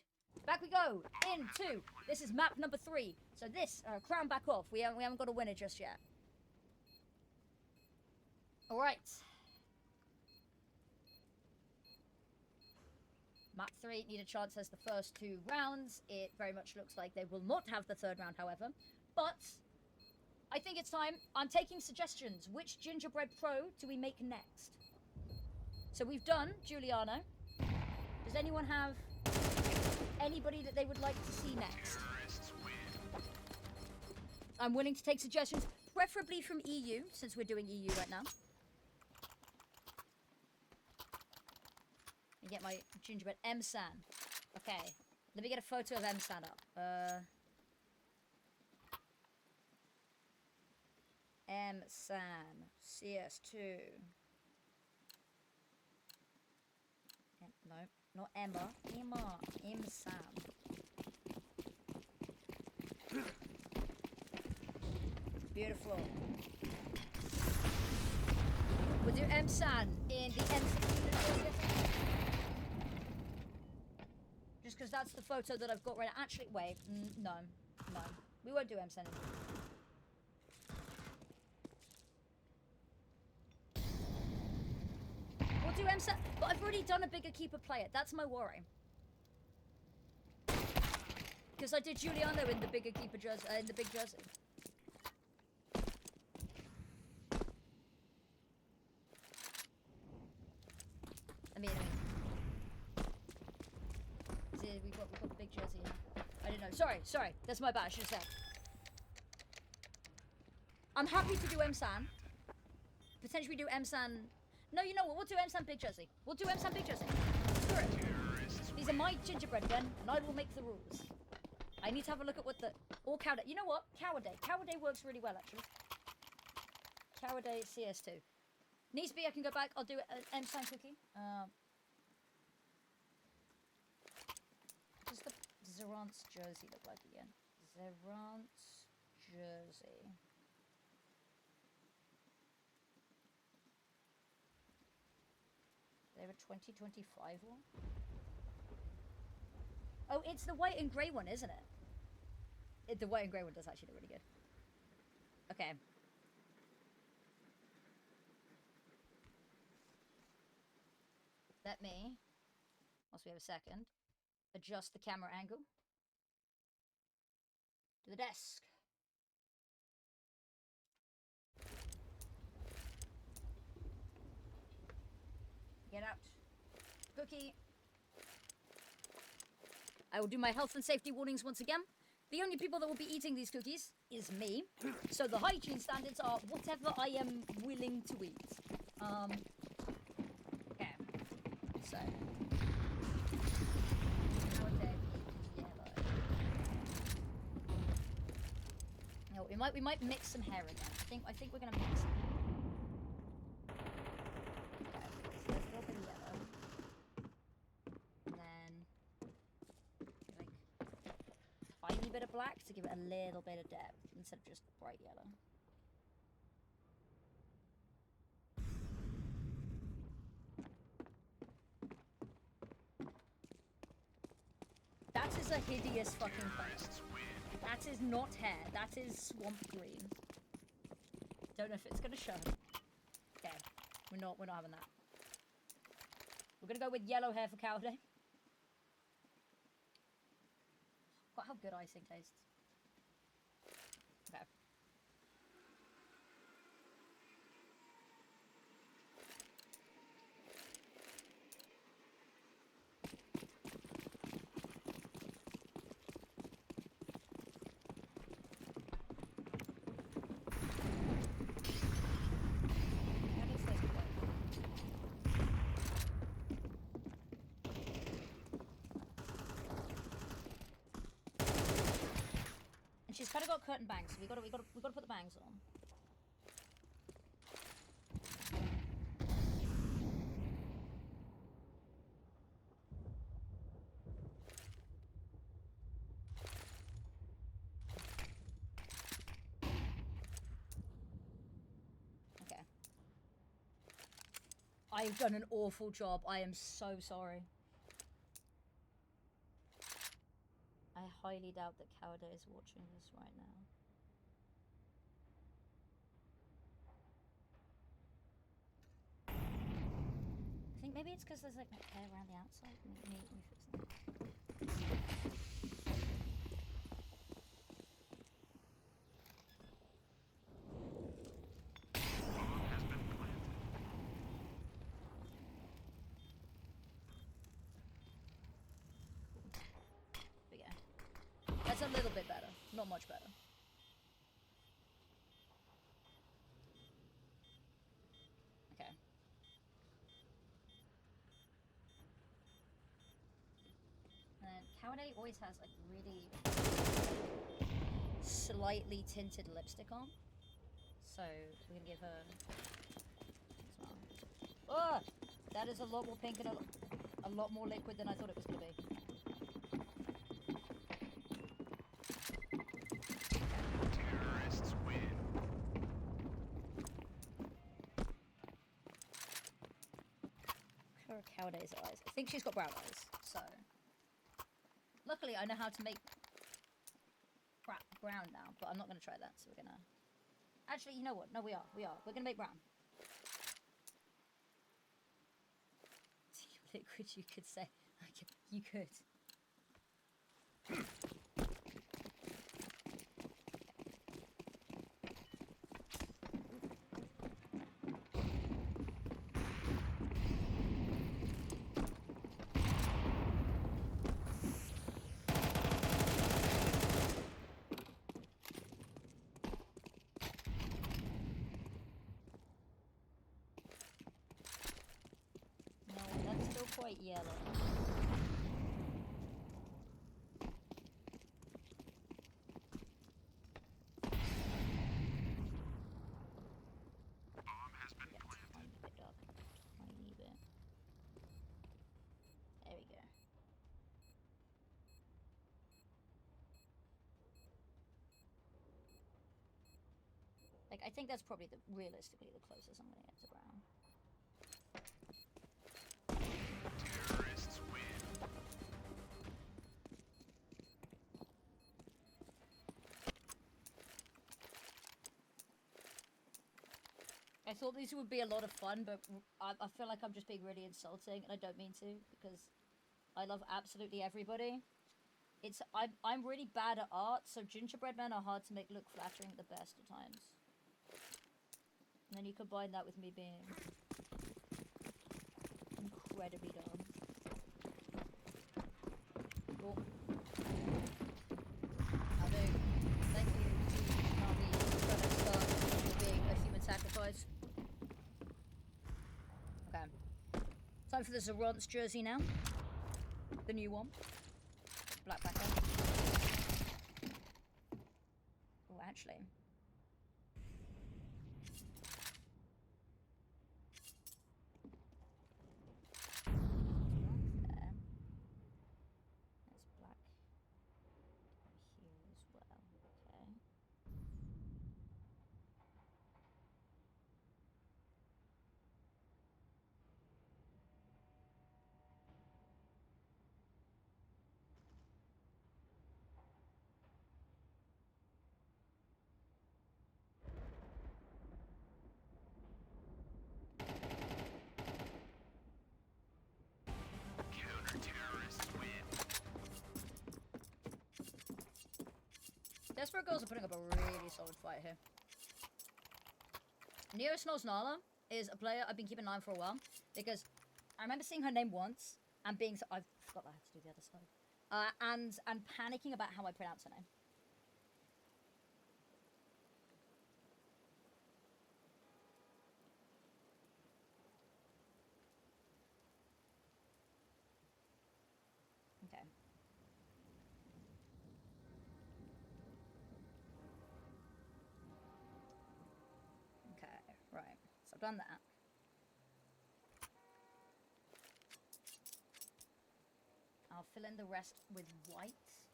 Back we go into, this is map number 3. So this, crown back off. We haven't got a winner just yet. All right. Map 3, Needachance has the first 2 rounds. It very much looks like they will not have the 3rd round, however. But I think it's time. I'm taking suggestions. Which Gingerbread Pro do we make next? So we've done Giuliano. Does anyone have anybody that they would like to see next? I'm willing to take suggestions, preferably from EU, since we're doing EU right now. And get my gingerbread M-San. Okay, let me get a photo of M-San up. M-San, CS2. No, not Emma. Emma. M-San. Beautiful. We'll do M-San in the M16. Just because that's the photo that I've got right now. Actually, wait. No. No. We won't do M-San anymore. We'll do M-San. But I've already done a bigger keeper player. That's my worry. Because I did Giuliano in the bigger keeper jersey, in the big jersey. I mean, we've got the big jersey in. I don't know. Sorry. That's my bad. I should have said. I'm happy to do M-San. Potentially do M-San. No, you know what? We'll do M-San big jersey. We'll do M-San big jersey. Screw it. These are my gingerbread men, and I will make the rules. I need to have a look at what the... Or Cow Day. You know what? Cow Day. Cow Day works really well, actually. Cow Day CS2. Needs be, I can go back. I'll do an M-San cookie. What does the Zerant's jersey look like again? Zerant's jersey. They have a 2025 one? Oh, it's the white and grey one, isn't it? The white and grey one does actually look really good. Okay. Let me, once we have a second, adjust the camera angle to the desk. Get out. Cookie. I will do my health and safety warnings once again. The only people that will be eating these cookies is me. So the hygiene standards are whatever I am willing to eat. Okay. So. No, we might mix some hair again. I think we're gonna mix some hair. Okay, so there's a little bit of yellow. And then like tiny bit of black to give it a little bit of depth instead of just bright yellow. That is a hideous fucking color. That is not hair. That is swamp green. Don't know if it's gonna show. Okay, we're not having that. We're gonna go with yellow hair for Cowday. God, how good icing tastes. Okay. And she's kind of got curtain bangs, so we gotta put the bangs on. Okay. I've done an awful job. I am so sorry. I highly doubt that Cowday is watching this right now. I think maybe it's because there's like hair around the outside. Let me fix that. But yeah. That's a little bit better. Not much better. Okay. And Cowday always has like really slightly tinted lipstick on. So we're gonna give her this one. Oh! That is a lot more pink and a lot more liquid than I thought it was gonna be. Terrorists win. Her Cowday's eyes. I think she's got brown eyes, so. Luckily, I know how to make brown now, but I'm not gonna try that, so we're gonna. Actually, you know what? No, we are. We're gonna make brown. Liquid, you could say. You could. No, that's still quite yellow. Bomb has been planted. Tiny bit dark. Tiny bit. There we go. Like, I think that's probably realistically the closest I'm gonna get to brown. Terrorists win. I thought these would be a lot of fun, but I feel like I'm just being really insulting, and I don't mean to, because I love absolutely everybody. I'm really bad at art, so gingerbread men are hard to make look flattering at the best of times. And then you combine that with me being incredibly dumb. Oh. Going for the Zorons jersey now. The new one. Black backer. Oh, actually. There. There's black here as well. Okay. Counter-terrorists win. Desperate Girls are putting up a really solid fight here. Neo Snows Nala is a player I've been keeping an eye on for a while because I remember seeing her name once and being so I forgot that I had to do the other side. And panicking about how I pronounce her name. Okay. Okay, right. So I've done that. I'll fill in the rest with white,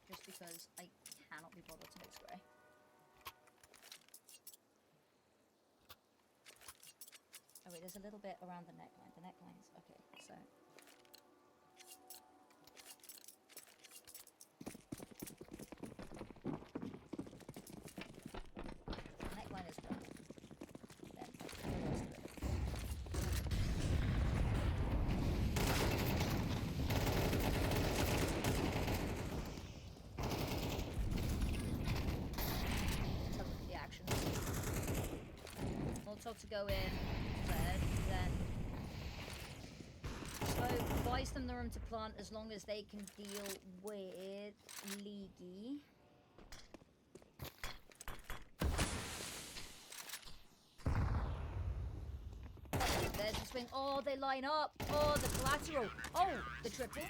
just because I cannot be bothered to mix grey. Oh wait, there's a little bit around the neckline. The neckline's... okay, so... the neckline is brown. Then the rest of it. The actions. Molotov to go in, red, then smoke, buys them the room to plant as long as they can deal with Leaguey. There's the swing. Oh, they line up. Oh, the collateral. Oh, the triple.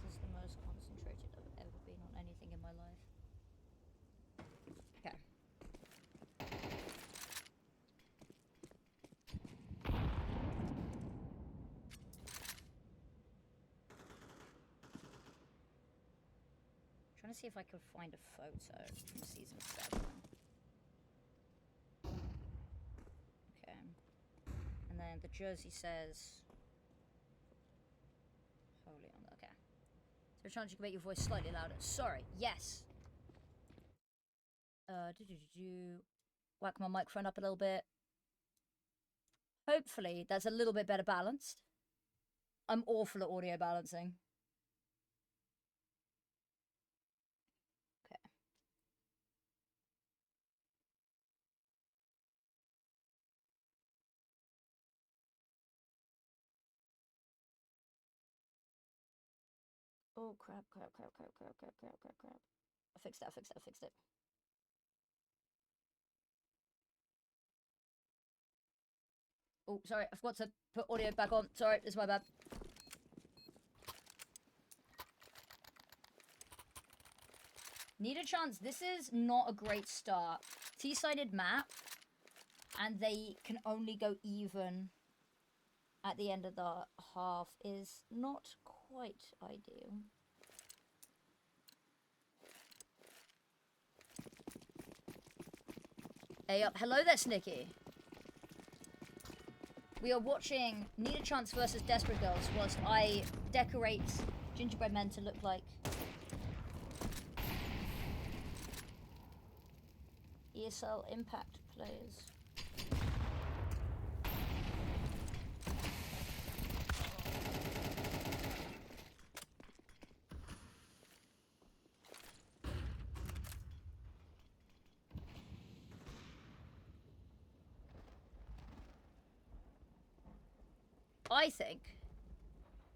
This is the most concentrated I've ever been on anything in my life. Okay. Trying to see if I could find a photo from season 7. Okay. And then the jersey says... holy on. Okay. Is there a chance you can make your voice slightly louder? Sorry. Yes. Whack my microphone up a little bit. Hopefully that's a little bit better balanced. I'm awful at audio balancing. Okay. Oh crap, crap, crap, crap, crap, crap, crap, crap, crap. I fixed it, I fixed it, I fixed it. Oh, sorry, I forgot to put audio back on. Sorry, this is my bad. Needachance, this is not a great start. T-sided map, and they can only go even at the end of the half is not quite ideal. Hey, hello there, Snicky. We are watching Needachance versus Desperate Girls whilst I decorate gingerbread men to look like ESL Impact players. I think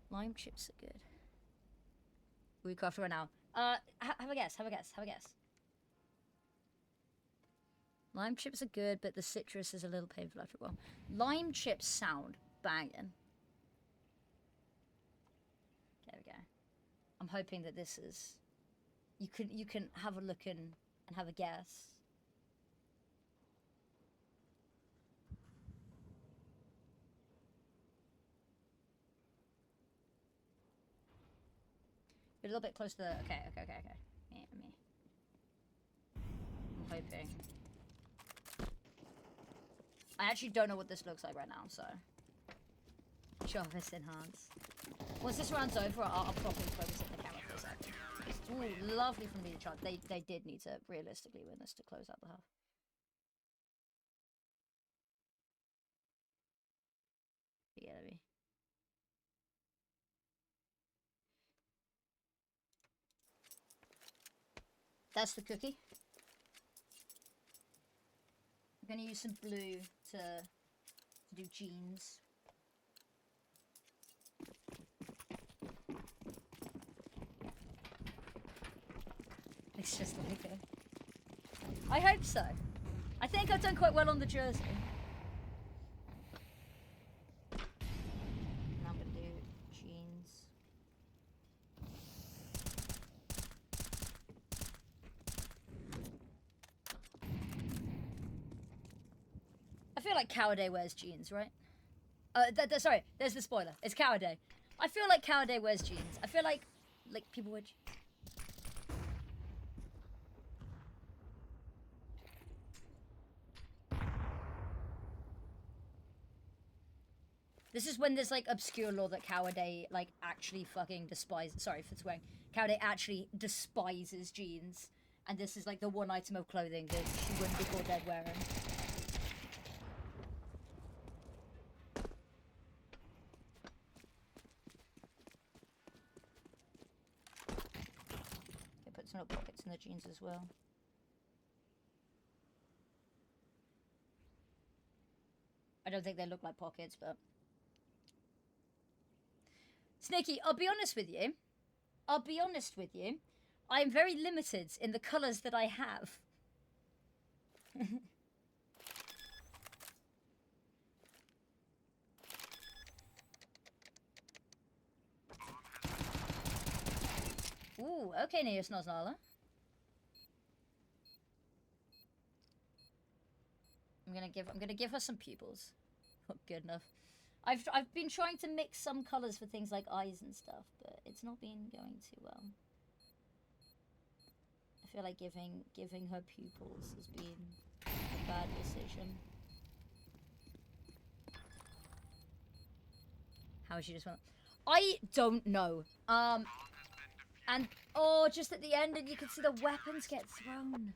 lime chips are good. We craft right now. Have a guess. Have a guess. Have a guess. Lime chips are good, but the citrus is a little painful after a while. Lime chips sound banging. There we go. I'm hoping that this is. You can have a look and have a guess. A little bit close to the. Okay. Me. I'm hoping. I actually don't know what this looks like right now, so. Sharpness enhance. Once this round's over, I'll properly focus on the camera for a second. Ooh, lovely from Needachance. They did need to realistically win this to close out the half. Yeah, me. That's the cookie. I'm gonna use some blue to do jeans. It's just like it. I hope so. I think I've done quite well on the jersey. And I'm gonna do jeans. I feel like Cowarday wears jeans, right? Sorry, there's the spoiler. It's Cowarday. I feel like Cowarday wears jeans. I feel like people wear jeans. This is when there's like obscure lore that Cowarday like actually fucking despises. Sorry for swearing. Cowarday actually despises jeans, and this is like the one item of clothing that she wouldn't be caught dead wearing. Okay, put some little pockets in the jeans as well. I don't think they look like pockets, but. Snaky, I'll be honest with you. I am very limited in the colours that I have. Ooh, okay, Neosnoznala. I'm gonna give her some pupils. Oh, good enough. I've been trying to mix some colours for things like eyes and stuff, but it's not been going too well. I feel like giving her pupils has been a bad decision. How is she just went? I don't know. And oh, just at the end, and you can see the weapons get thrown.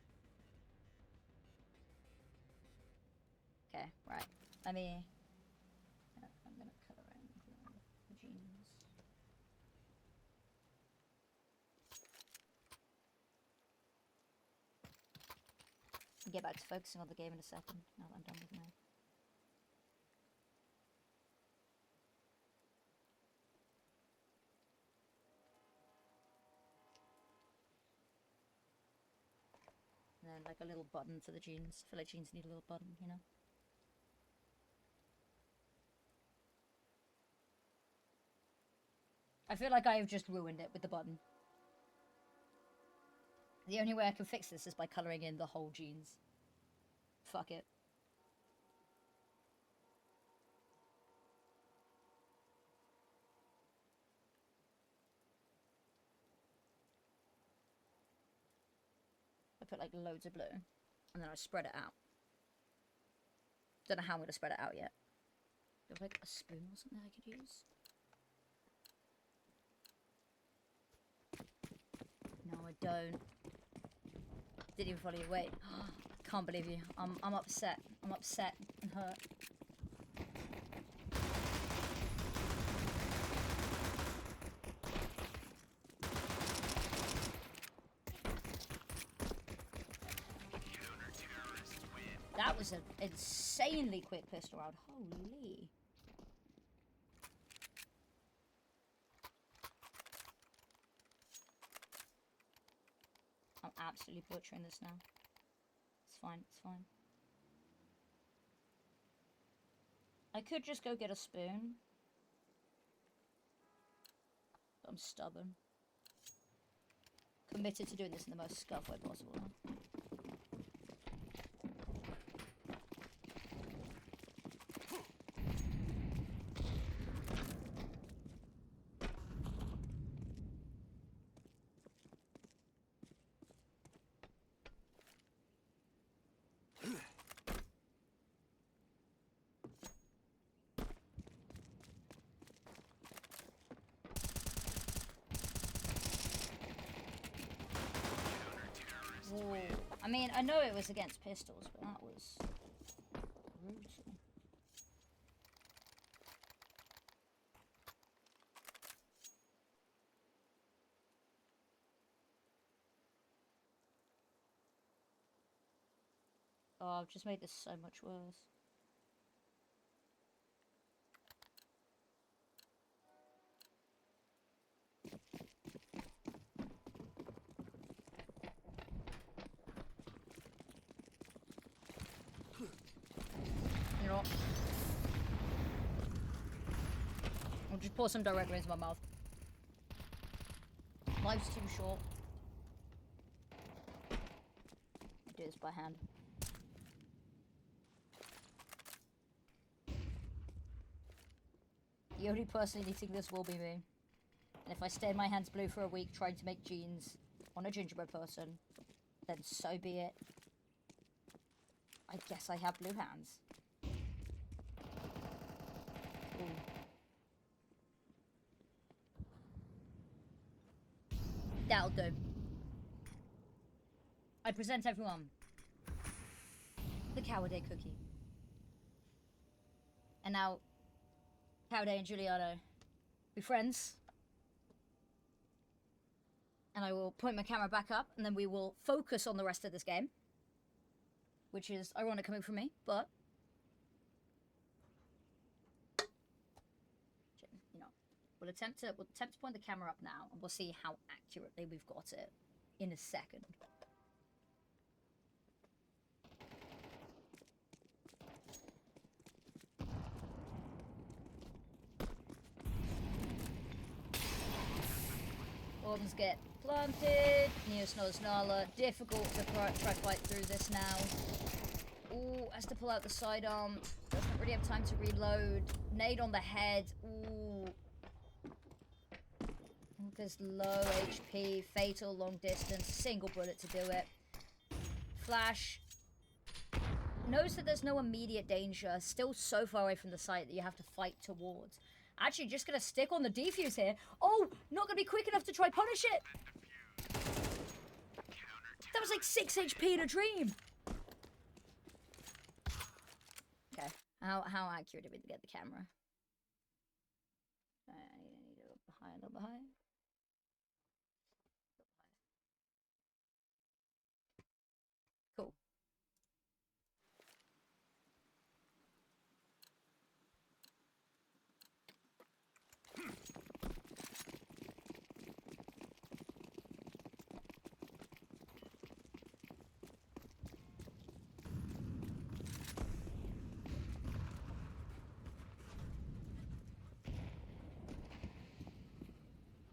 Okay, right. Let me. I'm gonna cut around the jeans. I'll get back to focusing on the game in a second. Now that I'm done with my. And then like a little button for the jeans. I feel like jeans need a little button, you know? I feel like I have just ruined it with the button. The only way I can fix this is by colouring in the whole jeans. Fuck it. I put like loads of blue, and then I spread it out. Don't know how I'm going to spread it out yet. Do I have like a spoon or something I could use? No, I don't. Didn't even follow you. Wait. Can't believe you. I'm upset. I'm upset and hurt. That was an insanely quick pistol round. Holy. I'm absolutely butchering this now. It's fine, it's fine. I could just go get a spoon. But I'm stubborn. Committed to doing this in the most scuff way possible. Whoa. I mean, I know it was against pistols, but that was brutal. Oh, I've just made this so much worse. You know what? I'll just pour some directly into my mouth. Life's too short. I'll do this by hand. The only person eating this will be me. And if I stain my hands blue for a week trying to make jeans on a gingerbread person, then so be it. I guess I have blue hands. Ooh. That'll do. I present everyone the Cowarday cookie. And now, Cowarday and Giuliano be friends. And I will point my camera back up, and then we will focus on the rest of this game. Which is ironic coming from me, but you know, we'll attempt to point the camera up now, and we'll see how accurately we've got it in a second. Bombs get planted. Neosno's Nala. Difficult to try fight through this now. Ooh, has to pull out the sidearm. Doesn't really have time to reload. Nade on the head. Ooh. There's low HP. Fatal, long distance. Single bullet to do it. Flash. Knows that there's no immediate danger. Still so far away from the site that you have to fight towards. Actually, just gonna stick on the defuse here. Oh, not gonna be quick enough to try punish it. That was like 6 HP in a dream. Okay, how accurate did we get the camera? I need a little behind, a little behind. Cool.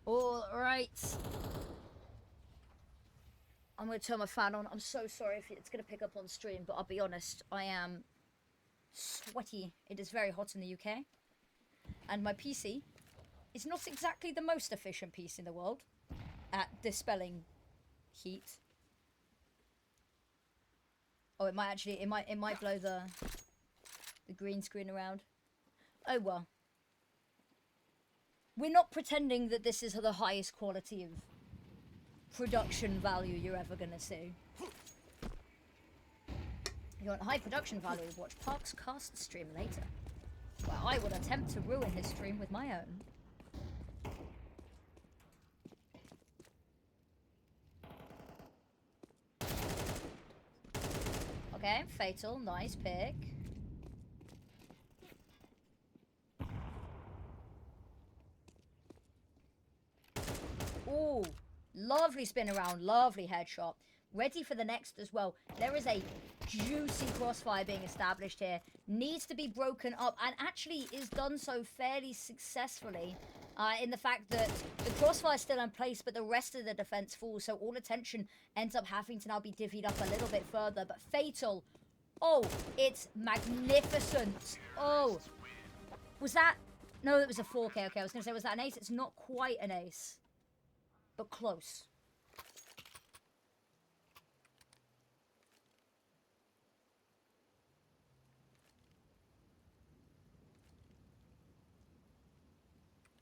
All right. I'm going to turn my fan on. I'm so sorry if it's going to pick up on stream, but I'll be honest, I am sweaty. It is very hot in the UK. And my PC is not exactly the most efficient PC in the world at dispelling heat. Oh, it might actually, it might blow the green screen around. Oh well. We're not pretending that this is the highest quality of production value you're ever gonna see. You want high production value? Watch Park's cast stream later. Well, I would attempt to ruin his stream with my own. Okay, Fatal, nice pick. Ooh, lovely spin around, lovely headshot. Ready for the next as well. There is a juicy crossfire being established here. Needs to be broken up and actually is done so fairly successfully in the fact that the crossfire is still in place, but the rest of the defense falls. So all attention ends up having to now be divvied up a little bit further. But Fatal, oh, it's magnificent. Oh, was that? No, it was a 4K. Okay, I was going to say, was that an ace? It's not quite an ace, but close.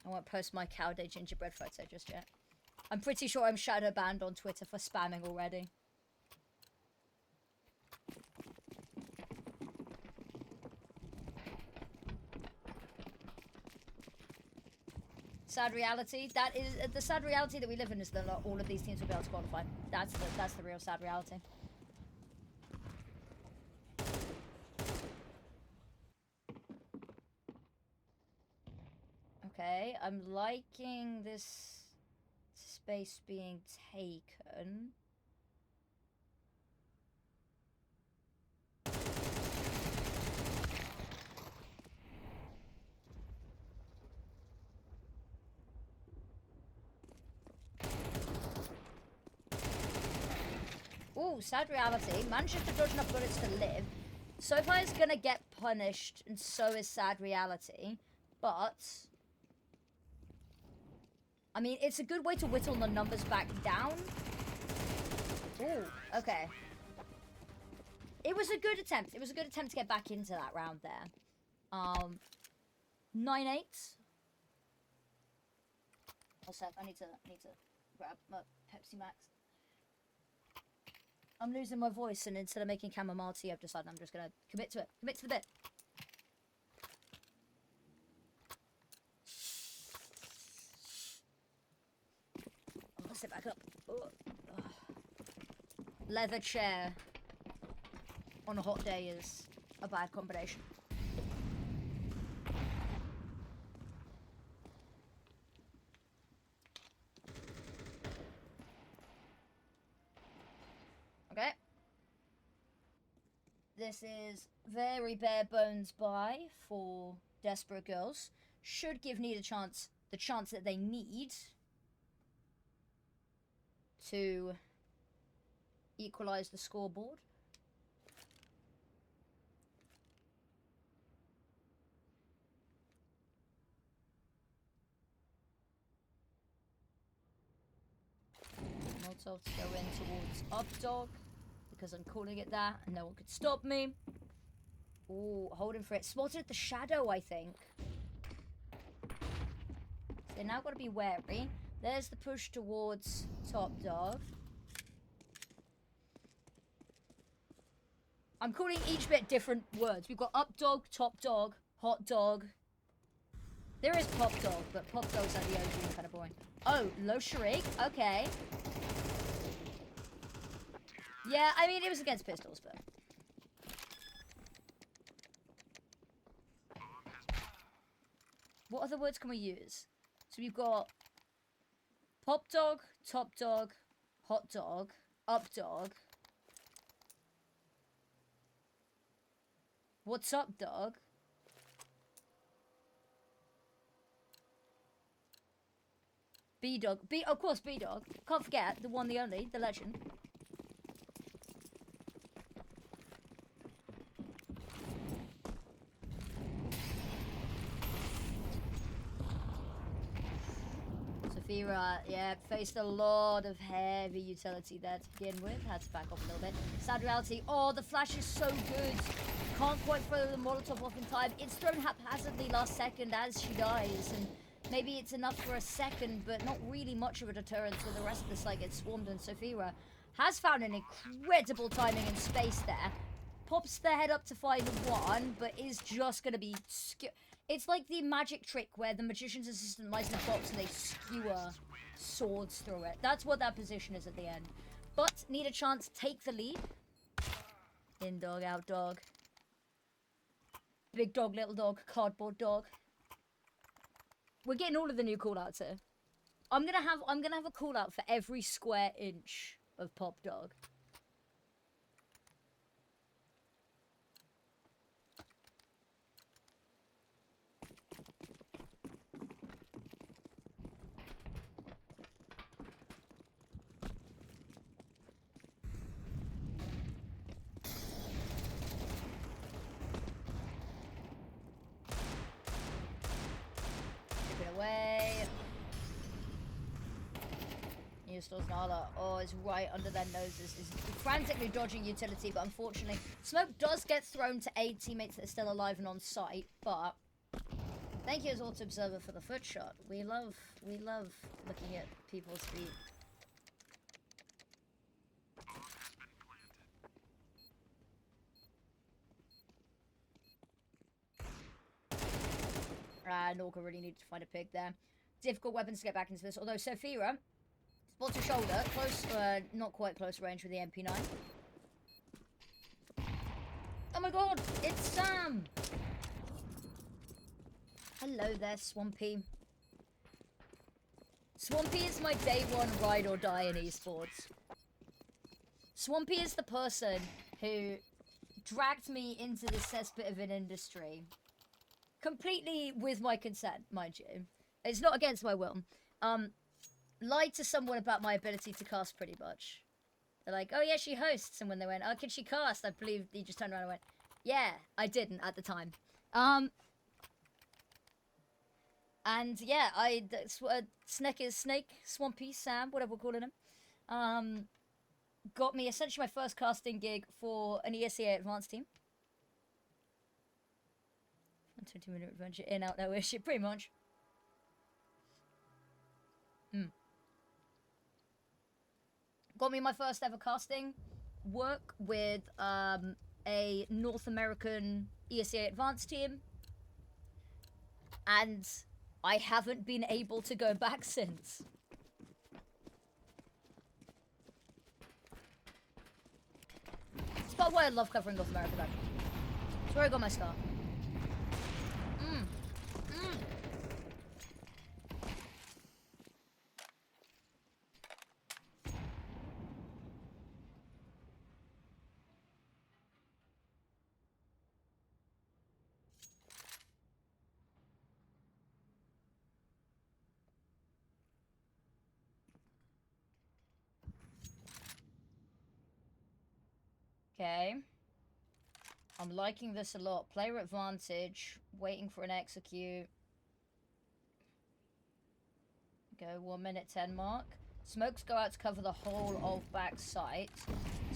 I won't post my cow day gingerbread photo just yet. I'm pretty sure I'm shadow banned on Twitter for spamming already. Sad reality. That is the sad reality that we live in is that all of these teams will be able to qualify. That's the real sad reality. Okay, I'm liking this space being taken. Ooh, sad reality. Manages to dodge enough bullets to live. SoFi is gonna get punished, and so is sad reality. But I mean, it's a good way to whittle the numbers back down. Ooh, okay. It was a good attempt. It was a good attempt to get back into that round there. 9-8. Oh, Seth, I need to grab my Pepsi Max. I'm losing my voice, and instead of making chamomile tea, I've decided I'm just gonna commit to it. Commit to the bit. I'm gonna sit back up. Ugh. Leather chair on a hot day is a bad combination. Okay. This is very bare bones buy for Desperate Girls. Should give Needachance the chance that they need to equalize the scoreboard. Molotov to go in towards Updog because I'm calling it that and no one could stop me. Ooh, holding for it. Spotted the shadow, I think. So they now got to be wary. There's the push towards Top Dog. I'm calling each bit different words. We've got Up Dog, Top Dog, Hot Dog. There is Pop Dog, but Pop Dogs are the OG and kind of boring. Oh, low shriek. Okay. Yeah, I mean, it was against pistols, but... What other words can we use? So we've got Pop Dog, Top Dog, Hot Dog, Up Dog. What's up, dog? B-Dog. Of course, B-Dog. Can't forget, the one, the only, the legend. Sophia, yeah, faced a lot of heavy utility there to begin with. Had to back off a little bit. Sad reality. Oh, the flash is so good. can't quite throw the Molotov off in time. It's thrown haphazardly last second as she dies, and maybe it's enough for a second, but not really much of a deterrent to the rest of the site gets swarmed, and Sophia has found an incredible timing and space there. Pops the head up to find one, but is just going to be... It's like the magic trick where the magician's assistant lies in a box and they skewer swords through it. That's what that position is at the end. But Needachance take the lead. In dog, out dog. Big dog, little dog, cardboard dog. We're getting all of the new callouts here. I'm gonna have a callout for every square inch of Pop Dog. Away. Needachance, oh, it's right under their noses. Is frantically dodging utility, but unfortunately, smoke does get thrown to aid teammates that are still alive and on site. But thank you as Auto Observer for the foot shot. We love looking at people's feet. Norca really needed to find a pig there. Difficult weapons to get back into this, although Sophia spots her shoulder, close, not quite close range with the MP9. Oh my god, it's Sam! Hello there, Swampy. Swampy is my day one ride or die in esports. Swampy is the person who dragged me into this cesspit of an industry. Completely with my consent, mind you. It's not against my will. Lied to someone about my ability to cast, pretty much. They're like, oh yeah, she hosts. And when they went, oh, can she cast? I believe he just turned around and went, yeah, I didn't at the time. And yeah, Swampy, Sam, whatever we're calling him. Got me essentially my first casting gig for an ESL advanced team. 20-minute adventure, in, out, no issue, pretty much. Got me my first ever casting work with a North American ESL advanced team. And I haven't been able to go back since. It's part why I love covering North America though. It's where I got my start. Okay. I'm liking this a lot. Player advantage. Waiting for an execute. Go 1 minute 10 mark. Smokes go out to cover the whole of back site.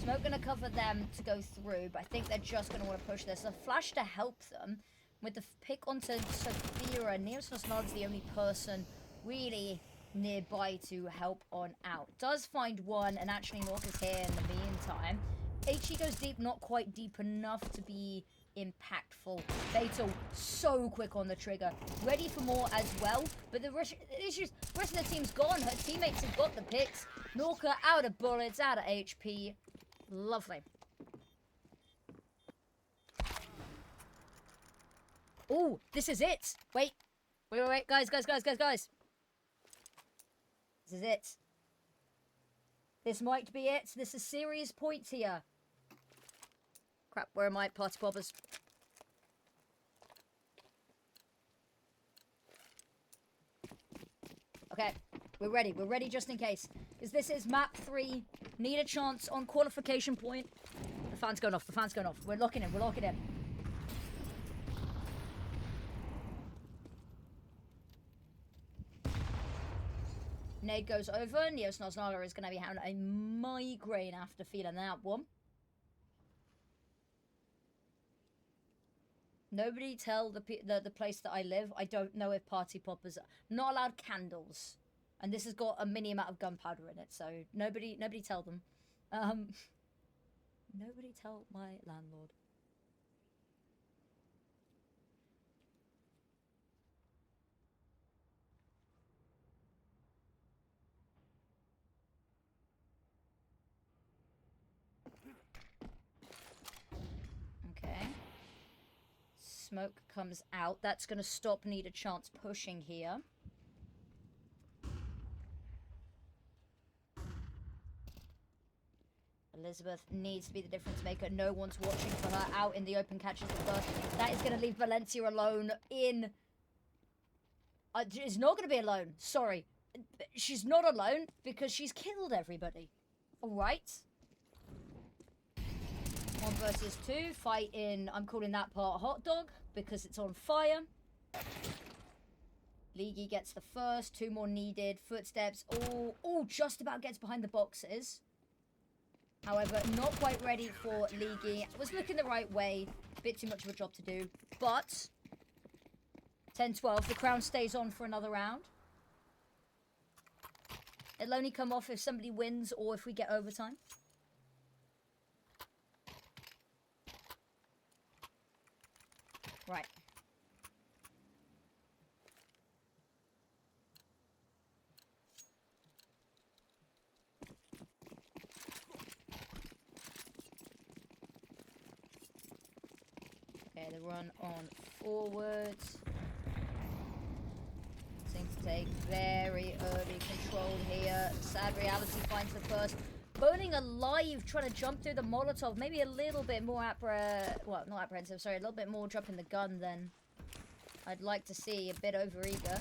Smoke gonna cover them to go through, but I think they're just gonna want to push this. A flash to help them. With the pick onto Sophia, Needachance is the only person really nearby to help on out. Does find one, and actually North is here in the meantime. HE goes deep, not quite deep enough to be impactful. Fatal, so quick on the trigger. Ready for more as well, but the rest of the team's gone. Her teammates have got the picks. Norca out of bullets, out of HP. Lovely. Oh, this is it. Wait, guys. This is it. This might be it. This is serious points here. Crap, where are my party poppers? Okay, we're ready. We're ready just in case. Because this is map 3. Needachance on qualification point. The fan's going off. The fan's going off. We're locking in. We're locking in. Nade goes over. Needachance is going to be having a migraine after feeling that one. Nobody tell the place that I live. I don't know if party poppers... I'm not allowed candles. And this has got a mini amount of gunpowder in it, so nobody tell them. Nobody tell my landlord. Okay. Smoke comes out. That's going to stop Needachance pushing here. Elizabeth needs to be the difference maker. No one's watching for her. Out in the open, catches the first. That is going to leave Valencia alone in... she's not going to be alone. Sorry. She's not alone because she's killed everybody. Alright. 1 versus 2. Fight in... I'm calling that part hot dog because it's on fire. Leagy gets the first. 2 more needed. Footsteps. Oh, just about gets behind the boxes. However, not quite ready for Leagy. Was looking the right way. Bit too much of a job to do. But 10-12. The crown stays on for another round. It'll only come off if somebody wins or if we get overtime. Right. Okay, the run on forwards. Seems to take very early control here. Sad Reality finds the first. Burning alive, trying to jump through the Molotov. Maybe a little bit more well, not apprehensive, sorry. A little bit more dropping the gun than I'd like to see. A bit overeager.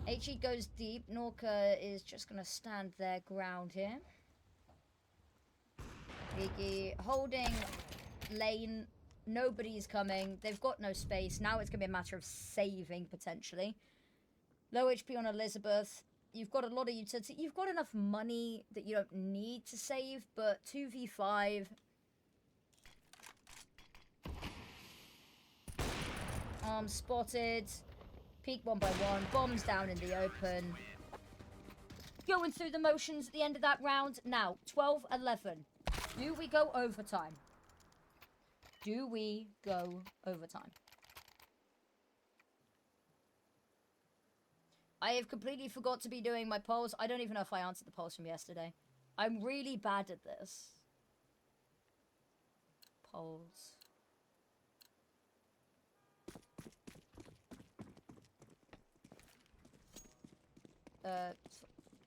HE goes deep. Norca is just going to stand their ground here. Leaky holding lane. Nobody's coming. They've got no space. Now it's going to be a matter of saving, potentially. Low HP on Elizabeth. You've got a lot of utility. You've got enough money that you don't need to save, but 2v5. Arms spotted. Peek 1 by 1. Bombs down in the open. Going through the motions at the end of that round. Now, 12-11. Do we go overtime? Do we go overtime? I have completely forgot to be doing my polls. I don't even know if I answered the polls from yesterday. I'm really bad at this. Polls.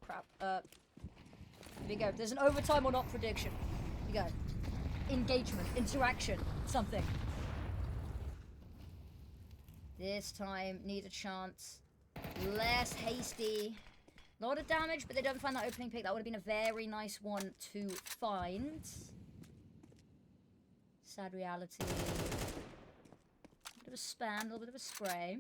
Crap. Here we go. There's an overtime or not prediction. Here we go. Engagement, interaction, something. This time, Needachance. Less hasty. A lot of damage, but they don't find that opening pick. That would have been a very nice one to find. Sad Reality. A bit of a spam, a little bit of a spray.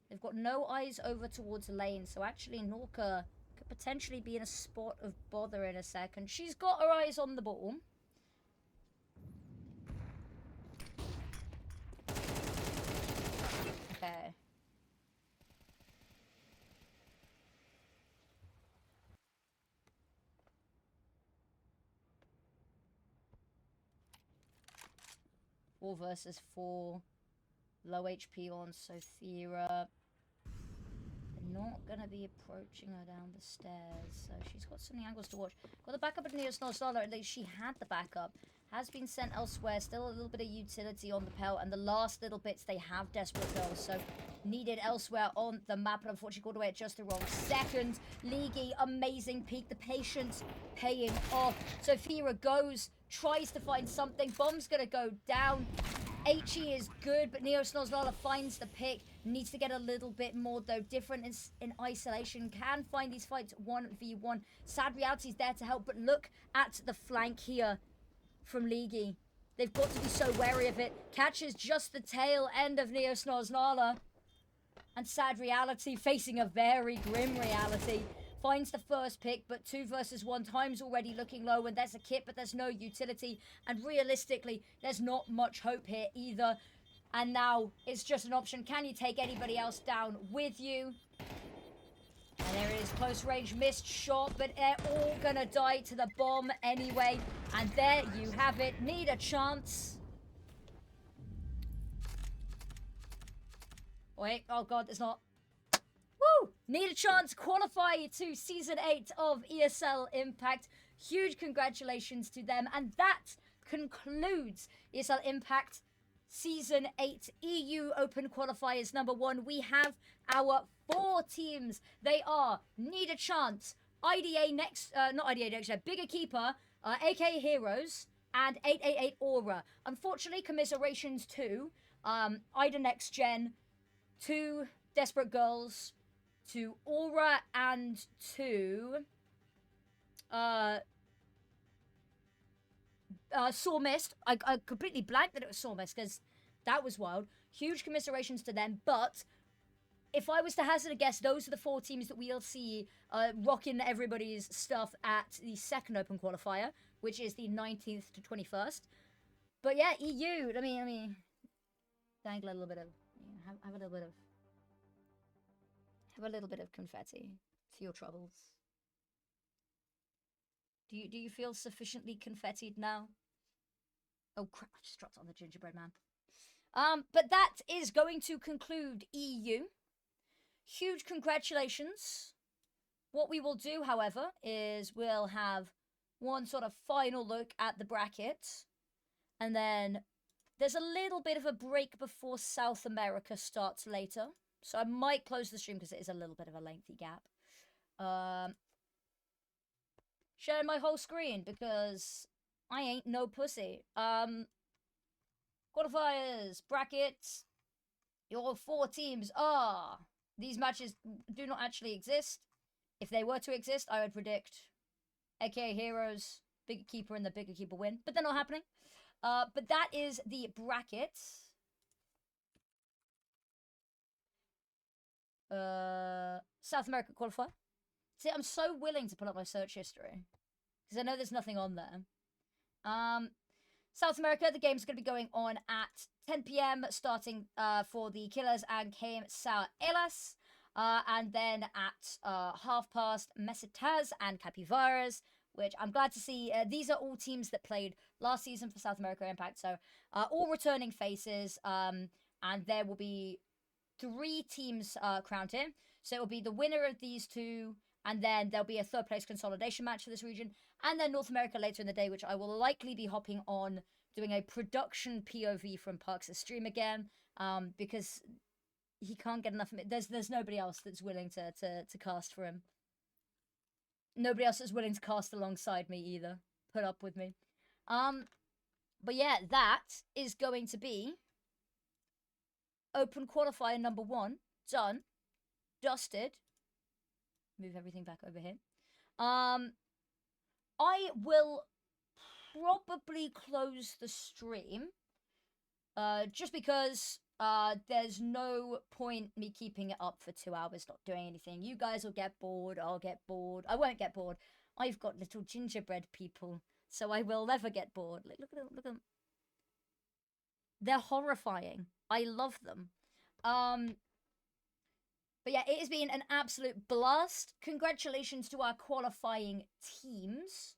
They've got no eyes over towards the lane, so actually Norca could potentially be in a spot of bother in a second. She's got her eyes on the ball. Okay. Four versus 4. Low HP on Sophia. They're not going to be approaching her down the stairs, so she's got so many angles to watch. Got the backup of Neosnorsala, at least she had the backup. Has been sent elsewhere, still a little bit of utility on the pelt, and the last little bits they have Desperate Girls, so needed elsewhere on the map, but unfortunately called away at just the wrong second. Leagy, amazing peak, the patience paying off. Sophia goes, tries to find something, bomb's gonna go down. HE is good, but Neosnorsala finds the pick. Needs to get a little bit more, though. Different in isolation. Can find these fights 1v1. Sad Reality's there to help, but look at the flank here from Leagy. They've got to be so wary of it. Catches just the tail end of Neosnorsala. And Sad Reality facing a very grim reality. Finds the first pick, but 2 versus 1 time's already looking low, and there's a kit, but there's no utility. And realistically, there's not much hope here either. And now it's just an option. Can you take anybody else down with you? And there it is, close range missed shot, but they're all gonna die to the bomb anyway. And there you have it. Needachance. Wait, oh god, there's not. Woo! Needachance qualify to Season 8 of ESL Impact. Huge congratulations to them. And that concludes ESL Impact Season 8 EU Open Qualifiers number 1. We have our 4 teams. They are Needachance, IDA Next, not IDA NexGen, Big Equipa, aka Heroes, and 888 Aura. Unfortunately, commiserations to IDA NexGen, to Desperate Girls, to Aura, and to Saw Myst. I completely blanked that it was Saw Myst because that was wild. Huge commiserations to them, but if I was to hazard a guess, those are the 4 teams that we'll see rocking everybody's stuff at the second Open Qualifier, which is the 19th to 21st. But yeah, EU. Let me dangle a little bit of, have a little bit of confetti to your troubles. Do you feel sufficiently confettied now? Oh crap! I just dropped on the gingerbread man. But that is going to conclude EU. Huge congratulations. What we will do, however, is we'll have one sort of final look at the bracket, and then there's a little bit of a break before South America starts later. So I might close the stream because it is a little bit of a lengthy gap. Sharing my whole screen because I ain't no pussy. Qualifiers, brackets. Your 4 teams are... These matches do not actually exist. If they were to exist, I would predict aka Heroes, Big Keeper, and the Bigger Keeper win. But they're not happening. But that is the bracket. South America qualifier. See, I'm so willing to pull up my search history because I know there's nothing on there. South America, the game's going to be going on at 10 p.m. starting for the Killers and Came Sao Elas. And then at past, Mesetaz and Capivaras, which I'm glad to see. These are all teams that played last season for South America Impact. So all returning faces. And there will be 3 teams crowned here. So it will be the winner of these 2, and then there'll be a 3rd place consolidation match for this region, and then North America later in the day, which I will likely be hopping on doing a production POV from Parks' stream again, because he can't get enough of it. There's nobody else that's willing to cast for him. Nobody else that's willing to cast alongside me either. Put up with me. But yeah, that is going to be Open Qualifier number 1 done. Dusted. Move everything back over here. I will probably close the stream. Just because there's no point me keeping it up for 2 hours not doing anything. You guys will get bored. I'll get bored. I won't get bored. I've got little gingerbread people, so I will never get bored. Like, look at them. Look at them. They're horrifying. I love them. But yeah, it has been an absolute blast. Congratulations to our qualifying teams.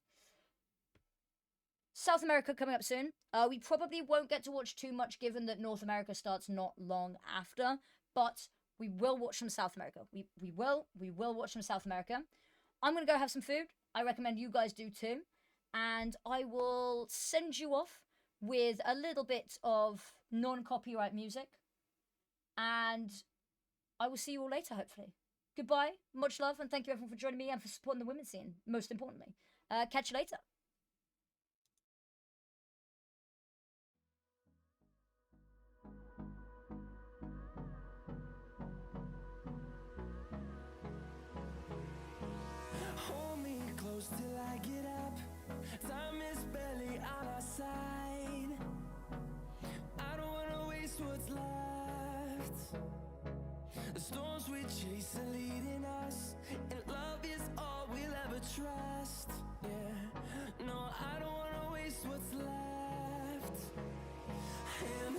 South America coming up soon. We probably won't get to watch too much given that North America starts not long after. But we will watch some South America. We will watch some South America. I'm going to go have some food. I recommend you guys do too. And I will send you off with a little bit of non-copyright music. And I will see you all later, hopefully. Goodbye, much love, and thank you everyone for joining me and for supporting the women's scene, most importantly. Catch you later. Hold me close till I get up. Time is barely on our side. I don't wanna waste what's left. The storms we chase are leading us, and love is all we'll ever trust. Yeah, no, I don't wanna waste what's left. And